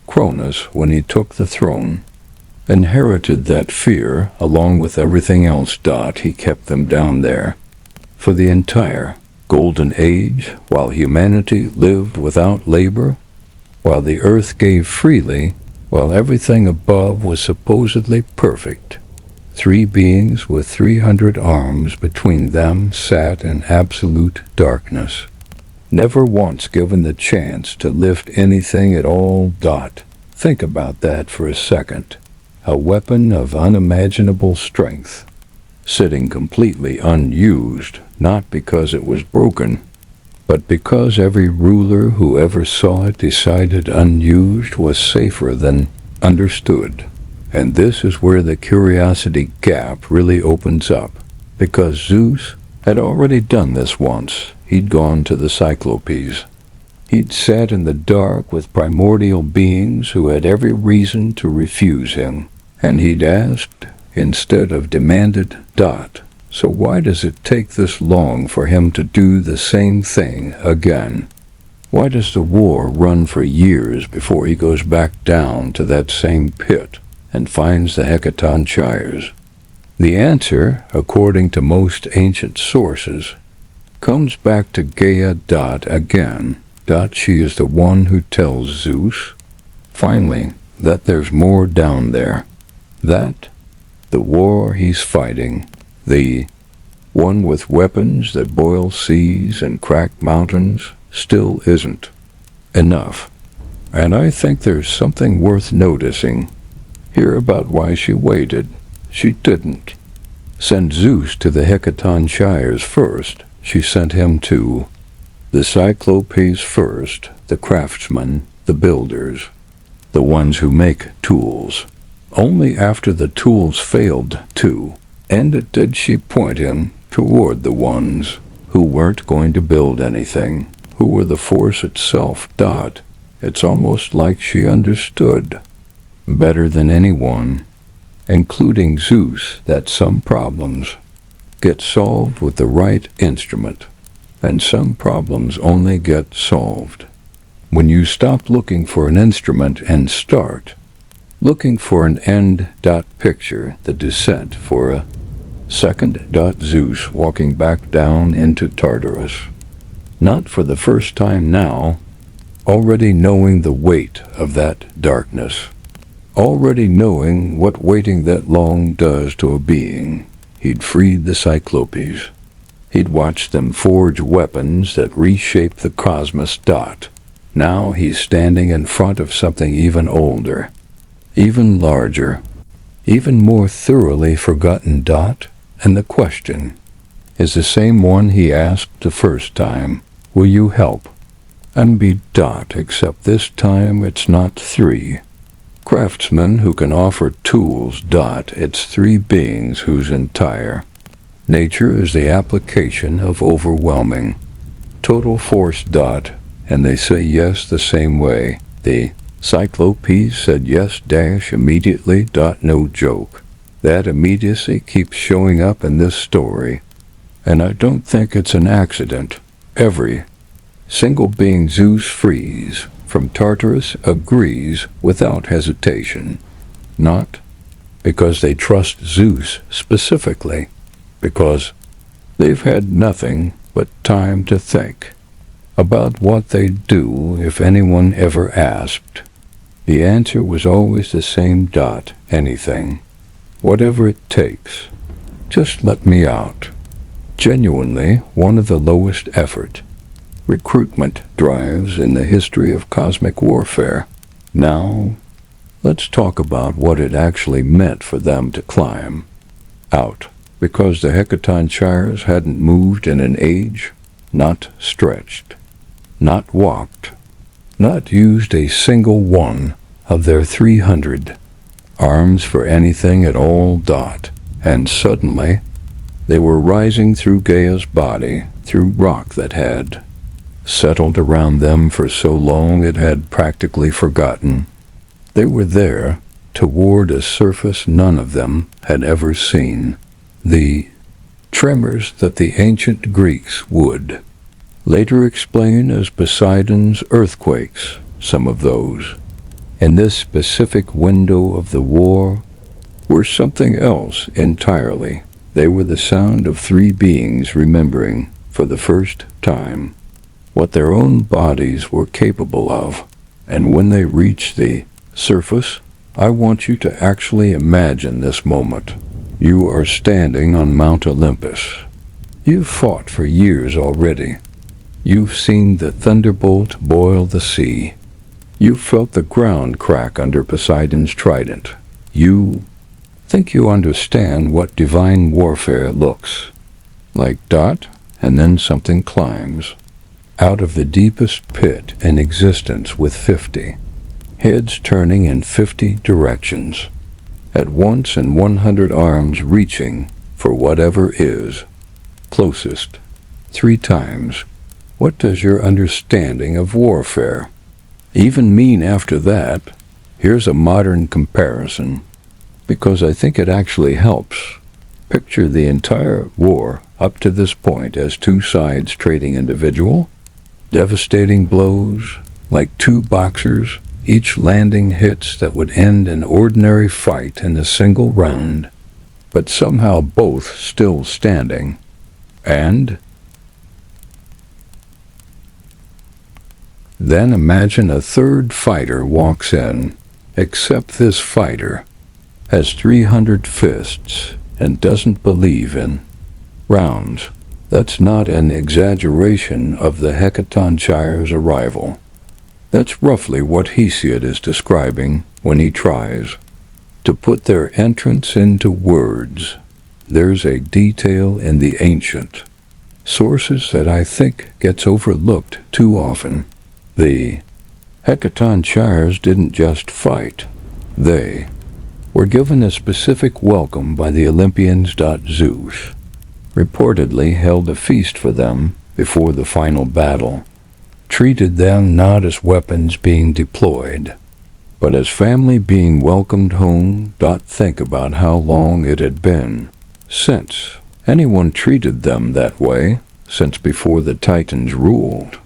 Cronus, when he took the throne, inherited that fear along with everything else. He kept them down there for the entire Golden Age, while humanity lived without labor, while the earth gave freely, while everything above was supposedly perfect. 3 beings with 300 arms between them sat in absolute darkness, never once given the chance to lift anything at all. Think about that for a second. A weapon of unimaginable strength, sitting completely unused, not because it was broken, but because every ruler who ever saw it decided unused was safer than understood. And this is where the curiosity gap really opens up, because Zeus had already done this once. He'd gone to the Cyclopes. He'd sat in the dark with primordial beings who had every reason to refuse him, and he'd asked instead of demanded. So why does it take this long for him to do the same thing again? Why does the war run for years before he goes back down to that same pit and finds the hekatonchires? The answer, according to most ancient sources, comes back to Gaia. Again. She is the one who tells Zeus, finally, that there's more down there. That the war he's fighting, the one with weapons that boil seas and crack mountains, still isn't enough. And I think there's something worth noticing here about why she waited. She didn't send Zeus to the hekatonchires first. She sent him to the Cyclopes first, the craftsmen, the builders, the ones who make tools. Only after the tools failed to end it did she point him toward the ones who weren't going to build anything, who were the force itself. It's almost like she understood better than anyone, including Zeus, that some problems get solved with the right instrument, and some problems only get solved when you stop looking for an instrument and start looking for an end. Picture the descent for a second. Zeus walking back down into Tartarus. Not for the first time now, already knowing the weight of that darkness, already knowing what waiting that long does to a being. He'd freed the Cyclopes. He'd watched them forge weapons that reshape the cosmos. Now he's standing in front of something even older, even larger, even more thoroughly forgotten. And the question is the same one he asked the first time. Will you help? And be. Except this time it's not three craftsmen who can offer tools. It's three beings whose entire nature is the application of overwhelming total force. And they say yes the same way. The Cyclopes said yes immediately. No joke. That immediacy keeps showing up in this story. And I don't think it's an accident. Every single being Zeus frees from Tartarus agrees without hesitation. Not because they trust Zeus specifically, because they've had nothing but time to think about what they'd do if anyone ever asked. The answer was always the same. Anything. Whatever it takes. Just let me out. Genuinely one of the lowest effort recruitment drives in the history of cosmic warfare. Now, let's talk about what it actually meant for them to climb out, because the Hecatonchires hadn't moved in an age, not stretched, not walked, not used a single one of their 300 arms for anything at all. And suddenly, they were rising through Gaia's body, through rock that had settled around them for so long it had practically forgotten. They were there toward a surface none of them had ever seen. The tremors that the ancient Greeks would later explain as Poseidon's earthquakes, some of those, in this specific window of the war, were something else entirely. They were the sound of three beings remembering, for the first time, what their own bodies were capable of. And when they reached the surface, I want you to actually imagine this moment. You are standing on Mount Olympus. You've fought for years already. You've seen the thunderbolt boil the sea. You've felt the ground crack under Poseidon's trident. You think you understand what divine warfare looks like. And then something climbs out of the deepest pit in existence with 50 heads turning in 50 directions at once, and 100 arms reaching for whatever is closest 3 times. What does your understanding of warfare even mean after that? Here's a modern comparison, because I think it actually helps. Picture the entire war up to this point as 2 sides trading individual, devastating blows, like 2 boxers, each landing hits that would end an ordinary fight in a single round, but somehow both still standing. And then imagine a third fighter walks in, except this fighter has 300 fists and doesn't believe in rounds. That's not an exaggeration of the Hecatonchires' arrival. That's roughly what Hesiod is describing when he tries to put their entrance into words. There's a detail in the ancient sources that I think gets overlooked too often. The Hecatonchires didn't just fight. They were given a specific welcome by the Olympians. Zeus reportedly held a feast for them before the final battle, treated them not as weapons being deployed, but as family being welcomed home. Think about how long it had been since anyone treated them that way, since before the Titans ruled,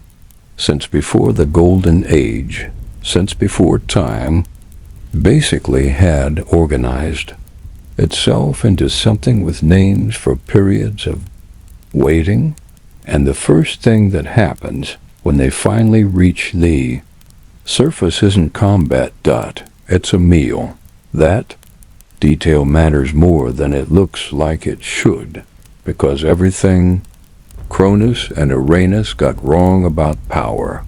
since before the Golden Age, since before time. basically had organized itself into something with names for periods of waiting, and the first thing that happens when they finally reach the surface isn't combat. It's a meal. That detail matters more than it looks like it should, because everything Cronus and Uranus got wrong about power,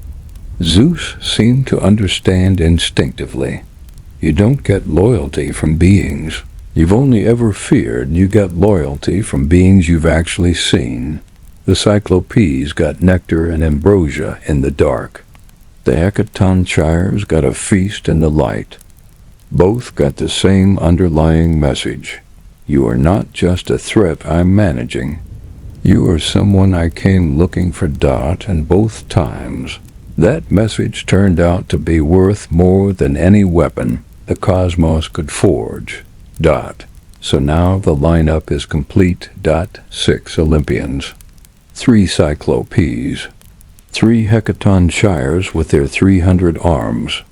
Zeus seemed to understand instinctively. You don't get loyalty from beings you've only ever feared. You get loyalty from beings you've actually seen. The Cyclopes got nectar and ambrosia in the dark. The Hecatonchires got a feast in the light. Both got the same underlying message. You are not just a threat I'm managing. You are someone I came looking for. And both times, that message turned out to be worth more than any weapon the cosmos could forge. So now the lineup is complete. 6 Olympians, 3 Cyclopes, 3 Hecatonchires with their 300 arms,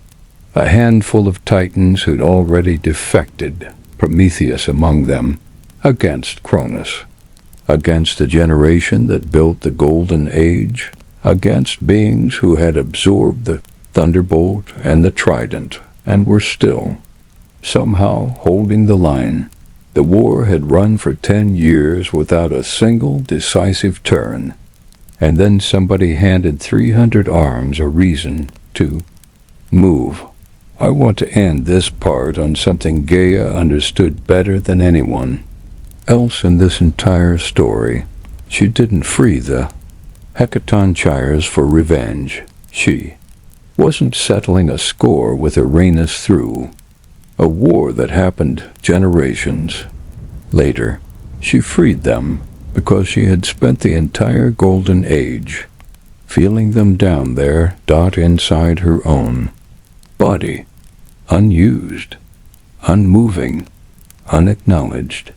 a handful of Titans who'd already defected, Prometheus among them, against Cronus, against the generation that built the Golden Age, against beings who had absorbed the thunderbolt and the trident and were still, somehow, holding the line. The war had run for 10 years without a single decisive turn, and then somebody handed 300 arms a reason to move. I want to end this part on something Gaia understood better than anyone else in this entire story. She didn't free the Hecatonchires for revenge. She wasn't settling a score with Uranus through a war that happened generations later. She freed them because she had spent the entire Golden Age feeling them down there, inside her own body, unused, unmoving, unacknowledged.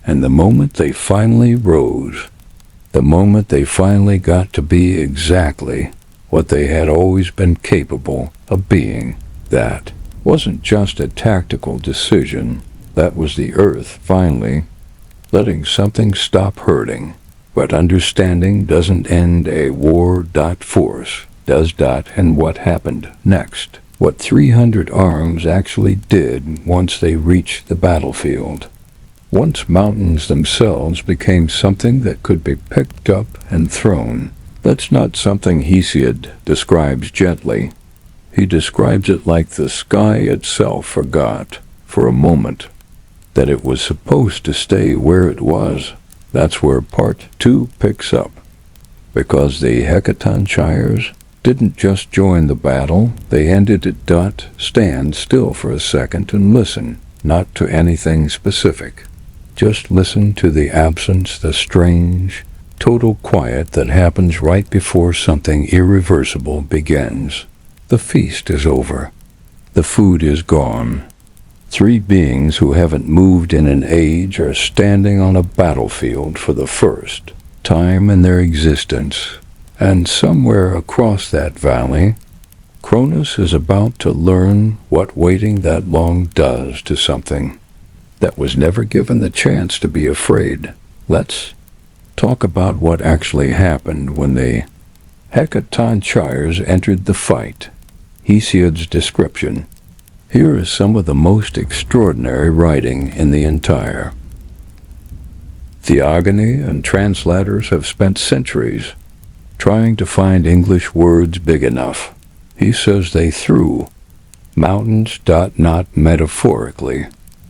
And the moment they finally rose, the moment they finally got to be exactly what they had always been capable of being, that wasn't just a tactical decision. That was the Earth finally letting something stop hurting. But understanding doesn't end a war. Force does. And what happened next? What 300 arms actually did once they reached the battlefield. Once mountains themselves became something that could be picked up and thrown. That's not something Hesiod describes gently. He describes it like the sky itself forgot, for a moment, that it was supposed to stay where it was. That's where part 2 picks up. Because the Hecatonchires didn't just join the battle, they ended it. Stand still for a second and listen, not to anything specific. Just listen to the absence, the strange, total quiet that happens right before something irreversible begins. The feast is over. The food is gone. 3 beings who haven't moved in an age are standing on a battlefield for the first time in their existence. And somewhere across that valley, Cronus is about to learn what waiting that long does to something that was never given the chance to be afraid. Let's talk about what actually happened when the Hecatonchires entered the fight. Hesiod's description. Here is some of the most extraordinary writing in the entire. Theogony and translators have spent centuries trying to find English words big enough. He says they threw mountains. Not metaphorically.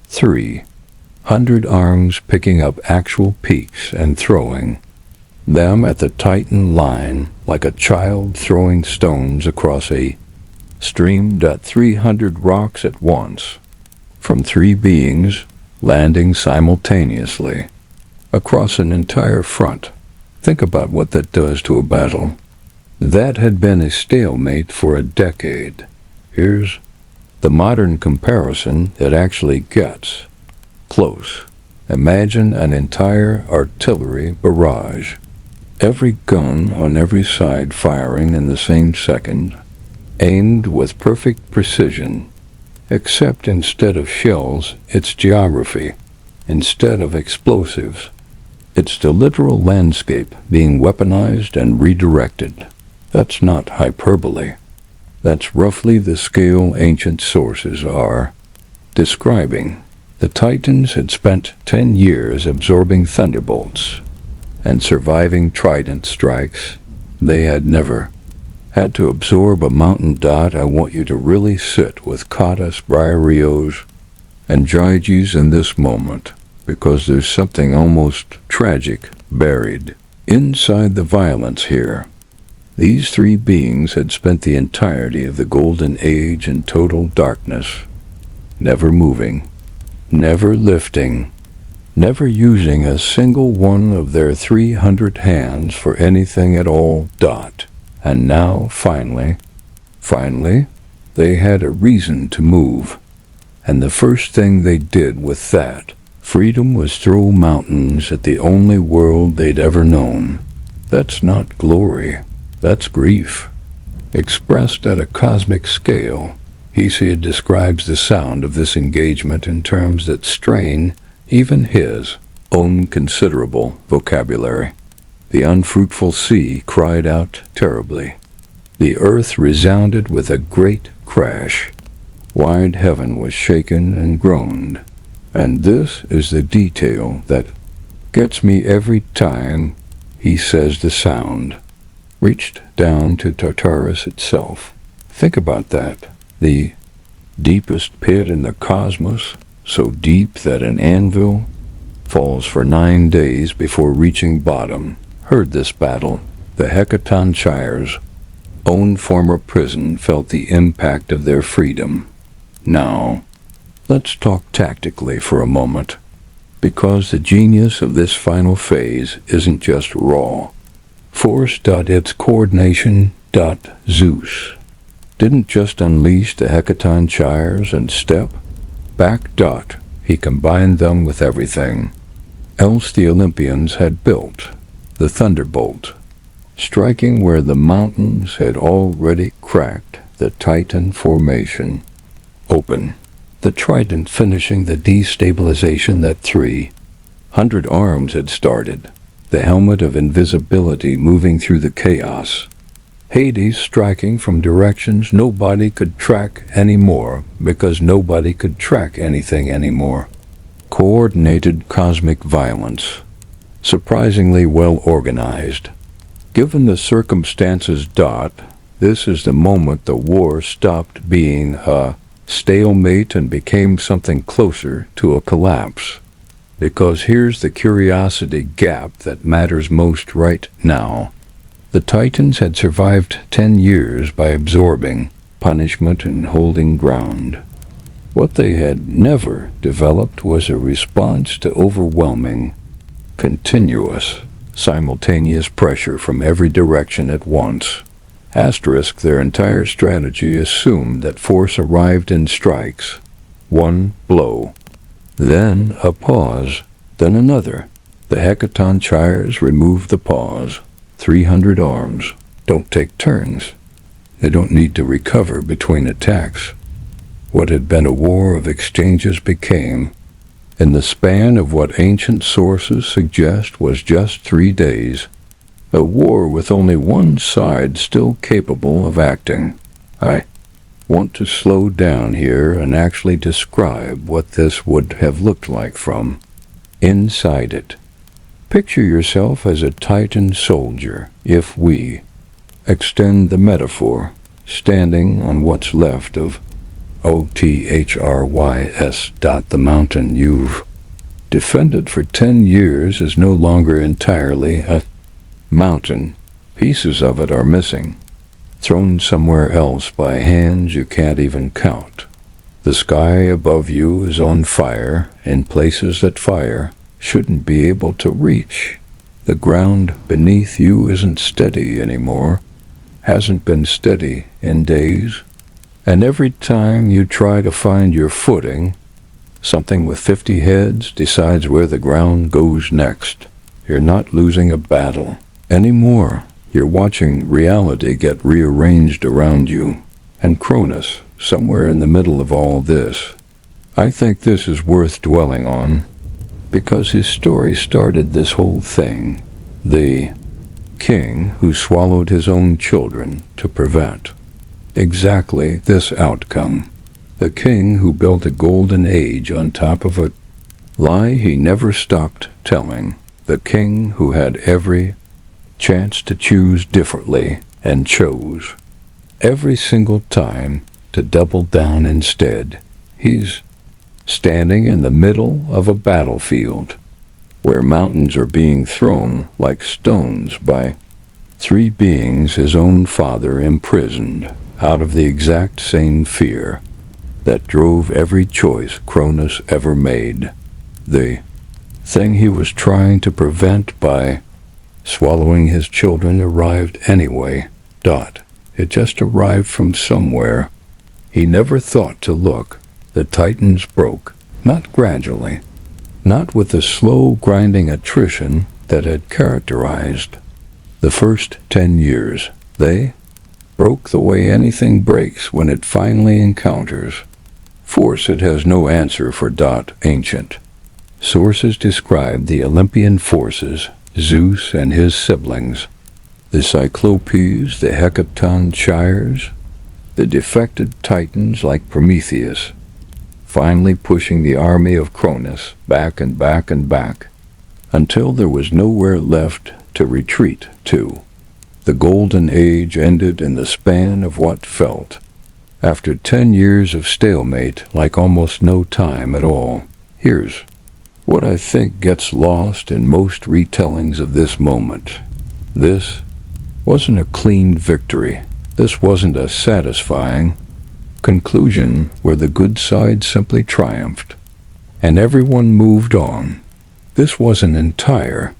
300 arms picking up actual peaks and throwing them at the Titan line like a child throwing stones across a stream. 300 rocks at once from 3 beings landing simultaneously across an entire front. Think about what that does to a battle. That had been a stalemate for a decade. Here's the modern comparison that actually gets close. Imagine an entire artillery barrage. Every gun on every side firing in the same second, aimed with perfect precision. except instead of shells, it's geography. Instead of explosives, it's the literal landscape being weaponized and redirected. That's not hyperbole. That's roughly the scale ancient sources are describing. The Titans had spent 10 years absorbing thunderbolts and surviving trident strikes. They had never had to absorb a mountain dot. I want you to really sit with Cadas, Briareos, and Gyges in this moment, because there's something almost tragic buried inside the violence here. These three beings had spent the entirety of the Golden Age in total darkness, never moving, never lifting, never using a single one of their 300 hands for anything at all. And now, finally, they had a reason to move. And the first thing they did with that freedom was throw mountains at the only world they'd ever known. That's not glory. That's grief, expressed at a cosmic scale. Hesiod describes the sound of this engagement in terms that strain even his own considerable vocabulary. The unfruitful sea cried out terribly. The earth resounded with a great crash. Wide heaven was shaken and groaned. And this is the detail that gets me every time he says the sound reached down to Tartarus itself. Think about that. The deepest pit in the cosmos, so deep that an anvil falls for 9 days before reaching bottom, heard this battle. The Hecatonchires' own former prison felt the impact of their freedom. Now, let's talk tactically for a moment, because the genius of this final phase isn't just raw force. Its coordination. Zeus didn't just unleash the Hecatonchires and step back. He combined them with everything else the Olympians had built. The thunderbolt, striking where the mountains had already cracked, the Titan formation open. The trident finishing the destabilization that 300 arms had started. The helmet of invisibility moving through the chaos. Hades striking from directions nobody could track anymore, because nobody could track anything anymore. Coordinated cosmic violence. Surprisingly well organized. Given the circumstances. This is the moment the war stopped being a stalemate and became something closer to a collapse. Because here's the curiosity gap that matters most right now. The Titans had survived 10 years by absorbing punishment and holding ground. What they had never developed was a response to overwhelming, continuous, simultaneous pressure from every direction at once. Their entire strategy assumed that force arrived in strikes. One blow. Then a pause, then another. The Hecatonchires removed the pause. 300 arms don't take turns. They don't need to recover between attacks. What had been a war of exchanges became, in the span of what ancient sources suggest was just 3 days, a war with only one side still capable of acting. I want to slow down here and actually describe what this would have looked like from inside it. Picture yourself as a Titan soldier, if we extend the metaphor, standing on what's left of Othrys. The mountain you've defended for 10 years is no longer entirely a mountain. Pieces of it are missing, thrown somewhere else by hands you can't even count. The sky above you is on fire in places that fire shouldn't be able to reach. The ground beneath you isn't steady anymore, hasn't been steady in days, and every time you try to find your footing, something with 50 heads decides where the ground goes next. You're not losing a battle anymore. You're watching reality get rearranged around you. And Cronus, somewhere in the middle of all this. I think this is worth dwelling on, because his story started this whole thing. The king who swallowed his own children to prevent exactly this outcome. The king who built a golden age on top of a lie he never stopped telling. The king who had every chance to choose differently and chose every single time to double down instead. He's standing in the middle of a battlefield where mountains are being thrown like stones by three beings his own father imprisoned out of the exact same fear that drove every choice Cronus ever made. The thing he was trying to prevent by swallowing his children arrived anyway. It just arrived from somewhere. He never thought to look. The Titans broke, not gradually, not with the slow grinding attrition that had characterized the first 10 years. They broke the way anything breaks when it finally encounters force it has no answer for. Ancient sources describe the Olympian forces, Zeus and his siblings, the Cyclopes, the Hecatonchires, the defected Titans like Prometheus, finally pushing the army of Cronus back and back and back, until there was nowhere left to retreat to. The Golden Age ended in the span of what felt, after 10 years of stalemate, like almost no time at all. Here's what I think gets lost in most retellings of this moment. This wasn't a clean victory. This wasn't a satisfying conclusion where the good side simply triumphed and everyone moved on. This was an entire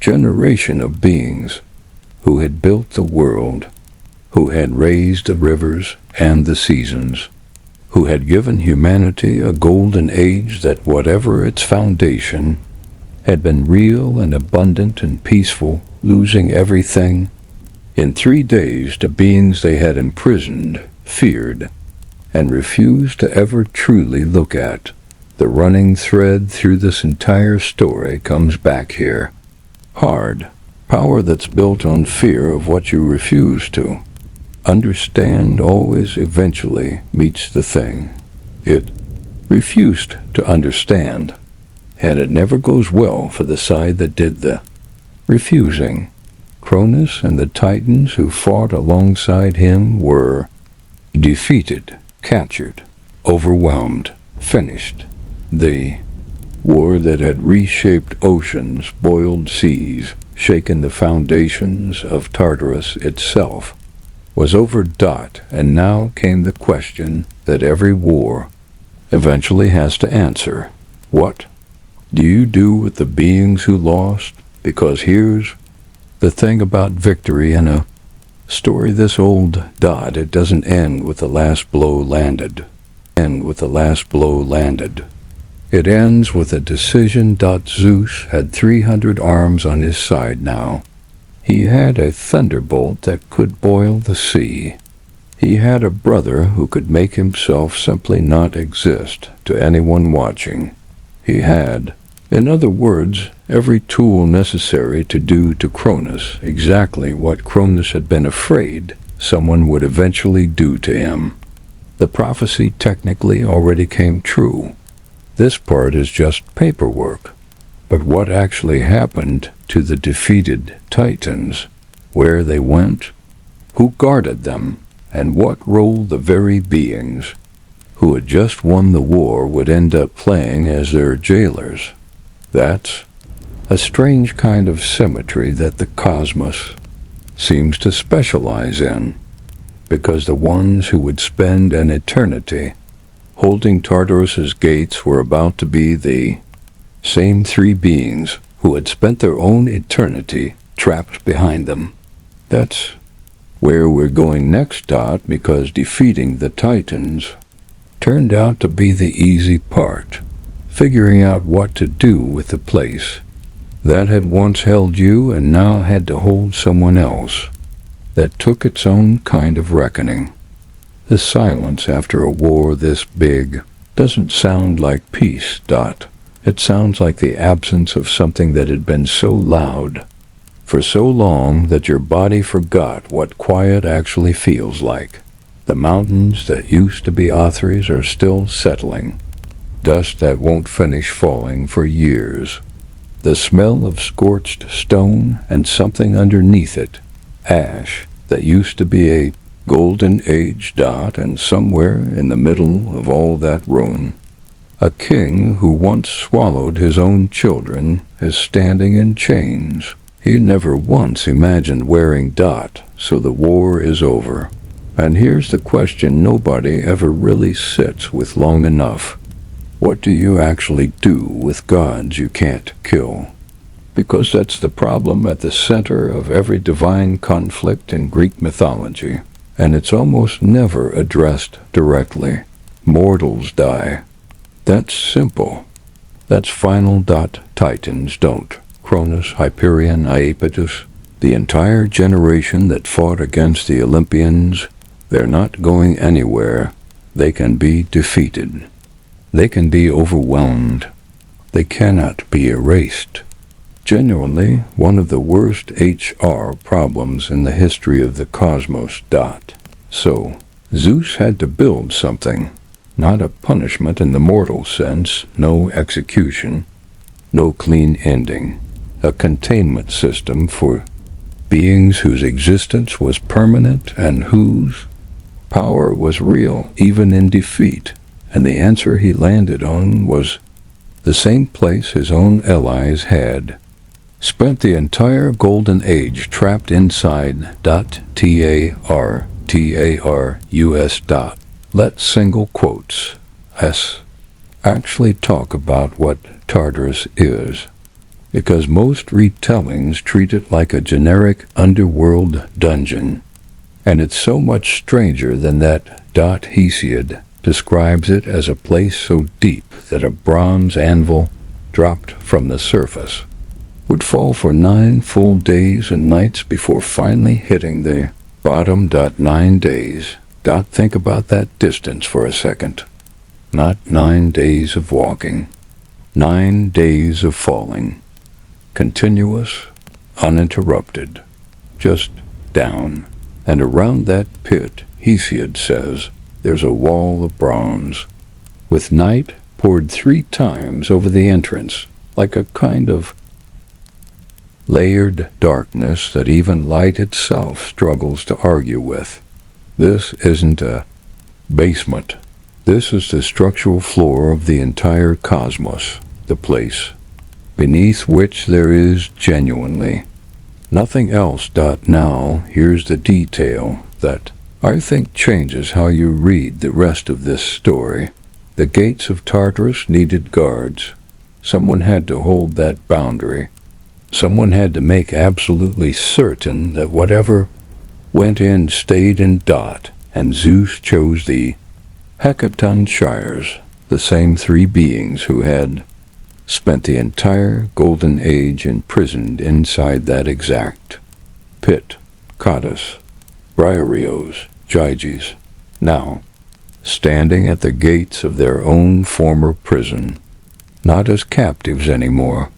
generation of beings who had built the world, who had raised the rivers and the seasons, who had given humanity a golden age that, whatever its foundation, had been real and abundant and peaceful, losing everything in 3 days to beings they had imprisoned, feared, and refused to ever truly look at. The running thread through this entire story comes back here. Hard power that's built on fear of what you refuse to understand always eventually meets the thing it refused to understand, and it never goes well for the side that did the refusing. Cronus and the Titans who fought alongside him were defeated, captured, overwhelmed, finished. The war that had reshaped oceans, boiled seas, shaken the foundations of Tartarus itself, was over. And now came the question that every war eventually has to answer. What do you do with the beings who lost? Because here's the thing about victory in a story this old. It doesn't end with the last blow landed. It ends with a decision. Zeus had 300 arms on his side now. He had a thunderbolt that could boil the sea. He had a brother who could make himself simply not exist to anyone watching. He had, in other words, every tool necessary to do to Cronus exactly what Cronus had been afraid someone would eventually do to him. The prophecy technically already came true. This part is just paperwork. But what actually happened to the defeated Titans, where they went, who guarded them, and what role the very beings who had just won the war would end up playing as their jailers? That's a strange kind of symmetry that the cosmos seems to specialize in, because the ones who would spend an eternity holding Tartarus's gates were about to be the same three beings who had spent their own eternity trapped behind them. That's where we're going next, because defeating the Titans turned out to be the easy part, figuring out what to do with the place that had once held you and now had to hold someone else, that took its own kind of reckoning. The silence after a war this big doesn't sound like peace, Dot. It sounds like the absence of something that had been so loud for so long that your body forgot what quiet actually feels like. The mountains that used to be Authyrs are still settling, dust that won't finish falling for years. The smell of scorched stone and something underneath it, ash that used to be a golden age, Dot, and somewhere in the middle of all that ruin, a king who once swallowed his own children is standing in chains. He never once imagined wearing Dot, so the war is over. And here's the question nobody ever really sits with long enough. What do you actually do with gods you can't kill? Because that's the problem at the center of every divine conflict in Greek mythology, and it's almost never addressed directly. Mortals die. That's simple. That's final. Titans don't. Cronus, Hyperion, Iapetus, the entire generation that fought against the Olympians, they're not going anywhere. They can be defeated. They can be overwhelmed. They cannot be erased. Genuinely, one of the worst HR problems in the history of the cosmos. So, Zeus had to build something. Not a punishment in the mortal sense, no execution, no clean ending. A containment system for beings whose existence was permanent and whose power was real even in defeat. And the answer he landed on was the same place his own allies had spent the entire Golden Age trapped inside. Tartarus. Let single quotes S actually talk about what Tartarus is, because most retellings treat it like a generic underworld dungeon, and it's so much stranger than that. Hesiod describes it as a place so deep that a bronze anvil dropped from the surface would fall for 9 full days and nights before finally hitting the bottom. 9 days. Think about that distance for a second. Not 9 days of walking. 9 days of falling. Continuous, uninterrupted. Just down. And around that pit, Hesiod says, there's a wall of bronze, with night poured 3 times over the entrance, like a kind of layered darkness that even light itself struggles to argue with. This isn't a basement. This is the structural floor of the entire cosmos, the place beneath which there is genuinely nothing else. Now, here's the detail that I think changes how you read the rest of this story. The gates of Tartarus needed guards. Someone had to hold that boundary. Someone had to make absolutely certain that whatever went in stayed in. And Zeus chose the Hecaton Shires, the same 3 beings who had spent the entire Golden Age imprisoned inside that exact pit. Cottus, Briareos, Gyges, now standing at the gates of their own former prison, not as captives anymore.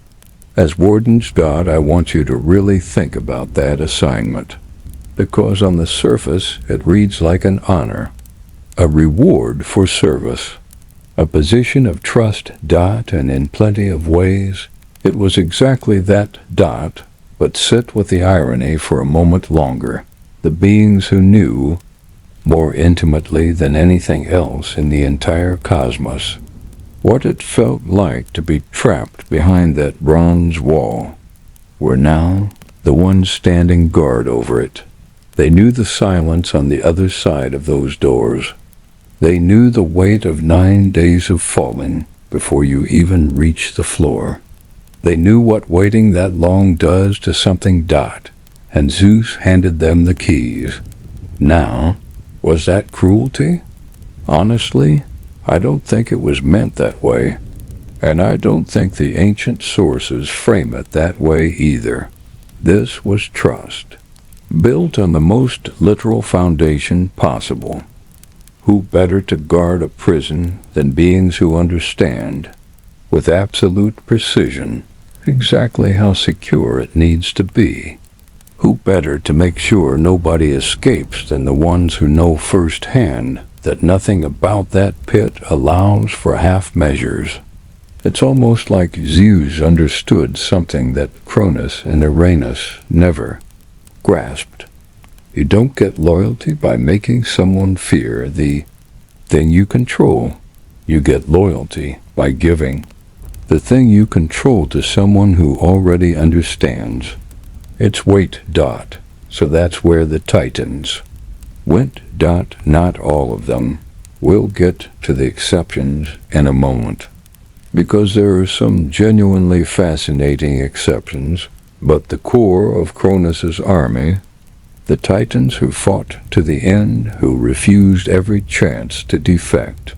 As wardens. I want you to really think about that assignment, because on the surface it reads like an honor, a reward for service, a position of trust. And in plenty of ways it was exactly that. But sit with the irony for a moment longer. The beings who knew, more intimately than anything else in the entire cosmos, what it felt like to be trapped behind that bronze wall, were now the ones standing guard over it. They knew the silence on the other side of those doors. They knew the weight of 9 days of falling before you even reach the floor. They knew what waiting that long does to something. And Zeus handed them the keys. Now, was that cruelty? Honestly, I don't think it was meant that way. And I don't think the ancient sources frame it that way either. This was trust, built on the most literal foundation possible. Who better to guard a prison than beings who understand, with absolute precision, exactly how secure it needs to be? Who better to make sure nobody escapes than the ones who know firsthand that nothing about that pit allows for half measures? It's almost like Zeus understood something that Cronus and Uranus never grasped. You don't get loyalty by making someone fear the thing you control. You get loyalty by giving the thing you control to someone who already understands. It's wait dot, so that's where the Titans went dot, not all of them. We'll get to the exceptions in a moment, because there are some genuinely fascinating exceptions, but the core of Cronus's army, the Titans who fought to the end, who refused every chance to defect,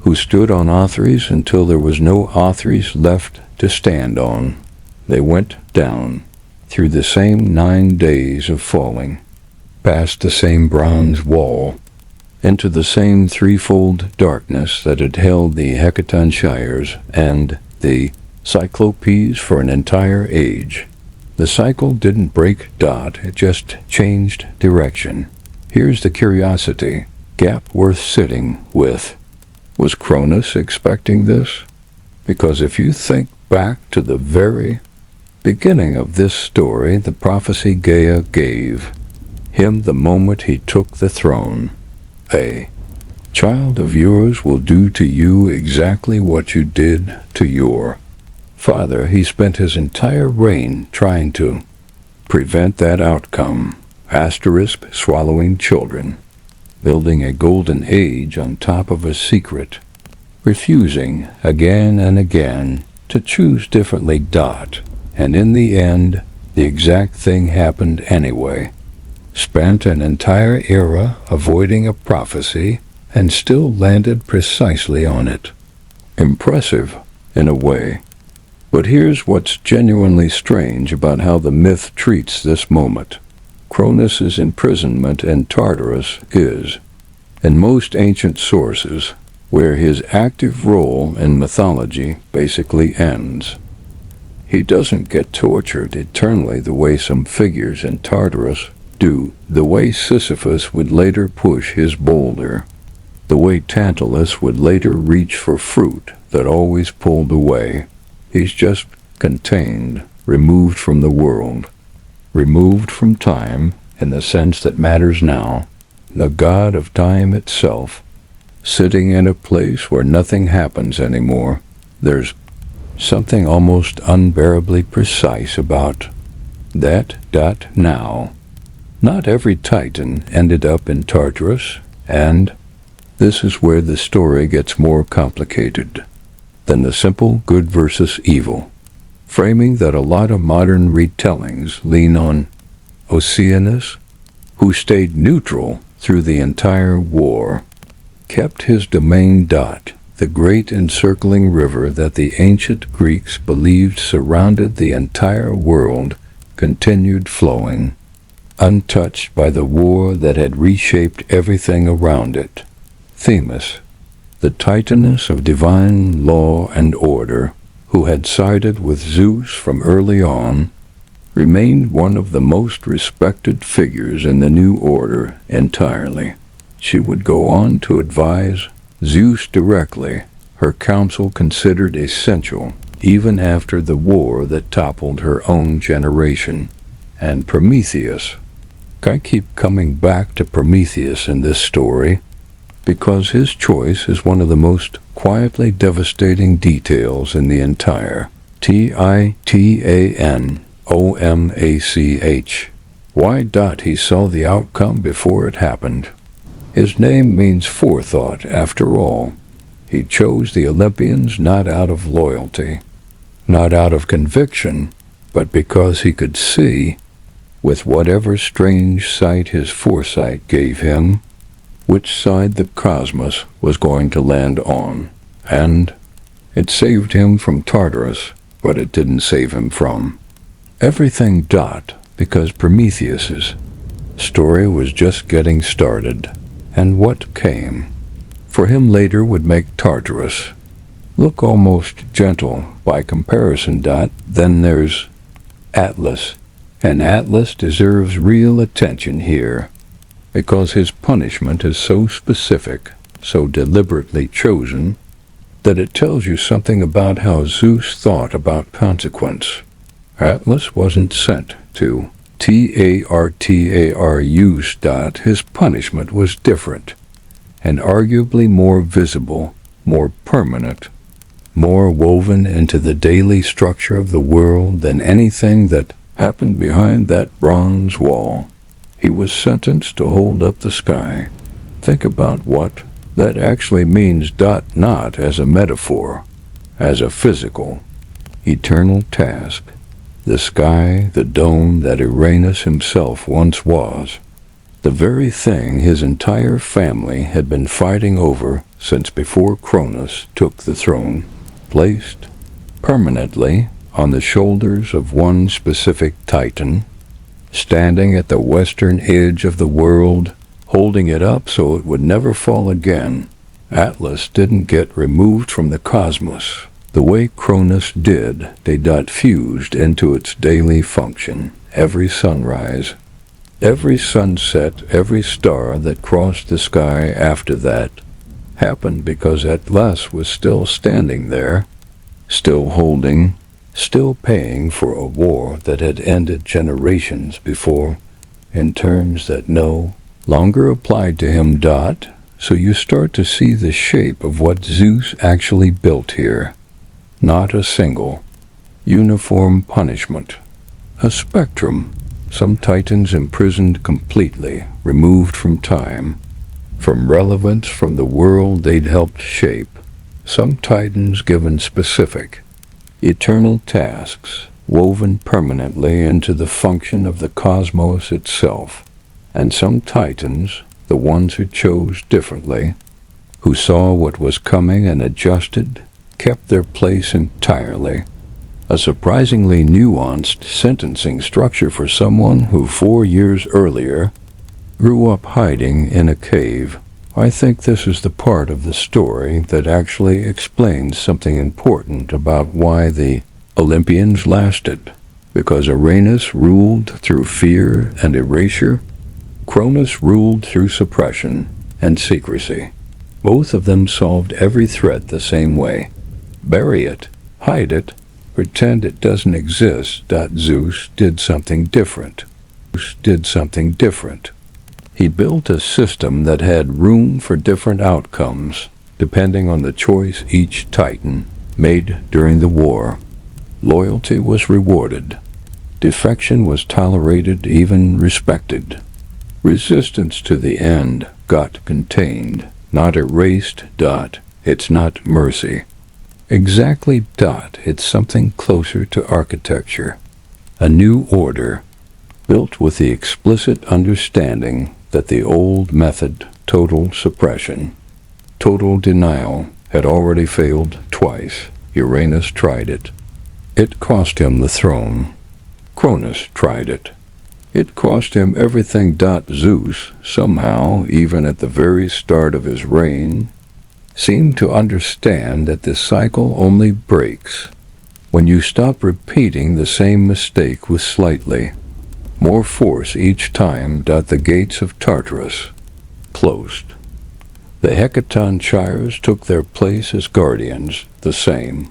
who stood on Othrys until there was no Othrys left to stand on. They went down through the same 9 days of falling, past the same bronze wall, into the same threefold darkness that had held the Hecaton Shires and the Cyclopes for an entire age. The cycle didn't break dot, it just changed direction. Here's the curiosity, gap worth sitting with. Was Cronus expecting this? Because if you think back to the very beginning of this story, the prophecy Gaia gave him the moment he took the throne. A child of yours will do to you exactly what you did to your father. He spent his entire reign trying to prevent that outcome. Asterisk swallowing children, building a golden age on top of a secret, refusing again and again to choose differently dot, and in the end, the exact thing happened anyway. Spent an entire era avoiding a prophecy and still landed precisely on it. Impressive, in a way. But here's what's genuinely strange about how the myth treats this moment. Cronus's imprisonment in Tartarus is, in most ancient sources, where his active role in mythology basically ends. He doesn't get tortured eternally the way some figures in Tartarus do, the way Sisyphus would later push his boulder, the way Tantalus would later reach for fruit that always pulled away. He's just contained, removed from the world, removed from time in the sense that matters now, the god of time itself, sitting in a place where nothing happens anymore. There's something almost unbearably precise about that dot now. Not every Titan ended up in Tartarus, and this is where the story gets more complicated than the simple good versus evil framing that a lot of modern retellings lean on. Oceanus, who stayed neutral through the entire war, kept his domain dot, the great encircling river that the ancient Greeks believed surrounded the entire world, continued flowing, untouched by the war that had reshaped everything around it. Themis, the Titaness of divine law and order, who had sided with Zeus from early on, remained one of the most respected figures in the new order entirely. She would go on to advise Zeus directly, her counsel considered essential even after the war that toppled her own generation. And Prometheus. I keep coming back to Prometheus in this story because his choice is one of the most quietly devastating details in the entire Titanомach. Why dot he saw the outcome before it happened. His name means forethought, after all. He chose the Olympians not out of loyalty, not out of conviction, but because he could see, with whatever strange sight his foresight gave him, which side the cosmos was going to land on. And it saved him from Tartarus, but it didn't save him from everything dot, because Prometheus's story was just getting started. And what came? for him later would make Tartarus look almost gentle by comparison. Then there's Atlas, and Atlas deserves real attention here, because his punishment is so specific, so deliberately chosen, that it tells you something about how Zeus thought about consequence. Atlas wasn't sent to Tartarus. His punishment was different, and arguably more visible, more permanent, more woven into the daily structure of the world than anything that happened behind that bronze wall. He was sentenced to hold up the sky. Think about what that actually means. Not as a metaphor, as a physical, eternal task. The sky, the dome that Uranus himself once was, the very thing his entire family had been fighting over since before Cronus took the throne, placed permanently on the shoulders of one specific titan, standing at the western edge of the world, holding it up so it would never fall again. Atlas didn't get removed from the cosmos the way Cronus did. They fused into its daily function. Every sunrise, every sunset, every star that crossed the sky after that happened because Atlas was still standing there, still holding, still paying for a war that had ended generations before, in terms that no longer applied to him. So you start to see the shape of what Zeus actually built here. Not a single, uniform punishment. A spectrum. Some titans imprisoned completely, removed from time, from relevance, from the world they'd helped shape. Some titans given specific, eternal tasks, woven permanently into the function of the cosmos itself. And some titans, the ones who chose differently, who saw what was coming and adjusted, kept their place entirely. A surprisingly nuanced sentencing structure for someone who 4 years earlier grew up hiding in a cave. I think this is the part of the story that actually explains something important about why the Olympians lasted. Because Uranus ruled through fear and erasure, Cronus ruled through suppression and secrecy. Both of them solved every threat the same way. Bury it, hide it, pretend it doesn't exist. Zeus did something different. He built a system that had room for different outcomes, depending on the choice each titan made during the war. Loyalty was rewarded. Defection was tolerated, even respected. Resistance to the end got contained, not erased. It's not mercy. Exactly. It's something closer to architecture. A new order, built with the explicit understanding that the old method, total suppression, total denial, had already failed twice. Uranus tried it. It cost him the throne. Cronus tried it. It cost him everything. Zeus, somehow, even at the very start of his reign, seemed to understand that this cycle only breaks when you stop repeating the same mistake with slightly more force each time. The gates of Tartarus closed. The Hecatonchires took their place as guardians, the same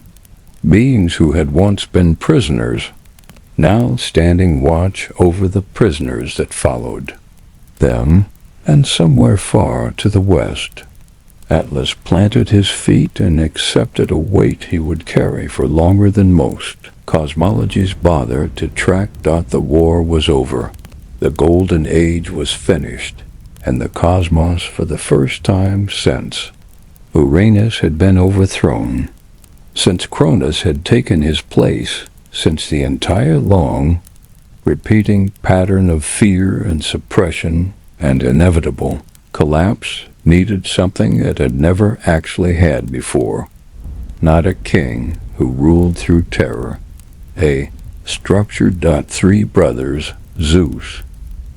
beings who had once been prisoners, now standing watch over the prisoners that followed them. And somewhere far to the west, Atlas planted his feet and accepted a weight he would carry for longer than most. Cosmology's bother to track. The war was over. The golden age was finished, and the cosmos, for the first time since Uranus had been overthrown, since Cronus had taken his place, since the entire long, repeating pattern of fear and suppression and inevitable collapse needed something it had never actually had before. Not a king who ruled through terror. A structured. 3 brothers, Zeus,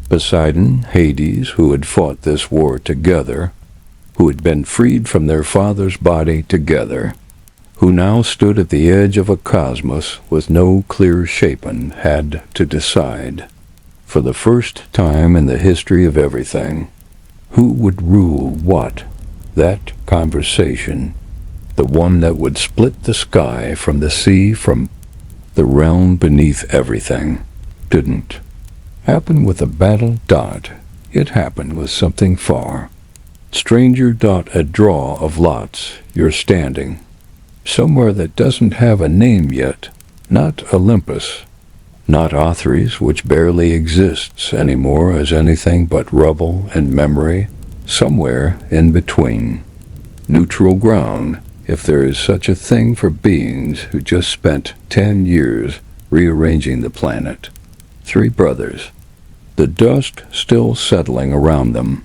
Poseidon, Hades, who had fought this war together, who had been freed from their father's body together, who now stood at the edge of a cosmos with no clear shapen, had to decide, for the first time in the history of everything, who would rule what. That conversation, the one that would split the sky from the sea, from the realm beneath everything, didn't happen with a battle. It happened with something far stranger. A draw of lots. You're standing somewhere that doesn't have a name yet. Not Olympus, not Othrys, which barely exists anymore as anything but rubble and memory. Somewhere in between. Neutral ground, if there is such a thing for beings who just spent 10 years rearranging the planet. 3 brothers, the dust still settling around them,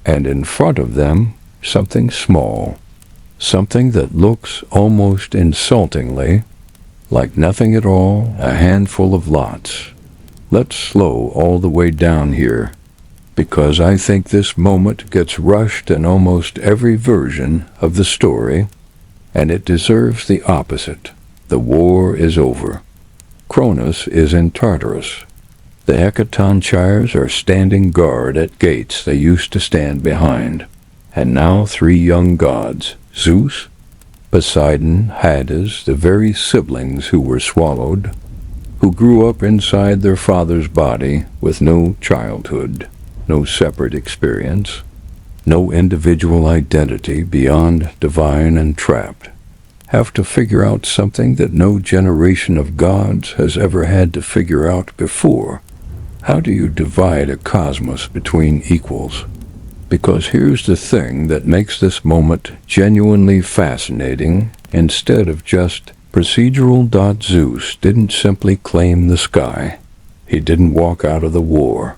and in front of them something small, something that looks almost insultingly like nothing at all, a handful of lots. Let's slow all the way down here, because I think this moment gets rushed in almost every version of the story, and it deserves the opposite. The war is over. Cronus is in Tartarus. The Hecatonchires are standing guard at gates they used to stand behind, and now 3 young gods, Zeus, Poseidon, Hades, the very siblings who were swallowed, who grew up inside their father's body with no childhood, no separate experience, no individual identity beyond divine and trapped, have to figure out something that no generation of gods has ever had to figure out before. How do you divide a cosmos between equals? Because here's the thing that makes this moment genuinely fascinating. Instead of just procedural. Zeus didn't simply claim the sky. He didn't walk out of the war,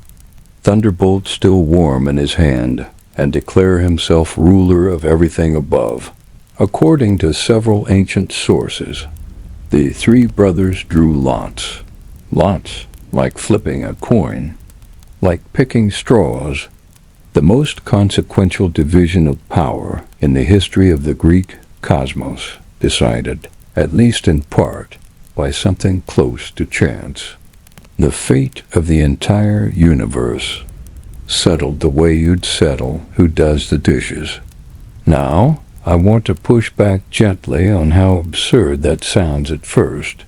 thunderbolt still warm in his hand, and declare himself ruler of everything above. According to several ancient sources, the 3 brothers drew lots. Lots, like flipping a coin, like picking straws, the most consequential division of power in the history of the Greek cosmos, decided, at least in part, by something close to chance. The fate of the entire universe, settled the way you'd settle who does the dishes. Now, I want to push back gently on how absurd that sounds at first,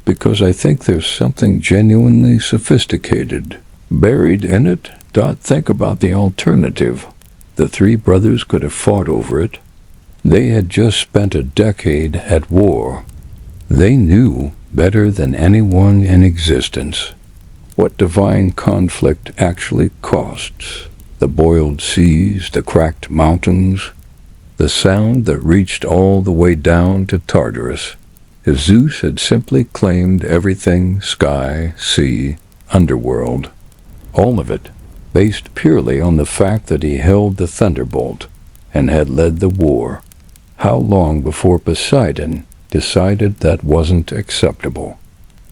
because I think there's something genuinely sophisticated buried in it. Think about the alternative. The 3 brothers could have fought over it. They had just spent a decade at war. They knew better than anyone in existence what divine conflict actually costs. The boiled seas, the cracked mountains, the sound that reached all the way down to Tartarus. If Zeus had simply claimed everything, sky, sea, underworld, all of it, based purely on the fact that he held the thunderbolt and had led the war, how long before Poseidon decided that wasn't acceptable?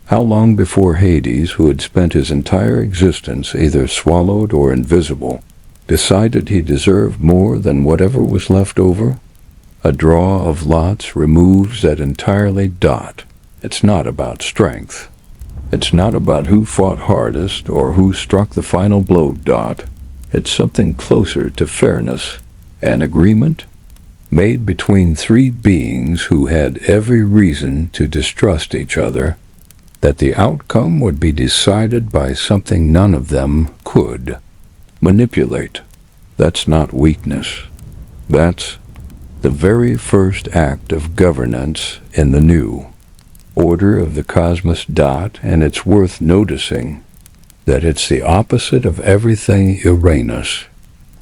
How long before Hades, who had spent his entire existence either swallowed or invisible, decided he deserved more than whatever was left over? A draw of lots removes that entirely. It's not about strength. It's not about who fought hardest or who struck the final blow. It's something closer to fairness, an agreement made between 3 beings who had every reason to distrust each other, that the outcome would be decided by something none of them could manipulate. That's not weakness. That's the very first act of governance in the new order of the cosmos. And it's worth noticing that it's the opposite of everything Uranus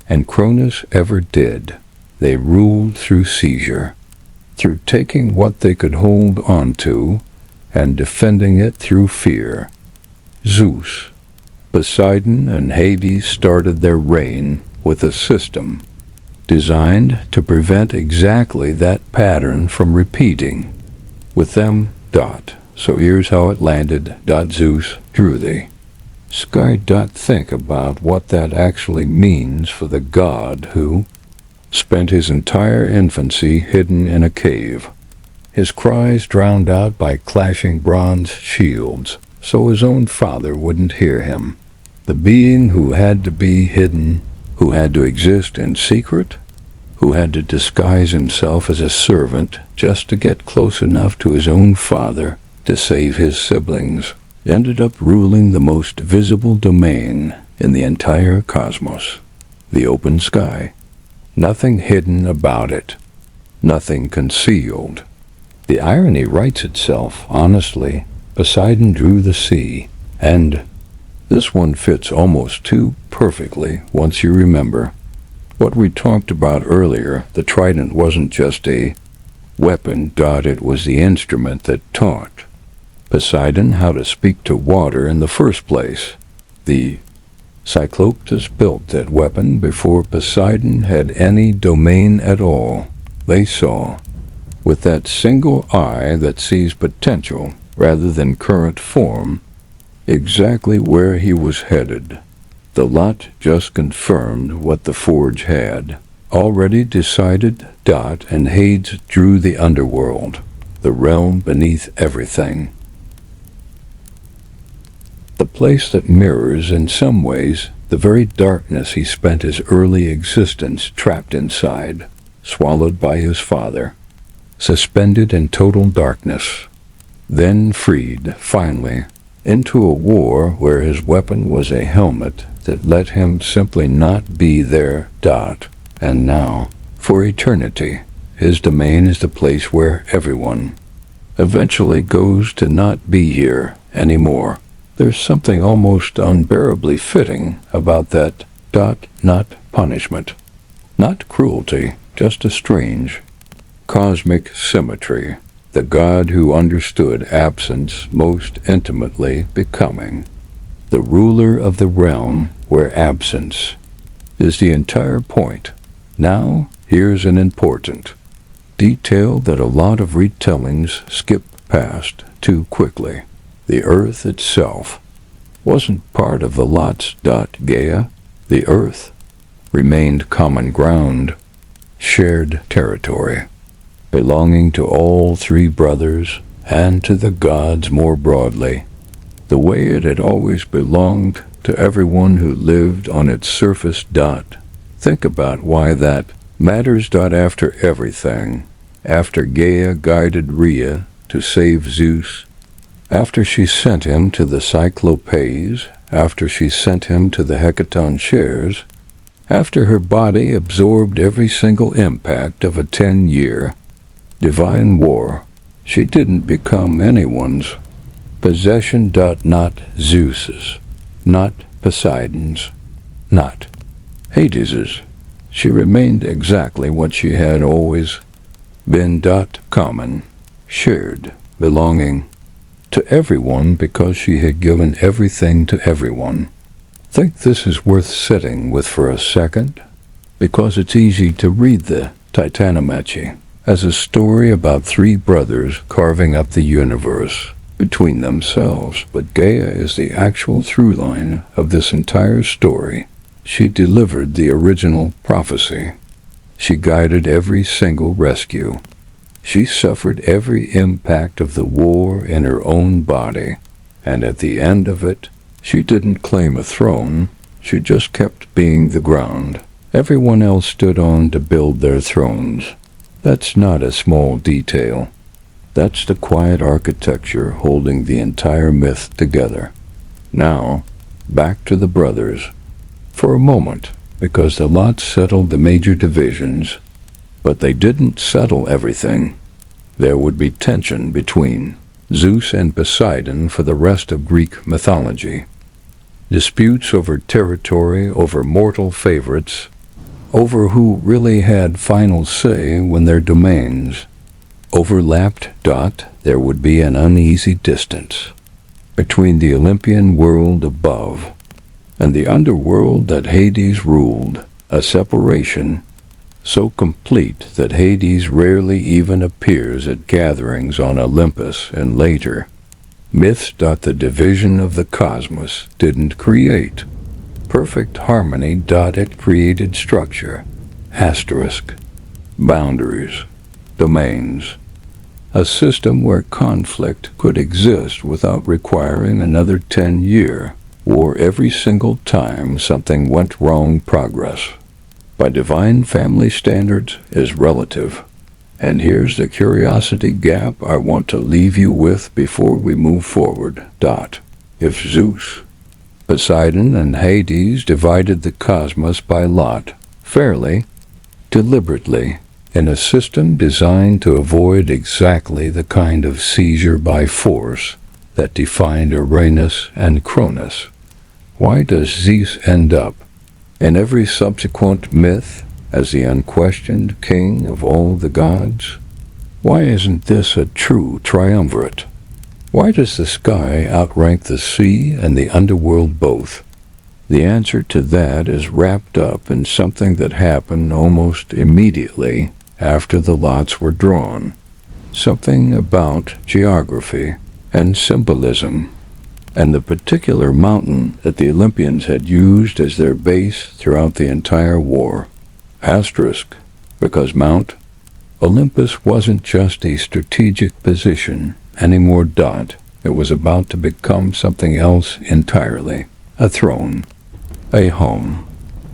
and Cronus ever did. They ruled through seizure, through taking what they could hold on to and defending it through fear. Zeus, Poseidon, and Hades started their reign with a system designed to prevent exactly that pattern from repeating with them. So here's how it landed. Zeus drew the sky. Think about what that actually means for the god who, spent his entire infancy hidden in a cave, his cries drowned out by clashing bronze shields, so his own father wouldn't hear him. The being who had to be hidden, who had to exist in secret, who had to disguise himself as a servant just to get close enough to his own father to save his siblings, ended up ruling the most visible domain in the entire cosmos, the open sky. Nothing hidden about it, nothing concealed. The irony writes itself, honestly. Poseidon drew the sea, and this one fits almost too perfectly once you remember. What we talked about earlier, the trident wasn't just a weapon, it was the instrument that taught Poseidon how to speak to water in the first place. The Cyclopes built that weapon before Poseidon had any domain at all. They saw, with that single eye that sees potential rather than current form, exactly where he was headed. The lot just confirmed what the Forge had already decided. And Hades drew the underworld, the realm beneath everything. The place that mirrors, in some ways, the very darkness he spent his early existence trapped inside, swallowed by his father, suspended in total darkness, then freed, finally, into a war where his weapon was a helmet that let him simply not be there. And now, for eternity, his domain is the place where everyone eventually goes to not be here anymore. There's something almost unbearably fitting about that. Not punishment, not cruelty, just a strange, cosmic symmetry. The God who understood absence most intimately becoming the ruler of the realm where absence is the entire point. Now, here's an important detail that a lot of retellings skip past too quickly. The earth itself wasn't part of the lots. Gaia, the earth, remained common ground, shared territory, belonging to all three brothers and to the gods more broadly, the way it had always belonged to everyone who lived on its surface. Think about why that matters. After everything, after Gaia guided Rhea to save Zeus, after she sent him to the Cyclopes, after she sent him to the Hecaton shares, after her body absorbed every single impact of a 10-year divine war, she didn't become anyone's possession. Not Zeus's, not Poseidon's, not Hades's. She remained exactly what she had always been. Common, shared, belonging to everyone because she had given everything to everyone. Think this is worth sitting with for a second, because it's easy to read the Titanomachy as a story about three brothers carving up the universe between themselves, but Gaia is the actual through line of this entire story. She delivered the original prophecy. She guided every single rescue. She suffered every impact of the war in her own body, and at the end of it, she didn't claim a throne, she just kept being the ground everyone else stood on to build their thrones. That's not a small detail. That's the quiet architecture holding the entire myth together. Now, back to the brothers. For a moment, because the lots settled the major divisions, but they didn't settle everything. There would be tension between Zeus and Poseidon for the rest of Greek mythology. Disputes over territory, over mortal favorites, over who really had final say when their domains overlapped. There would be an uneasy distance between the Olympian world above and the underworld that Hades ruled, a separation so complete that Hades rarely even appears at gatherings on Olympus and later. Myths. The division of the cosmos didn't create perfect harmony. It created structure, Asterisk. Boundaries. Domains. A system where conflict could exist without requiring another 10-year war every single time something went wrong. Progress by divine family standards is relative. And here's the curiosity gap I want to leave you with before we move forward. If Zeus, Poseidon, and Hades divided the cosmos by lot, fairly, deliberately, in a system designed to avoid exactly the kind of seizure by force that defined Uranus and Cronus, why does Zeus end up, in every subsequent myth, as the unquestioned king of all the gods? Why isn't this a true triumvirate? Why does the sky outrank the sea and the underworld both? The answer to that is wrapped up in something that happened almost immediately after the lots were drawn. Something about geography and symbolism, and the particular mountain that the Olympians had used as their base throughout the entire war. Asterisk, because Mount Olympus wasn't just a strategic position anymore. It was about to become something else entirely. A throne, a home,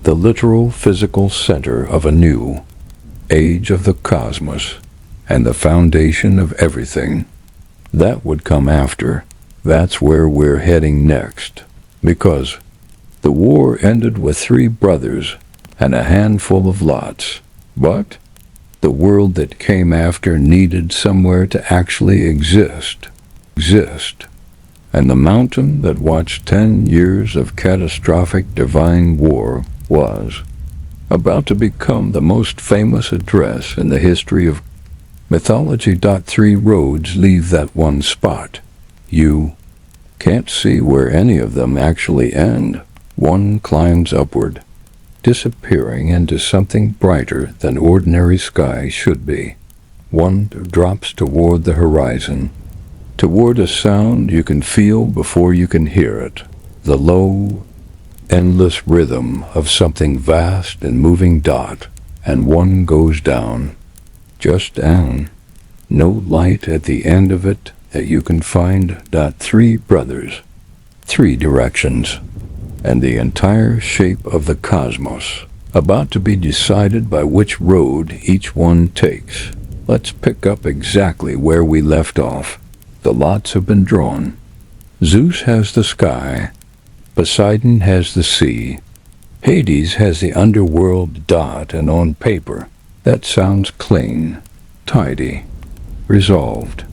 the literal physical center of a new age of the cosmos, and the foundation of everything. That would come after. That's where we're heading next, because the war ended with 3 brothers and a handful of lots, but the world that came after needed somewhere to actually exist, and the mountain that watched 10 years of catastrophic divine war was about to become the most famous address in the history of mythology. 3 roads leave that one spot. You can't see where any of them actually end. One climbs upward, disappearing into something brighter than ordinary sky should be. One drops toward the horizon, toward a sound you can feel before you can hear it, the low, endless rhythm of something vast and moving. And one goes down, just down, no light at the end of it that you can find. 3 brothers, 3 directions, and the entire shape of the cosmos about to be decided by which road each one takes. Let's pick up exactly where we left off. The lots have been drawn. Zeus has the sky, Poseidon has the sea, Hades has the underworld. And on paper, that sounds clean, tidy, resolved.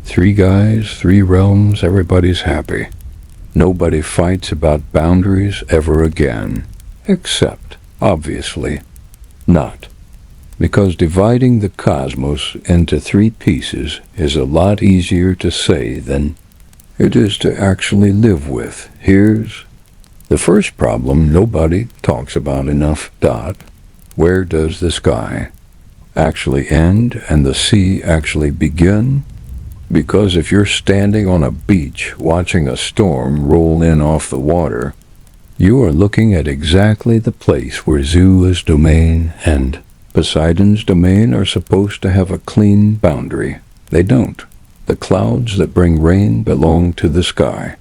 3 guys, 3 realms, everybody's happy. Nobody fights about boundaries ever again, except, obviously, not. Because dividing the cosmos into 3 pieces is a lot easier to say than it is to actually live with. Here's the first problem nobody talks about enough. Where does the sky actually end and the sea actually begin? Because if you're standing on a beach watching a storm roll in off the water, you are looking at exactly the place where Zeus' domain and Poseidon's domain are supposed to have a clean boundary. They don't. The clouds that bring rain belong to the sky.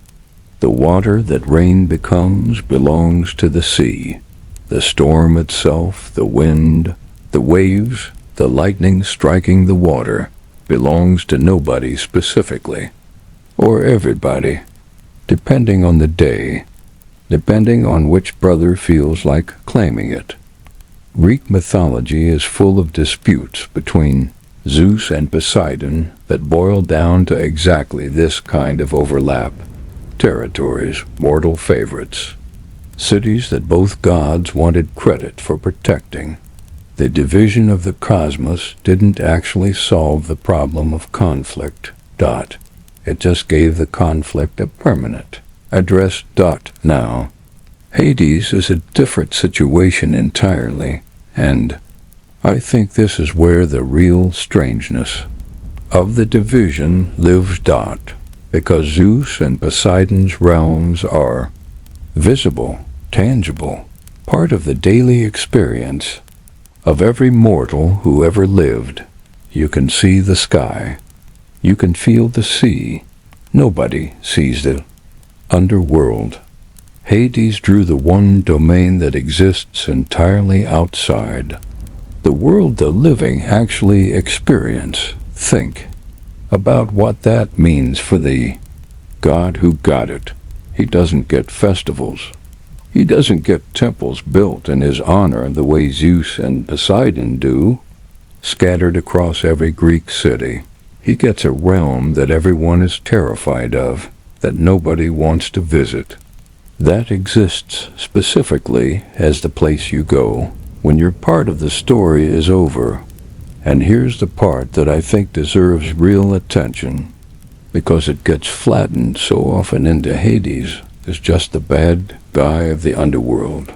The water that rain becomes belongs to the sea. The storm itself, the wind, the waves, the lightning striking the water, belongs to nobody specifically, or everybody, depending on the day, depending on which brother feels like claiming it. Greek mythology is full of disputes between Zeus and Poseidon that boil down to exactly this kind of overlap. Territories, mortal favorites, cities that both gods wanted credit for protecting. The division of the cosmos didn't actually solve the problem of conflict. It just gave the conflict a permanent address. Now, Hades is a different situation entirely, and I think this is where the real strangeness of the division lives. Because Zeus and Poseidon's realms are visible, tangible, part of the daily experience Of every mortal who ever lived, you can see the sky. You can feel the sea. Nobody sees the underworld. Hades drew the one domain that exists entirely outside. The world the living actually experience. Think about what that means for the God who got it. He doesn't get festivals. He doesn't get temples built in his honor the way Zeus and Poseidon do, scattered across every Greek city. He gets a realm that everyone is terrified of, that nobody wants to visit. That exists specifically as the place you go when your part of the story is over. And here's the part that I think deserves real attention, because it gets flattened so often into Hades as just the bad guy of the underworld.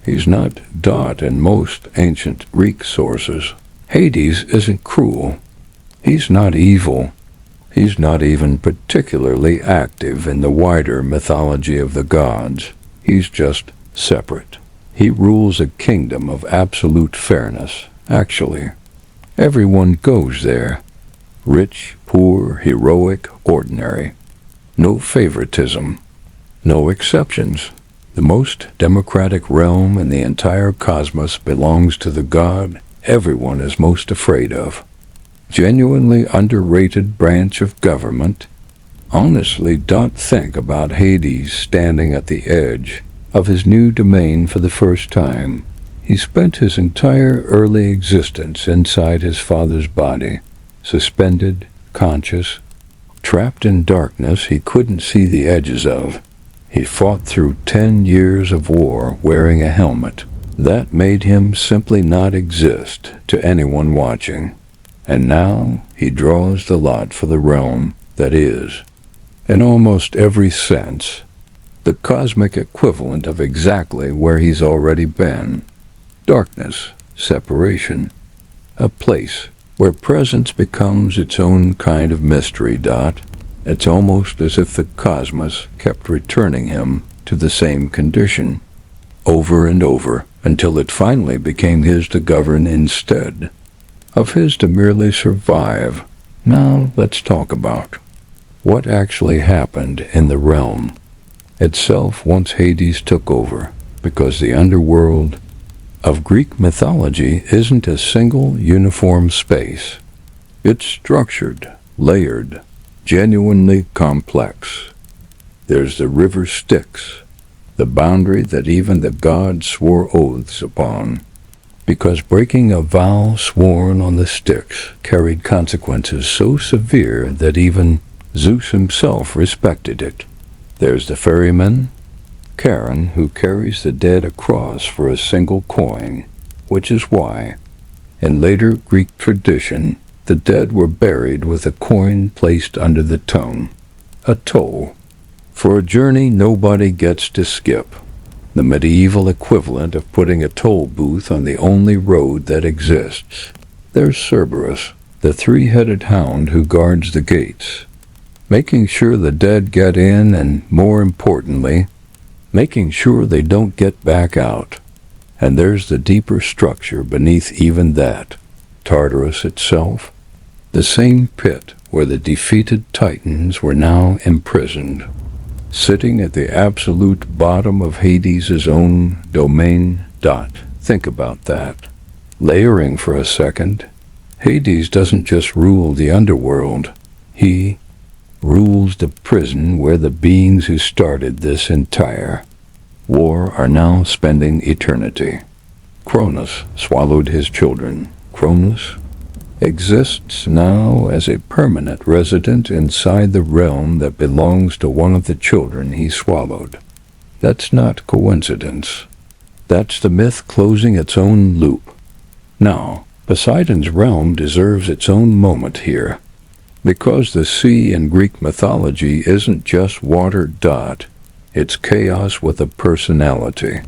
He's not Dot in most ancient Greek sources. Hades isn't cruel. He's not evil. He's not even particularly active in the wider mythology of the gods. He's just separate. He rules a kingdom of absolute fairness, actually. Everyone goes there. Rich, poor, heroic, ordinary. No favoritism. No exceptions. The most democratic realm in the entire cosmos belongs to the god everyone is most afraid of. Genuinely underrated branch of government. Honestly, don't think about Hades standing at the edge of his new domain for the first time. He spent his entire early existence inside his father's body, suspended, conscious, trapped in darkness he couldn't see the edges of. He fought through 10 years of war wearing a helmet. That made him simply not exist to anyone watching. And now he draws the lot for the realm that is, in almost every sense, the cosmic equivalent of exactly where he's already been. Darkness, separation, a place where presence becomes its own kind of mystery. It's almost as if the cosmos kept returning him to the same condition, over and over, until it finally became his to govern instead of his to merely survive. Now let's talk about what actually happened in the realm itself once Hades took over, because the underworld of Greek mythology isn't a single uniform space. It's structured, layered, genuinely complex. There's the river Styx, the boundary that even the gods swore oaths upon, because breaking a vow sworn on the Styx carried consequences so severe that even Zeus himself respected it. There's the ferryman, Charon, who carries the dead across for a single coin, which is why, in later Greek tradition, the dead were buried with a coin placed under the tongue, a toll, for a journey nobody gets to skip, the medieval equivalent of putting a toll booth on the only road that exists. There's Cerberus, the three-headed hound who guards the gates, making sure the dead get in and, more importantly, making sure they don't get back out. And there's the deeper structure beneath even that, Tartarus itself, the same pit where the defeated Titans were now imprisoned, sitting at the absolute bottom of Hades' own domain. Think about that. Layering for a second, Hades doesn't just rule the underworld. He rules the prison where the beings who started this entire war are now spending eternity. Cronus swallowed his children. Cronus exists now as a permanent resident inside the realm that belongs to one of the children he swallowed. That's not coincidence. That's the myth closing its own loop. Now, Poseidon's realm deserves its own moment here, because the sea in Greek mythology isn't just water. It's chaos with a personality.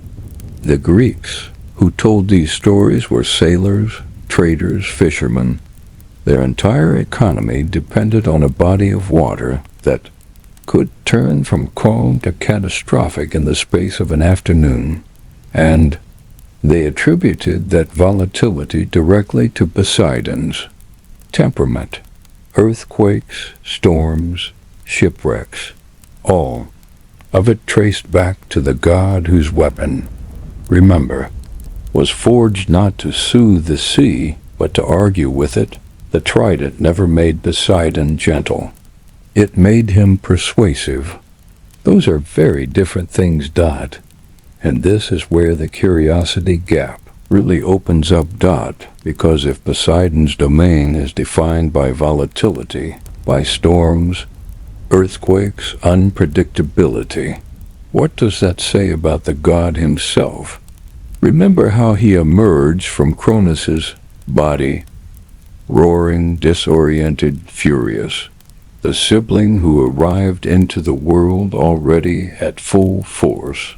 The Greeks who told these stories were sailors, traders, fishermen. Their entire economy depended on a body of water that could turn from calm to catastrophic in the space of an afternoon. And They attributed that volatility directly to Poseidon's temperament. Earthquakes, storms, shipwrecks, all of it traced back to the god whose weapon, remember, was forged not to soothe the sea, but to argue with it. The trident never made Poseidon gentle. It made him persuasive. Those are very different things, Dot. And this is where the curiosity gap really opens up, Dot, because if Poseidon's domain is defined by volatility, by storms, earthquakes, unpredictability, what does that say about the god himself? Remember how he emerged from Cronus's body, roaring, disoriented, furious, the sibling who arrived into the world already at full force,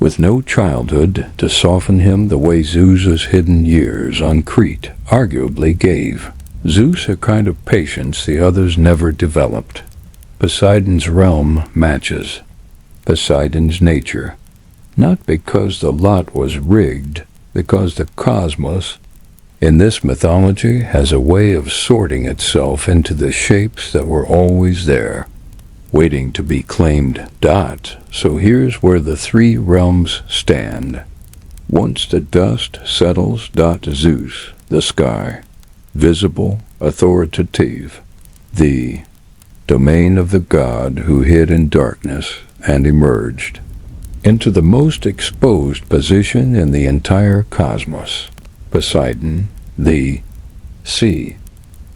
with no childhood to soften him the way Zeus's hidden years on Crete arguably gave. Zeus a kind of patience the others never developed. Poseidon's realm matches Poseidon's nature, not because the lot was rigged, because the cosmos, in this mythology, has a way of sorting itself into the shapes that were always there, waiting to be claimed. Dot. So here's where the three realms stand. Once the dust settles, Zeus, the sky, visible, authoritative, the domain of the god who hid in darkness and emerged into the most exposed position in the entire cosmos. Poseidon, the sea,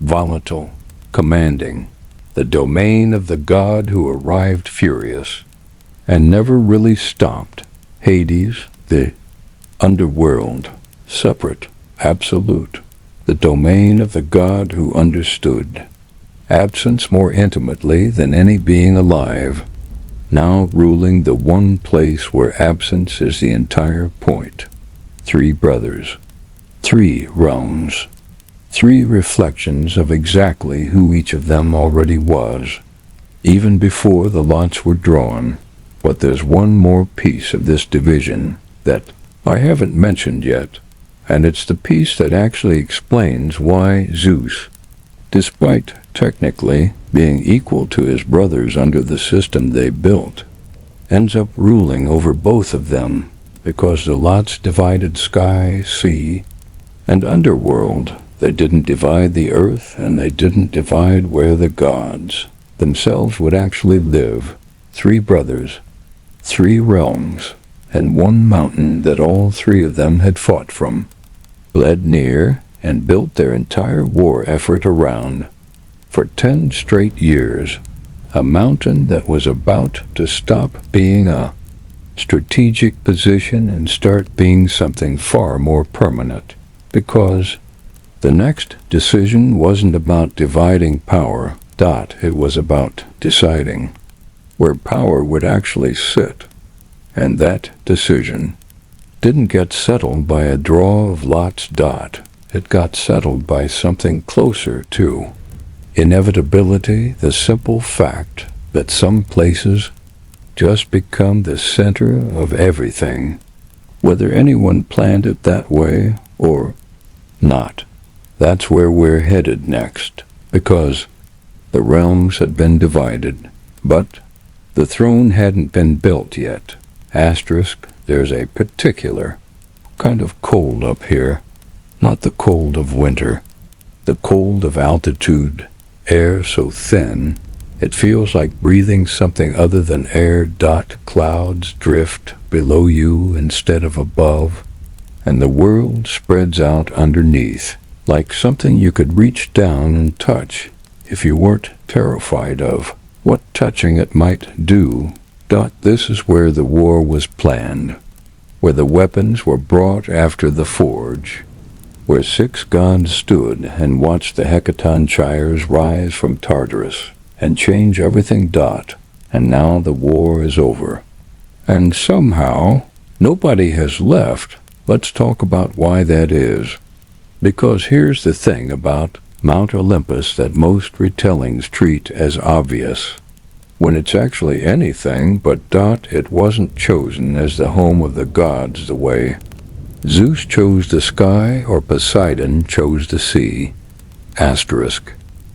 volatile, commanding, the domain of the god who arrived furious and never really stopped. Hades, the underworld, separate, absolute, the domain of the god who understood. Absence more intimately than any being alive, now ruling the one place where absence is the entire point. Three brothers, three realms, three reflections of exactly who each of them already was, even before the lots were drawn. But there's one more piece of this division that I haven't mentioned yet, and it's the piece that actually explains why Zeus, despite technically being equal to his brothers under the system they built, ends up ruling over both of them, because the lots divided sky, sea, and underworld. They didn't divide the earth, and they didn't divide where the gods themselves would actually live. Three brothers, three realms, and one mountain that all three of them had fought from, bled near, and built their entire war effort around. For 10 straight years, a mountain that was about to stop being a strategic position and start being something far more permanent, because the next decision wasn't about dividing power, it was about deciding where power would actually sit. And that decision didn't get settled by a draw of lots. It got settled by something closer to inevitability, the simple fact that some places just become the center of everything, whether anyone planned it that way or not. That's where we're headed next, because the realms had been divided, but the throne hadn't been built yet. Asterisk, there's a particular kind of cold up here, not the cold of winter, the cold of altitude, air so thin, it feels like breathing something other than air. Clouds drift below you instead of above, and the world spreads out underneath, like something you could reach down and touch if you weren't terrified of what touching it might do. This is where the war was planned, where the weapons were brought after the forge, where 6 gods stood and watched the Hecatonchires rise from Tartarus and change everything. And now the war is over. And somehow, nobody has left. Let's talk about why that is. Because here's the thing about Mount Olympus that most retellings treat as obvious, when it's actually anything but. It wasn't chosen as the home of the gods the way Zeus chose the sky or Poseidon chose the sea. Asterisk.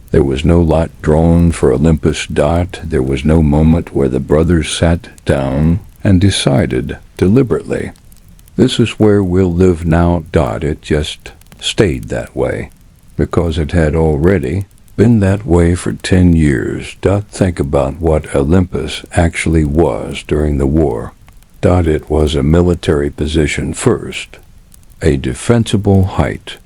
There was no lot drawn for Olympus. There was no moment where the brothers sat down and decided deliberately, this is where we'll live now. It just stayed that way, because it had already been that way for 10 years. Think about what Olympus actually was during the war. It was a military position first, a defensible height,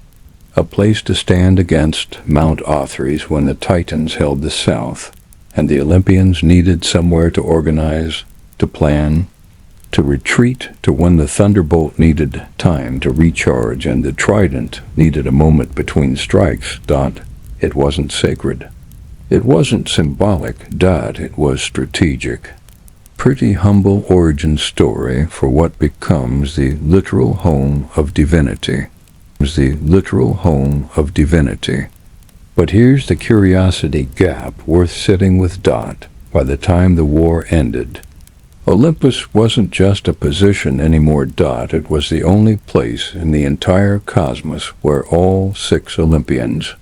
a place to stand against Mount Othrys when the Titans held the south, and the Olympians needed somewhere to organize, to plan, to retreat, to when the thunderbolt needed time to recharge and the trident needed a moment between strikes. It wasn't sacred. It wasn't symbolic. It was strategic. Pretty humble origin story for what becomes the literal home of divinity. But here's the curiosity gap worth sitting with. By the time the war ended, Olympus wasn't just a position anymore. It was the only place in the entire cosmos where all 6 Olympians,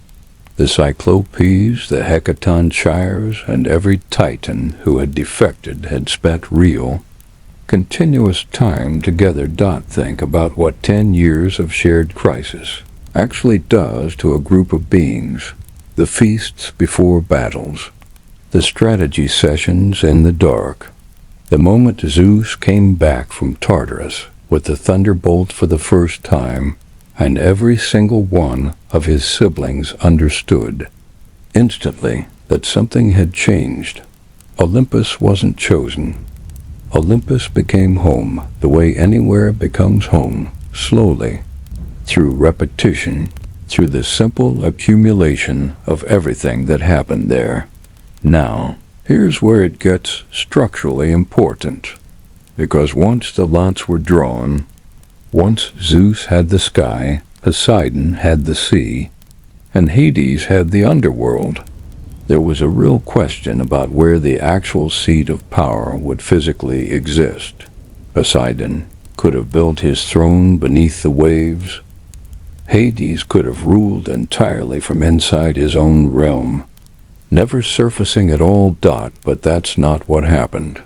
the Cyclopes, the Hecatonchires, and every Titan who had defected had spent real, continuous time together. Think about what 10 years of shared crisis actually does to a group of beings. The feasts before battles, the strategy sessions in the dark, the moment Zeus came back from Tartarus with the thunderbolt for the first time, and every single one of his siblings understood instantly that something had changed. Olympus wasn't chosen. Olympus became home the way anywhere becomes home, slowly, through repetition, through the simple accumulation of everything that happened there. Now, here's where it gets structurally important, because once the lots were drawn, once Zeus had the sky, Poseidon had the sea, and Hades had the underworld, there was a real question about where the actual seat of power would physically exist. Poseidon could have built his throne beneath the waves. Hades could have ruled entirely from inside his own realm, never surfacing at all. But that's not what happened.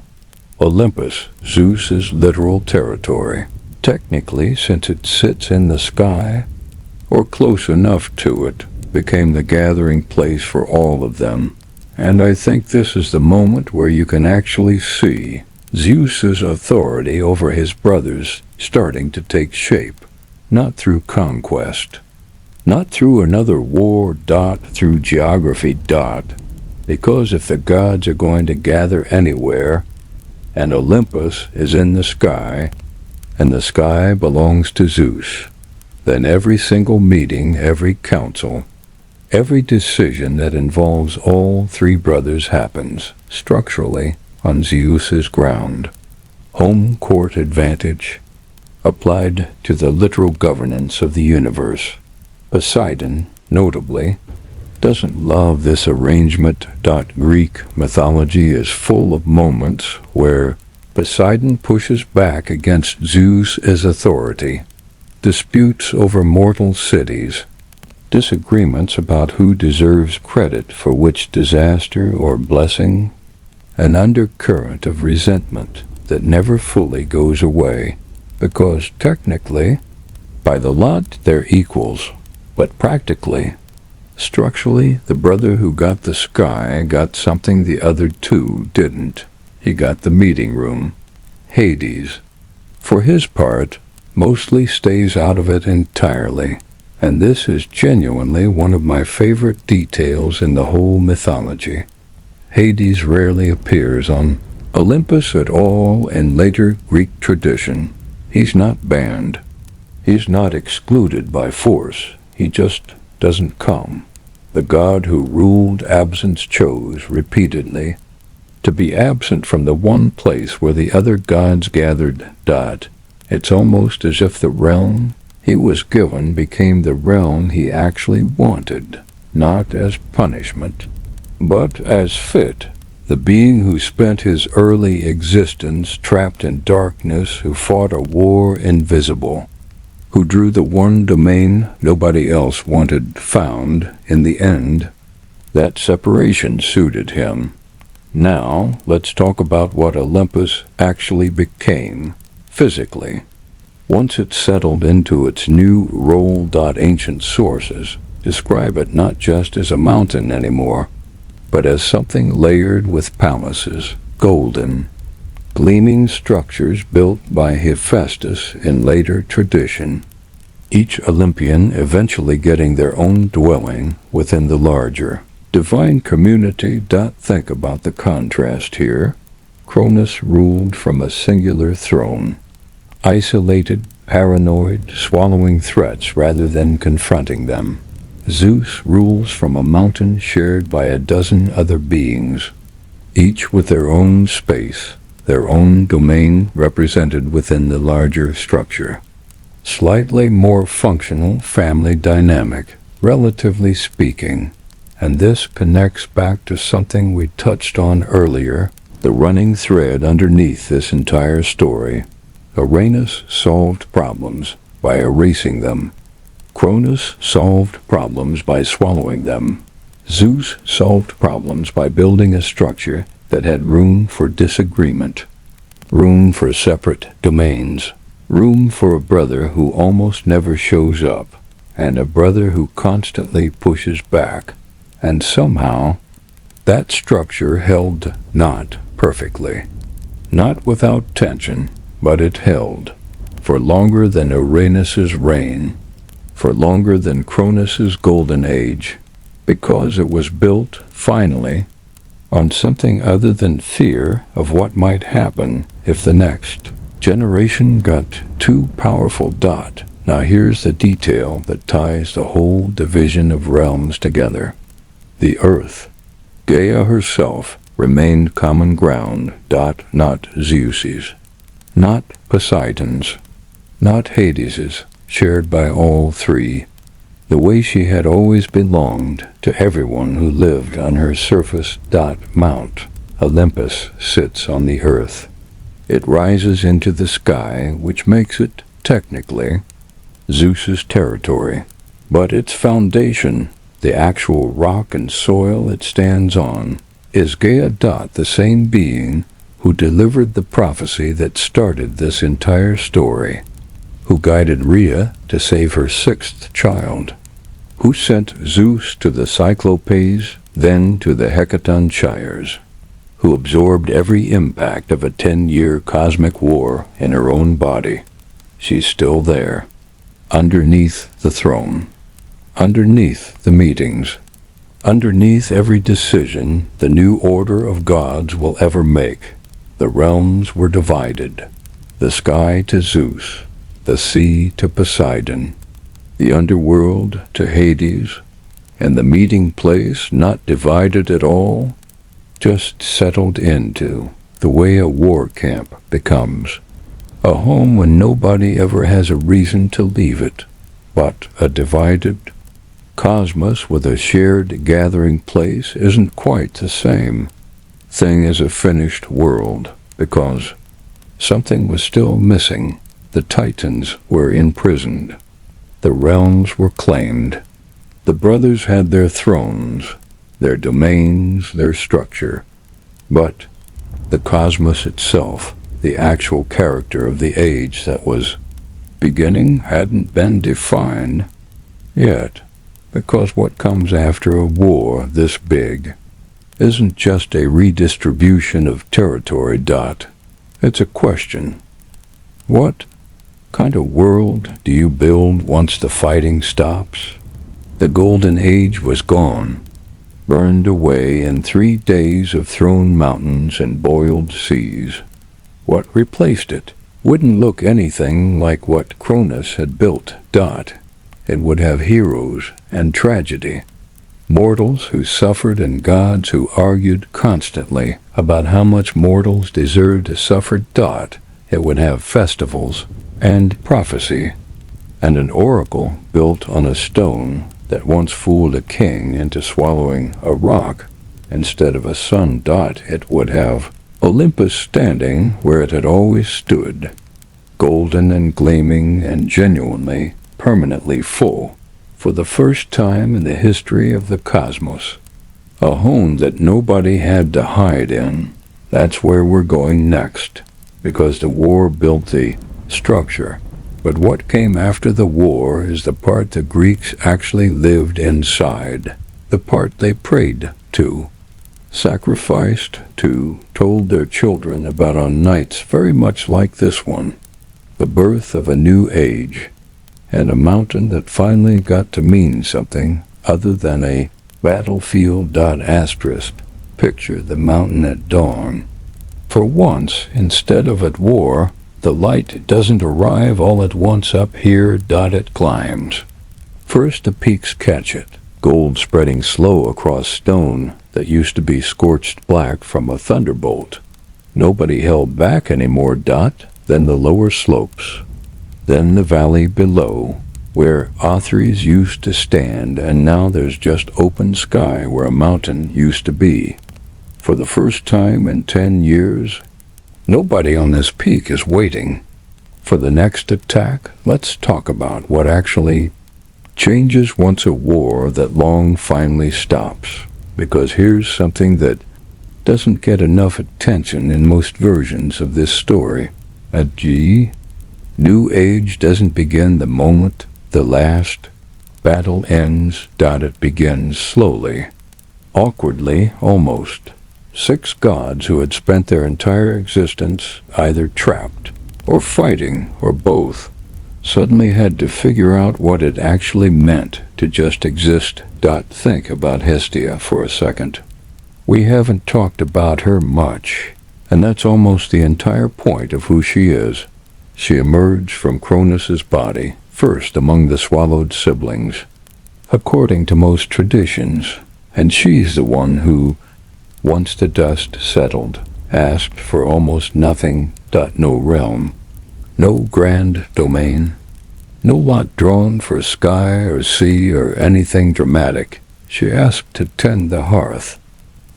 Olympus, Zeus's literal territory, technically, since it sits in the sky, or close enough to it, became the gathering place for all of them. And I think this is the moment where you can actually see Zeus's authority over his brothers starting to take shape, not through conquest, not through another war. Through geography. Because if the gods are going to gather anywhere, and Olympus is in the sky, and the sky belongs to Zeus, then every single meeting, every council, every decision that involves all 3 brothers happens, structurally, on Zeus's ground. Home court advantage, applied to the literal governance of the universe. Poseidon, notably, doesn't love this arrangement. Greek mythology is full of moments where Poseidon pushes back against Zeus as authority, disputes over mortal cities, disagreements about who deserves credit for which disaster or blessing, an undercurrent of resentment that never fully goes away, because technically, by the lot, they're equals, but practically, structurally, the brother who got the sky got something the other 2 didn't. He got the meeting room. Hades, for his part, mostly stays out of it entirely, and this is genuinely one of my favorite details in the whole mythology. Hades rarely appears on Olympus at all in later Greek tradition. He's not banned. He's not excluded by force. He just doesn't come. The god who ruled absence chose repeatedly to be absent from the one place where the other gods gathered. It's almost as if the realm he was given became the realm he actually wanted, not as punishment, but as fit. The being who spent his early existence trapped in darkness, who fought a war invisible, who drew the one domain nobody else wanted found in the end. That separation suited him. Now, let's talk about what Olympus actually became, physically. Once it settled into its new role. Ancient sources describe it not just as a mountain anymore, but as something layered with palaces, golden, gleaming structures built by Hephaestus in later tradition, each Olympian eventually getting their own dwelling within the larger divine community. Think about the contrast here. Cronus ruled from a singular throne, isolated, paranoid, swallowing threats rather than confronting them. Zeus rules from a mountain shared by a dozen other beings, each with their own space, their own domain represented within the larger structure. Slightly more functional family dynamic, relatively speaking. And this connects back to something we touched on earlier, the running thread underneath this entire story. Uranus solved problems by erasing them. Cronus solved problems by swallowing them. Zeus solved problems by building a structure that had room for disagreement, room for separate domains, room for a brother who almost never shows up, and a brother who constantly pushes back. And somehow, that structure held not perfectly, not without tension, but it held, for longer than Uranus's reign, for longer than Cronus's golden age, because it was built, finally, on something other than fear of what might happen if the next generation got too powerful. Now here's the detail that ties the whole division of realms together. The earth, Gaia herself, remained common ground. Not Zeus's, not Poseidon's, not Hades's, shared by all three, the way she had always belonged to everyone who lived on her surface. Mount Olympus sits on the earth. It rises into the sky, which makes it, technically, Zeus's territory, but its foundation, the actual rock and soil it stands on, is Gaia. The same being who delivered the prophecy that started this entire story, who guided Rhea to save her sixth child, who sent Zeus to the Cyclopes, then to the Hecaton Shires, who absorbed every impact of a 10-year cosmic war in her own body. She's still there, underneath the throne, underneath the meetings, underneath every decision the new order of gods will ever make. The realms were divided, the sky to Zeus, the sea to Poseidon, the underworld to Hades, and the meeting place not divided at all, just settled into the way a war camp becomes, a home when nobody ever has a reason to leave it, but a divided cosmos with a shared gathering place isn't quite the same thing as a finished world, because something was still missing. The Titans were imprisoned. The realms were claimed. The brothers had their thrones, their domains, their structure. But the cosmos itself, the actual character of the age that was beginning, hadn't been defined yet. Because what comes after a war this big isn't just a redistribution of territory. It's a question. What kind of world do you build once the fighting stops? The golden age was gone, burned away in 3 days of thrown mountains and boiled seas. What replaced it wouldn't look anything like what Cronus had built. It would have heroes and tragedy, mortals who suffered and gods who argued constantly about how much mortals deserved to suffer. It would have festivals and prophecy, and an oracle built on a stone that once fooled a king into swallowing a rock instead of a sun. It would have Olympus standing where it had always stood, golden and gleaming and genuinely, permanently full, for the first time in the history of the cosmos. A home that nobody had to hide in. That's where we're going next, because the war built the structure. But what came after the war is the part the Greeks actually lived inside, the part they prayed to, sacrificed to, told their children about on nights very much like this one, the birth of a new age, and a mountain that finally got to mean something other than a battlefield. Asterisk. Picture the mountain at dawn. For once, instead of at war, the light doesn't arrive all at once up here. It climbs. First the peaks catch it, gold spreading slow across stone that used to be scorched black from a thunderbolt. Nobody held back any more. Then the lower slopes. Then the valley below, where Athres used to stand, and now there's just open sky where a mountain used to be. For the first time in 10 years, nobody on this peak is waiting for the next attack. Let's talk about what actually changes once a war that long finally stops. Because here's something that doesn't get enough attention in most versions of this story. New Age doesn't begin the moment the last battle ends. It begins slowly, awkwardly almost. 6 gods who had spent their entire existence either trapped or fighting or both suddenly had to figure out what it actually meant to just exist. Think about Hestia for a second. We haven't talked about her much, and that's almost the entire point of who she is. She emerged from Cronus's body, first among the swallowed siblings, according to most traditions, and she's the one who, once the dust settled, asked for almost nothing. No realm, no grand domain, no lot drawn for sky or sea or anything dramatic. She asked to tend the hearth.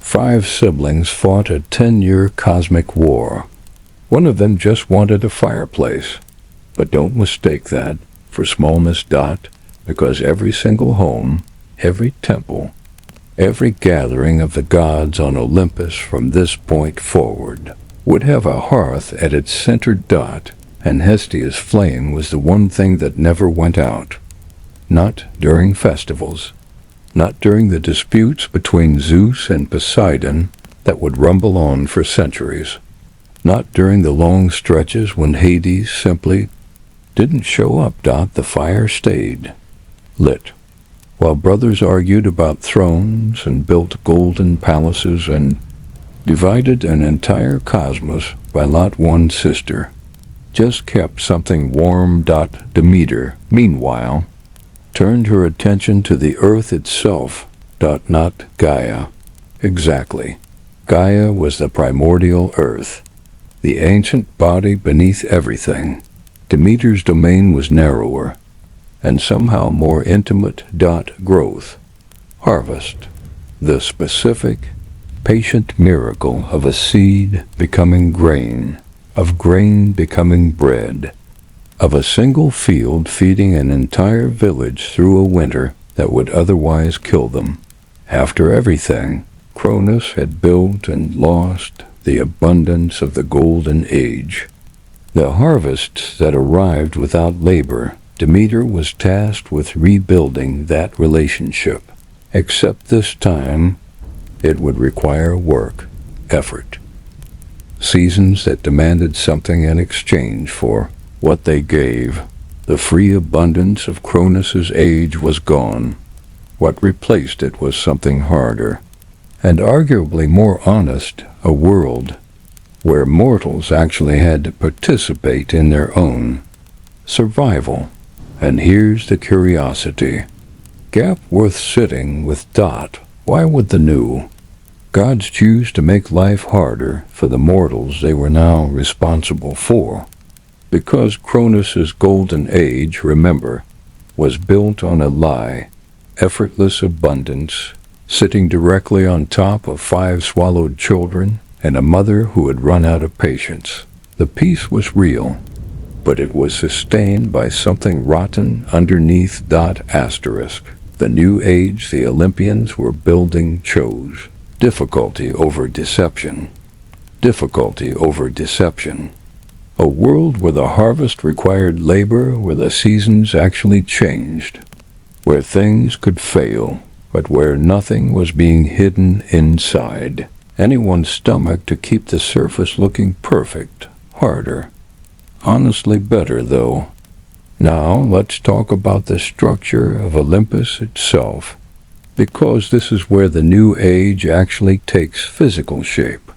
5 siblings fought a 10-year cosmic war. One of them just wanted a fireplace. But don't mistake that for smallness. Because every single home, every temple, every gathering of the gods on Olympus from this point forward would have a hearth at its center. And Hestia's flame was the one thing that never went out. Not during festivals. Not during the disputes between Zeus and Poseidon that would rumble on for centuries. Not during the long stretches when Hades simply didn't show up. The fire stayed lit. While brothers argued about thrones and built golden palaces and divided an entire cosmos by not one sister, just kept something warm. Demeter, meanwhile, turned her attention to the earth itself. Not Gaia. Exactly. Gaia was the primordial earth, the ancient body beneath everything. Demeter's domain was narrower, and somehow more intimate. Growth. Harvest. The specific, patient miracle of a seed becoming grain, of grain becoming bread, of a single field feeding an entire village through a winter that would otherwise kill them. After everything, Cronus had built and lost the abundance of the golden age. The harvests that arrived without labor, Demeter was tasked with rebuilding that relationship. Except this time, it would require work, effort. Seasons that demanded something in exchange for what they gave. The free abundance of Cronus's age was gone. What replaced it was something harder, and arguably more honest, a world where mortals actually had to participate in their own survival. And here's the curiosity. Gap worth sitting with. Why would the new gods choose to make life harder for the mortals they were now responsible for? Because Cronus's golden age, remember, was built on a lie, effortless abundance, sitting directly on top of 5 swallowed children and a mother who had run out of patience. The peace was real, but it was sustained by something rotten underneath. Asterisk. The new age the Olympians were building chose difficulty over deception. Difficulty over deception. A world where the harvest required labor, where the seasons actually changed, where things could fail, but where nothing was being hidden inside anyone's stomach to keep the surface looking perfect. Harder. Honestly better, though. Now let's talk about the structure of Olympus itself, because this is where the new age actually takes physical shape.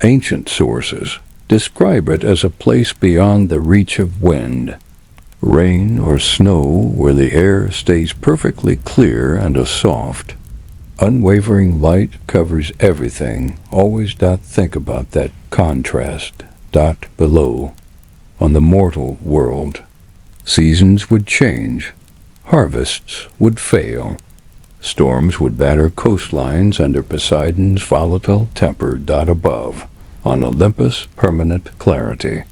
Ancient sources describe it as a place beyond the reach of wind, rain, or snow, where the air stays perfectly clear and soft. Unwavering light covers everything. Always think about that contrast. Below. On the mortal world, seasons would change. Harvests would fail. Storms would batter coastlines under Poseidon's volatile temper. Above. On Olympus, permanent clarity.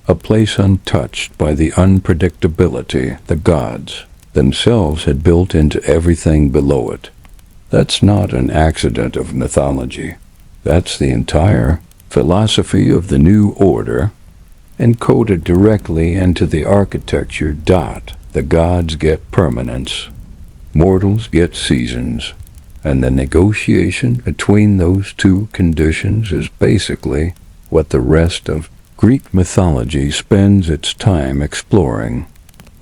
A place untouched by the unpredictability the gods themselves had built into everything below it. That's not an accident of mythology. That's the entire philosophy of the new order, encoded directly into the architecture. The gods get permanence, mortals get seasons, and the negotiation between those two conditions is basically what the rest of Greek mythology spends its time exploring.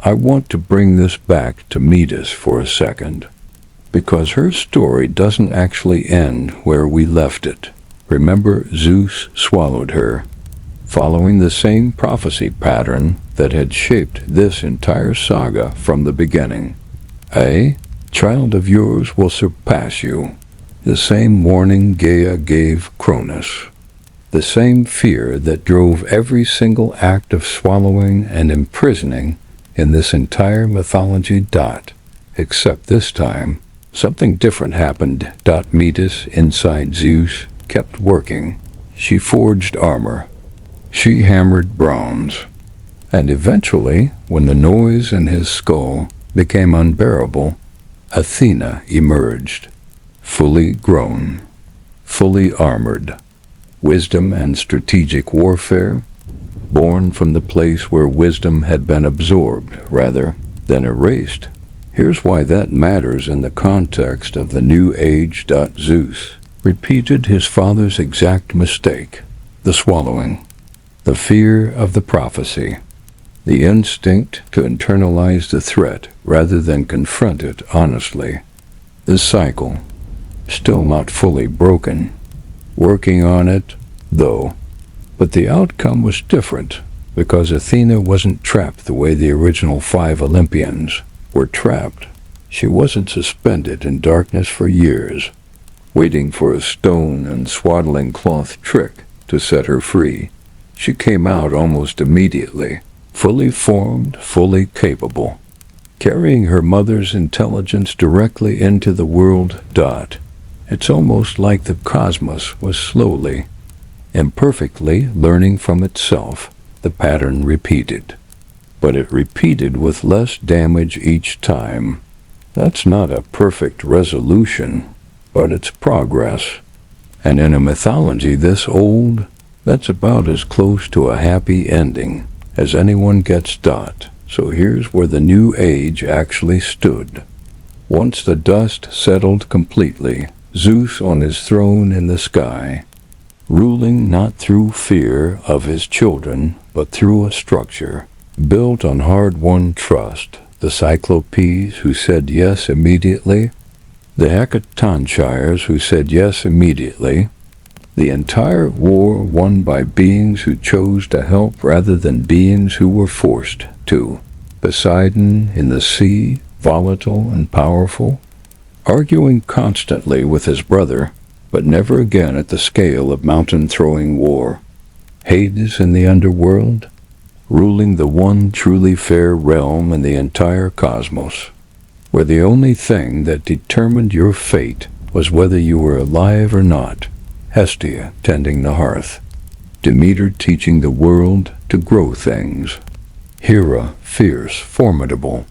I want to bring this back to Metis for a second, because her story doesn't actually end where we left it. Remember, Zeus swallowed her, following the same prophecy pattern that had shaped this entire saga from the beginning. A child of yours will surpass you. The same warning Gaia gave Cronus. The same fear that drove every single act of swallowing and imprisoning in this entire mythology. Except this time, something different happened. Metis, inside Zeus, kept working. She forged armor. She hammered bronze. And eventually, when the noise in his skull became unbearable, Athena emerged, fully grown, fully armored. Wisdom and strategic warfare, born from the place where wisdom had been absorbed rather than erased. Here's why that matters in the context of the new age. Zeus repeated his father's exact mistake, the swallowing, the fear of the prophecy, the instinct to internalize the threat rather than confront it honestly. The cycle, still not fully broken. Working on it, though. But the outcome was different, because Athena wasn't trapped the way the original 5 Olympians were trapped. She wasn't suspended in darkness for years, waiting for a stone and swaddling cloth trick to set her free. She came out almost immediately, fully formed, fully capable, carrying her mother's intelligence directly into the world. It's almost like the cosmos was slowly, imperfectly learning from itself. The pattern repeated, but it repeated with less damage each time. That's not a perfect resolution, but it's progress. And in a mythology this old, that's about as close to a happy ending as anyone gets. So here's where the new age actually stood. Once the dust settled completely, Zeus on his throne in the sky, ruling not through fear of his children, but through a structure built on hard-won trust. The Cyclopes, who said yes immediately, the Hecatonchires, who said yes immediately, the entire war won by beings who chose to help rather than beings who were forced to. Poseidon in the sea, volatile and powerful, arguing constantly with his brother, but never again at the scale of mountain-throwing war. Hades in the underworld, ruling the one truly fair realm in the entire cosmos, where the only thing that determined your fate was whether you were alive or not. Hestia tending the hearth, Demeter teaching the world to grow things, Hera, fierce, formidable,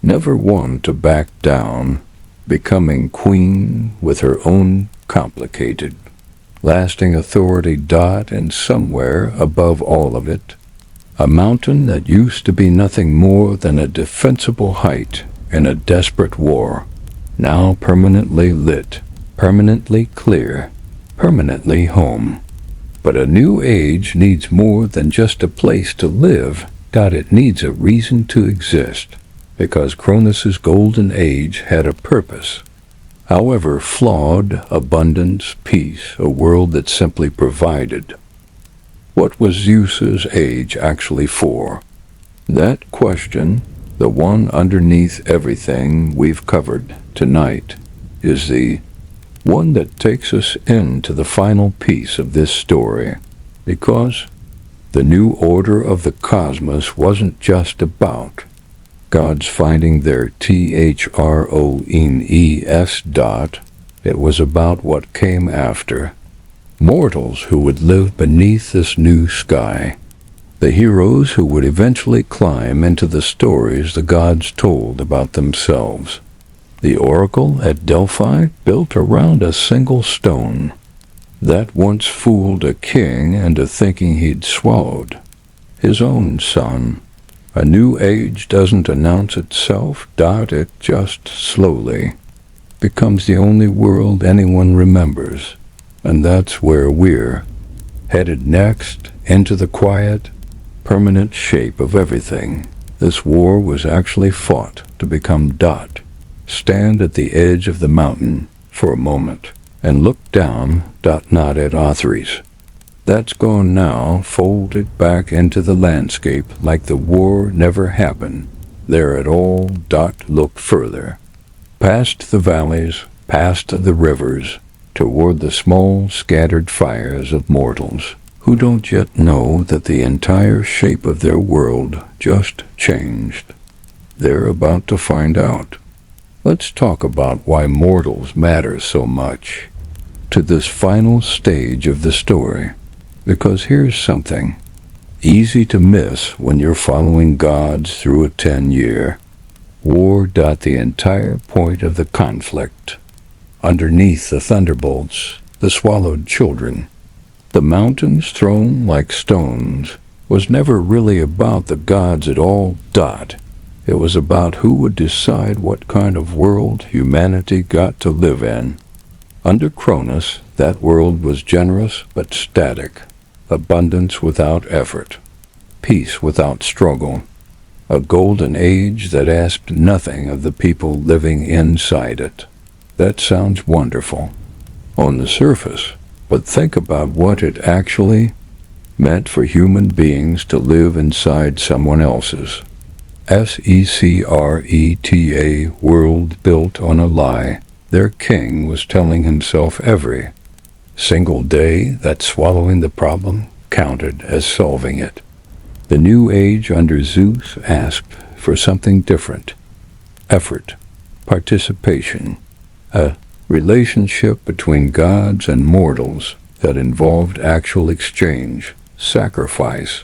never one to back down, becoming queen with her own complicated, lasting authority. And somewhere above all of it, a mountain that used to be nothing more than a defensible height in a desperate war, now permanently lit, permanently clear, permanently home. But a new age needs more than just a place to live. It needs a reason to exist, because Cronus's golden age had a purpose. However flawed, abundance, peace, a world that simply provided. What was Zeus's age actually for? That question, the one underneath everything we've covered tonight, is the one that takes us into the final piece of this story, because the new order of the cosmos wasn't just about gods finding their THRONES. It was about what came after. Mortals who would live beneath this new sky. The heroes who would eventually climb into the stories the gods told about themselves. The oracle at Delphi built around a single stone that once fooled a king into thinking he'd swallowed his own son. A new age doesn't announce itself. It just slowly becomes the only world anyone remembers. And that's where we're headed next, into the quiet, permanent shape of everything. This war was actually fought to become stand at the edge of the mountain for a moment and look down, not at Othrys. That's gone now, folded back into the landscape like the war never happened there at all. Look further, past the valleys, past the rivers, toward the small scattered fires of mortals who don't yet know that the entire shape of their world just changed. They're about to find out. Let's talk about why mortals matter so much to this final stage of the story, because here's something easy to miss when you're following gods through a 10-year war. The entire point of the conflict, underneath the thunderbolts, the swallowed children, the mountains thrown like stones, was never really about the gods at all. It was about who would decide what kind of world humanity got to live in. Under Cronus, that world was generous but static, abundance without effort, peace without struggle, a golden age that asked nothing of the people living inside it. That sounds wonderful on the surface, but think about what it actually meant for human beings to live inside someone else's secreta world built on a lie. Their king was telling himself every single day that swallowing the problem counted as solving it. The new age under Zeus asked for something different. Effort, participation, a relationship between gods and mortals that involved actual exchange, sacrifice,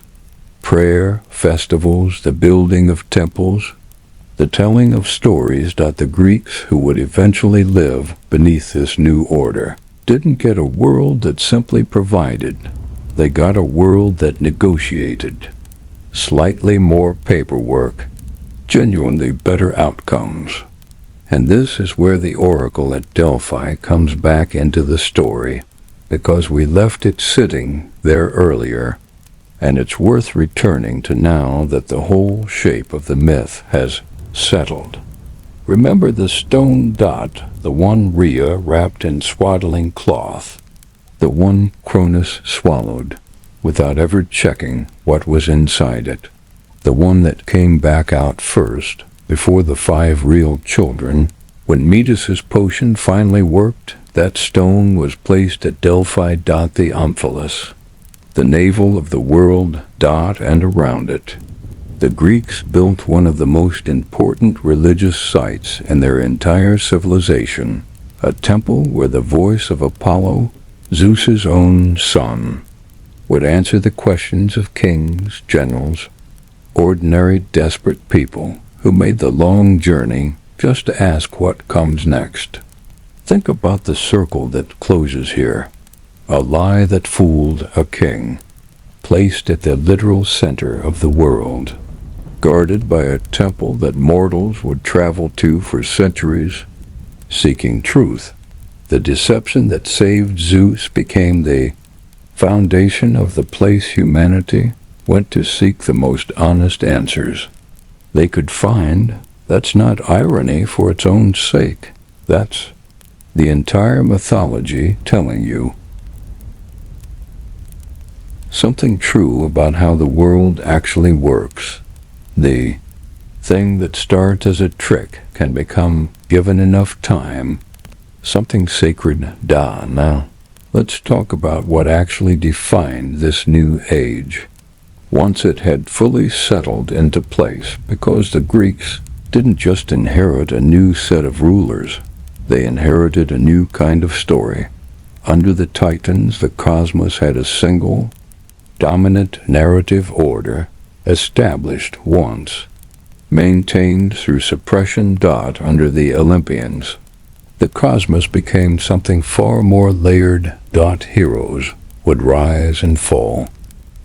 prayer, festivals, the building of temples, the telling of stories. The Greeks who would eventually live beneath this new order didn't get a world that simply provided. They got a world that negotiated. Slightly more paperwork, genuinely better outcomes. And this is where the oracle at Delphi comes back into the story, because we left it sitting there earlier, and it's worth returning to now that the whole shape of the myth has settled. Remember the stone, the one Rhea wrapped in swaddling cloth, the one Cronus swallowed without ever checking what was inside it, the one that came back out first before the 5 real children. When Medus's potion finally worked, that stone was placed at Delphi. The Omphalos, the navel of the world. And around it, the Greeks built one of the most important religious sites in their entire civilization, a temple where the voice of Apollo, Zeus's own son, would answer the questions of kings, generals, Ordinary, desperate people who made the long journey just to ask what comes next. Think about the circle that closes here. A lie that fooled a king, placed at the literal center of the world, guarded by a temple that mortals would travel to for centuries, seeking truth. The deception that saved Zeus became the foundation of the place humanity went to seek the most honest answers they could find. That's not irony for its own sake. That's the entire mythology telling you something true about how the world actually works. The thing that starts as a trick can become, given enough time, something sacred. Now, let's talk about what actually defined this new age, once it had fully settled into place, because the Greeks didn't just inherit a new set of rulers, they inherited a new kind of story. Under the Titans, the cosmos had a single, dominant narrative order, established once, maintained through suppression. Under the Olympians, the cosmos became something far more layered. Heroes would rise and fall.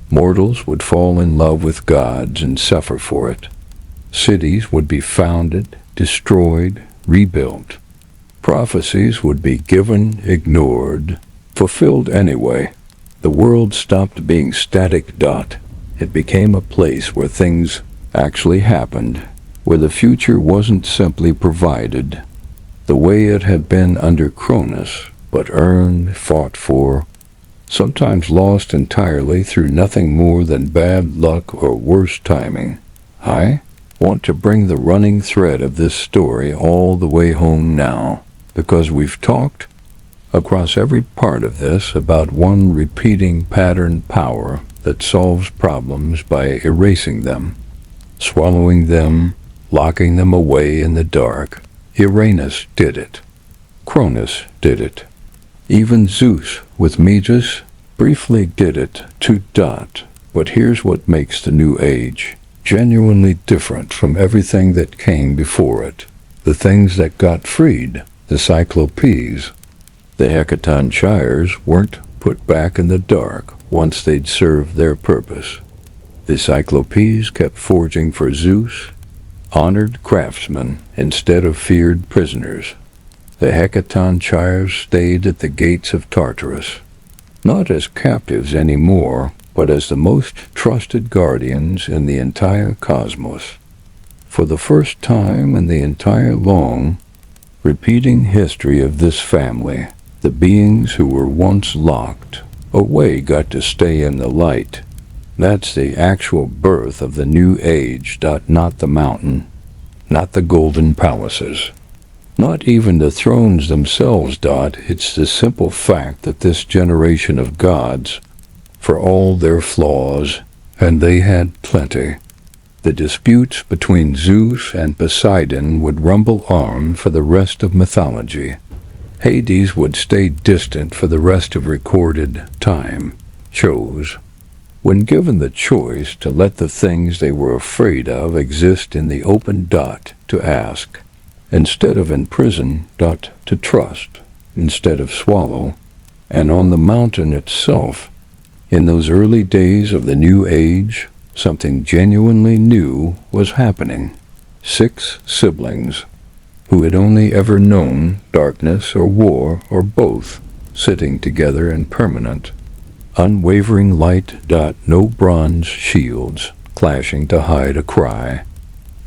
Mortals would fall in love with gods and suffer for it. Cities would be founded, destroyed, rebuilt. Prophecies would be given, ignored, fulfilled anyway. The world stopped being static. It became a place where things actually happened, where the future wasn't simply provided the way it had been under Cronus, but earned, fought for, sometimes lost entirely through nothing more than bad luck or worse timing. I want to bring the running thread of this story all the way home now, because we've talked across every part of this about one repeating pattern: power that solves problems by erasing them, swallowing them, locking them away in the dark. Uranus did it. Cronus did it. Even Zeus with Metis briefly did it too. But here's what makes the new age genuinely different from everything that came before it. The things that got freed, the Cyclopes, the Hecatonchires, weren't put back in the dark once they'd served their purpose. The Cyclopes kept forging for Zeus, honored craftsmen instead of feared prisoners. The Hecatonchires stayed at the gates of Tartarus, not as captives anymore, but as the most trusted guardians in the entire cosmos. For the first time in the entire long, repeating history of this family, the beings who were once locked away got to stay in the light. That's the actual birth of the new age. Not the mountain, not the golden palaces, not even the thrones themselves. It's the simple fact that this generation of gods, for all their flaws, and they had plenty, the disputes between Zeus and Poseidon would rumble on for the rest of mythology. Hades would stay distant for the rest of recorded time, chose, when given the choice to let the things they were afraid of exist in the open, to ask, instead of in prison, to trust, instead of swallow. And on the mountain itself, in those early days of the new age, something genuinely new was happening. 6 siblings, who had only ever known darkness or war or both, sitting together in permanent, unwavering light. No bronze shields clashing to hide a cry.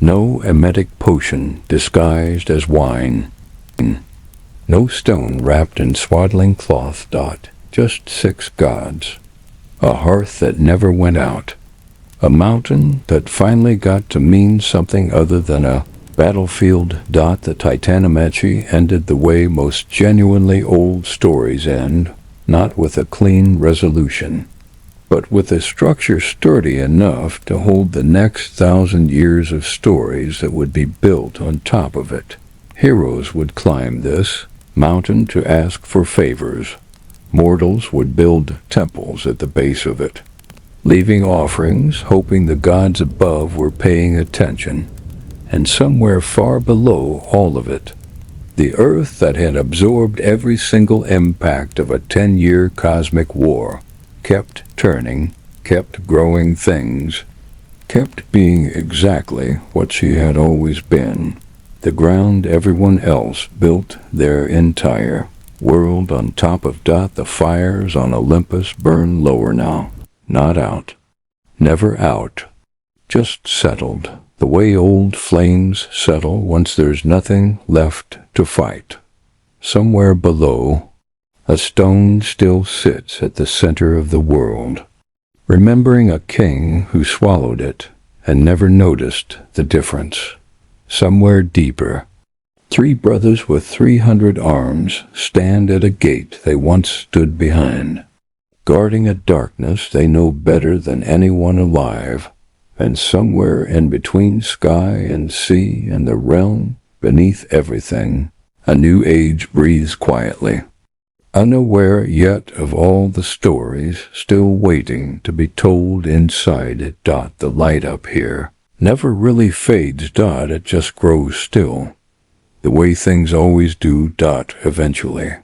No emetic potion disguised as wine. No stone wrapped in swaddling cloth. Just 6 gods. A hearth that never went out. A mountain that finally got to mean something other than a battlefield. The Titanomachy ended the way most genuinely old stories end, not with a clean resolution, but with a structure sturdy enough to hold the next 1,000 years of stories that would be built on top of it. Heroes would climb this mountain to ask for favors. Mortals would build temples at the base of it. leaving offerings, hoping the gods above were paying attention. And somewhere far below all of it, the earth that had absorbed every single impact of a 10-year cosmic war kept turning, kept growing things, kept being exactly what she had always been, the ground everyone else built their entire world on top of. The fires on Olympus burn lower now, not out, never out, just settled, the way old flames settle once there's nothing left to fight. Somewhere below, a stone still sits at the center of the world, remembering a king who swallowed it and never noticed the difference. Somewhere deeper, 3 brothers with 300 arms stand at a gate they once stood behind, guarding a darkness they know better than anyone alive. And somewhere in between sky and sea and the realm beneath everything, a new age breathes quietly, unaware yet of all the stories still waiting to be told inside it. The light up here never really fades. It just grows still, the way things always do. Eventually.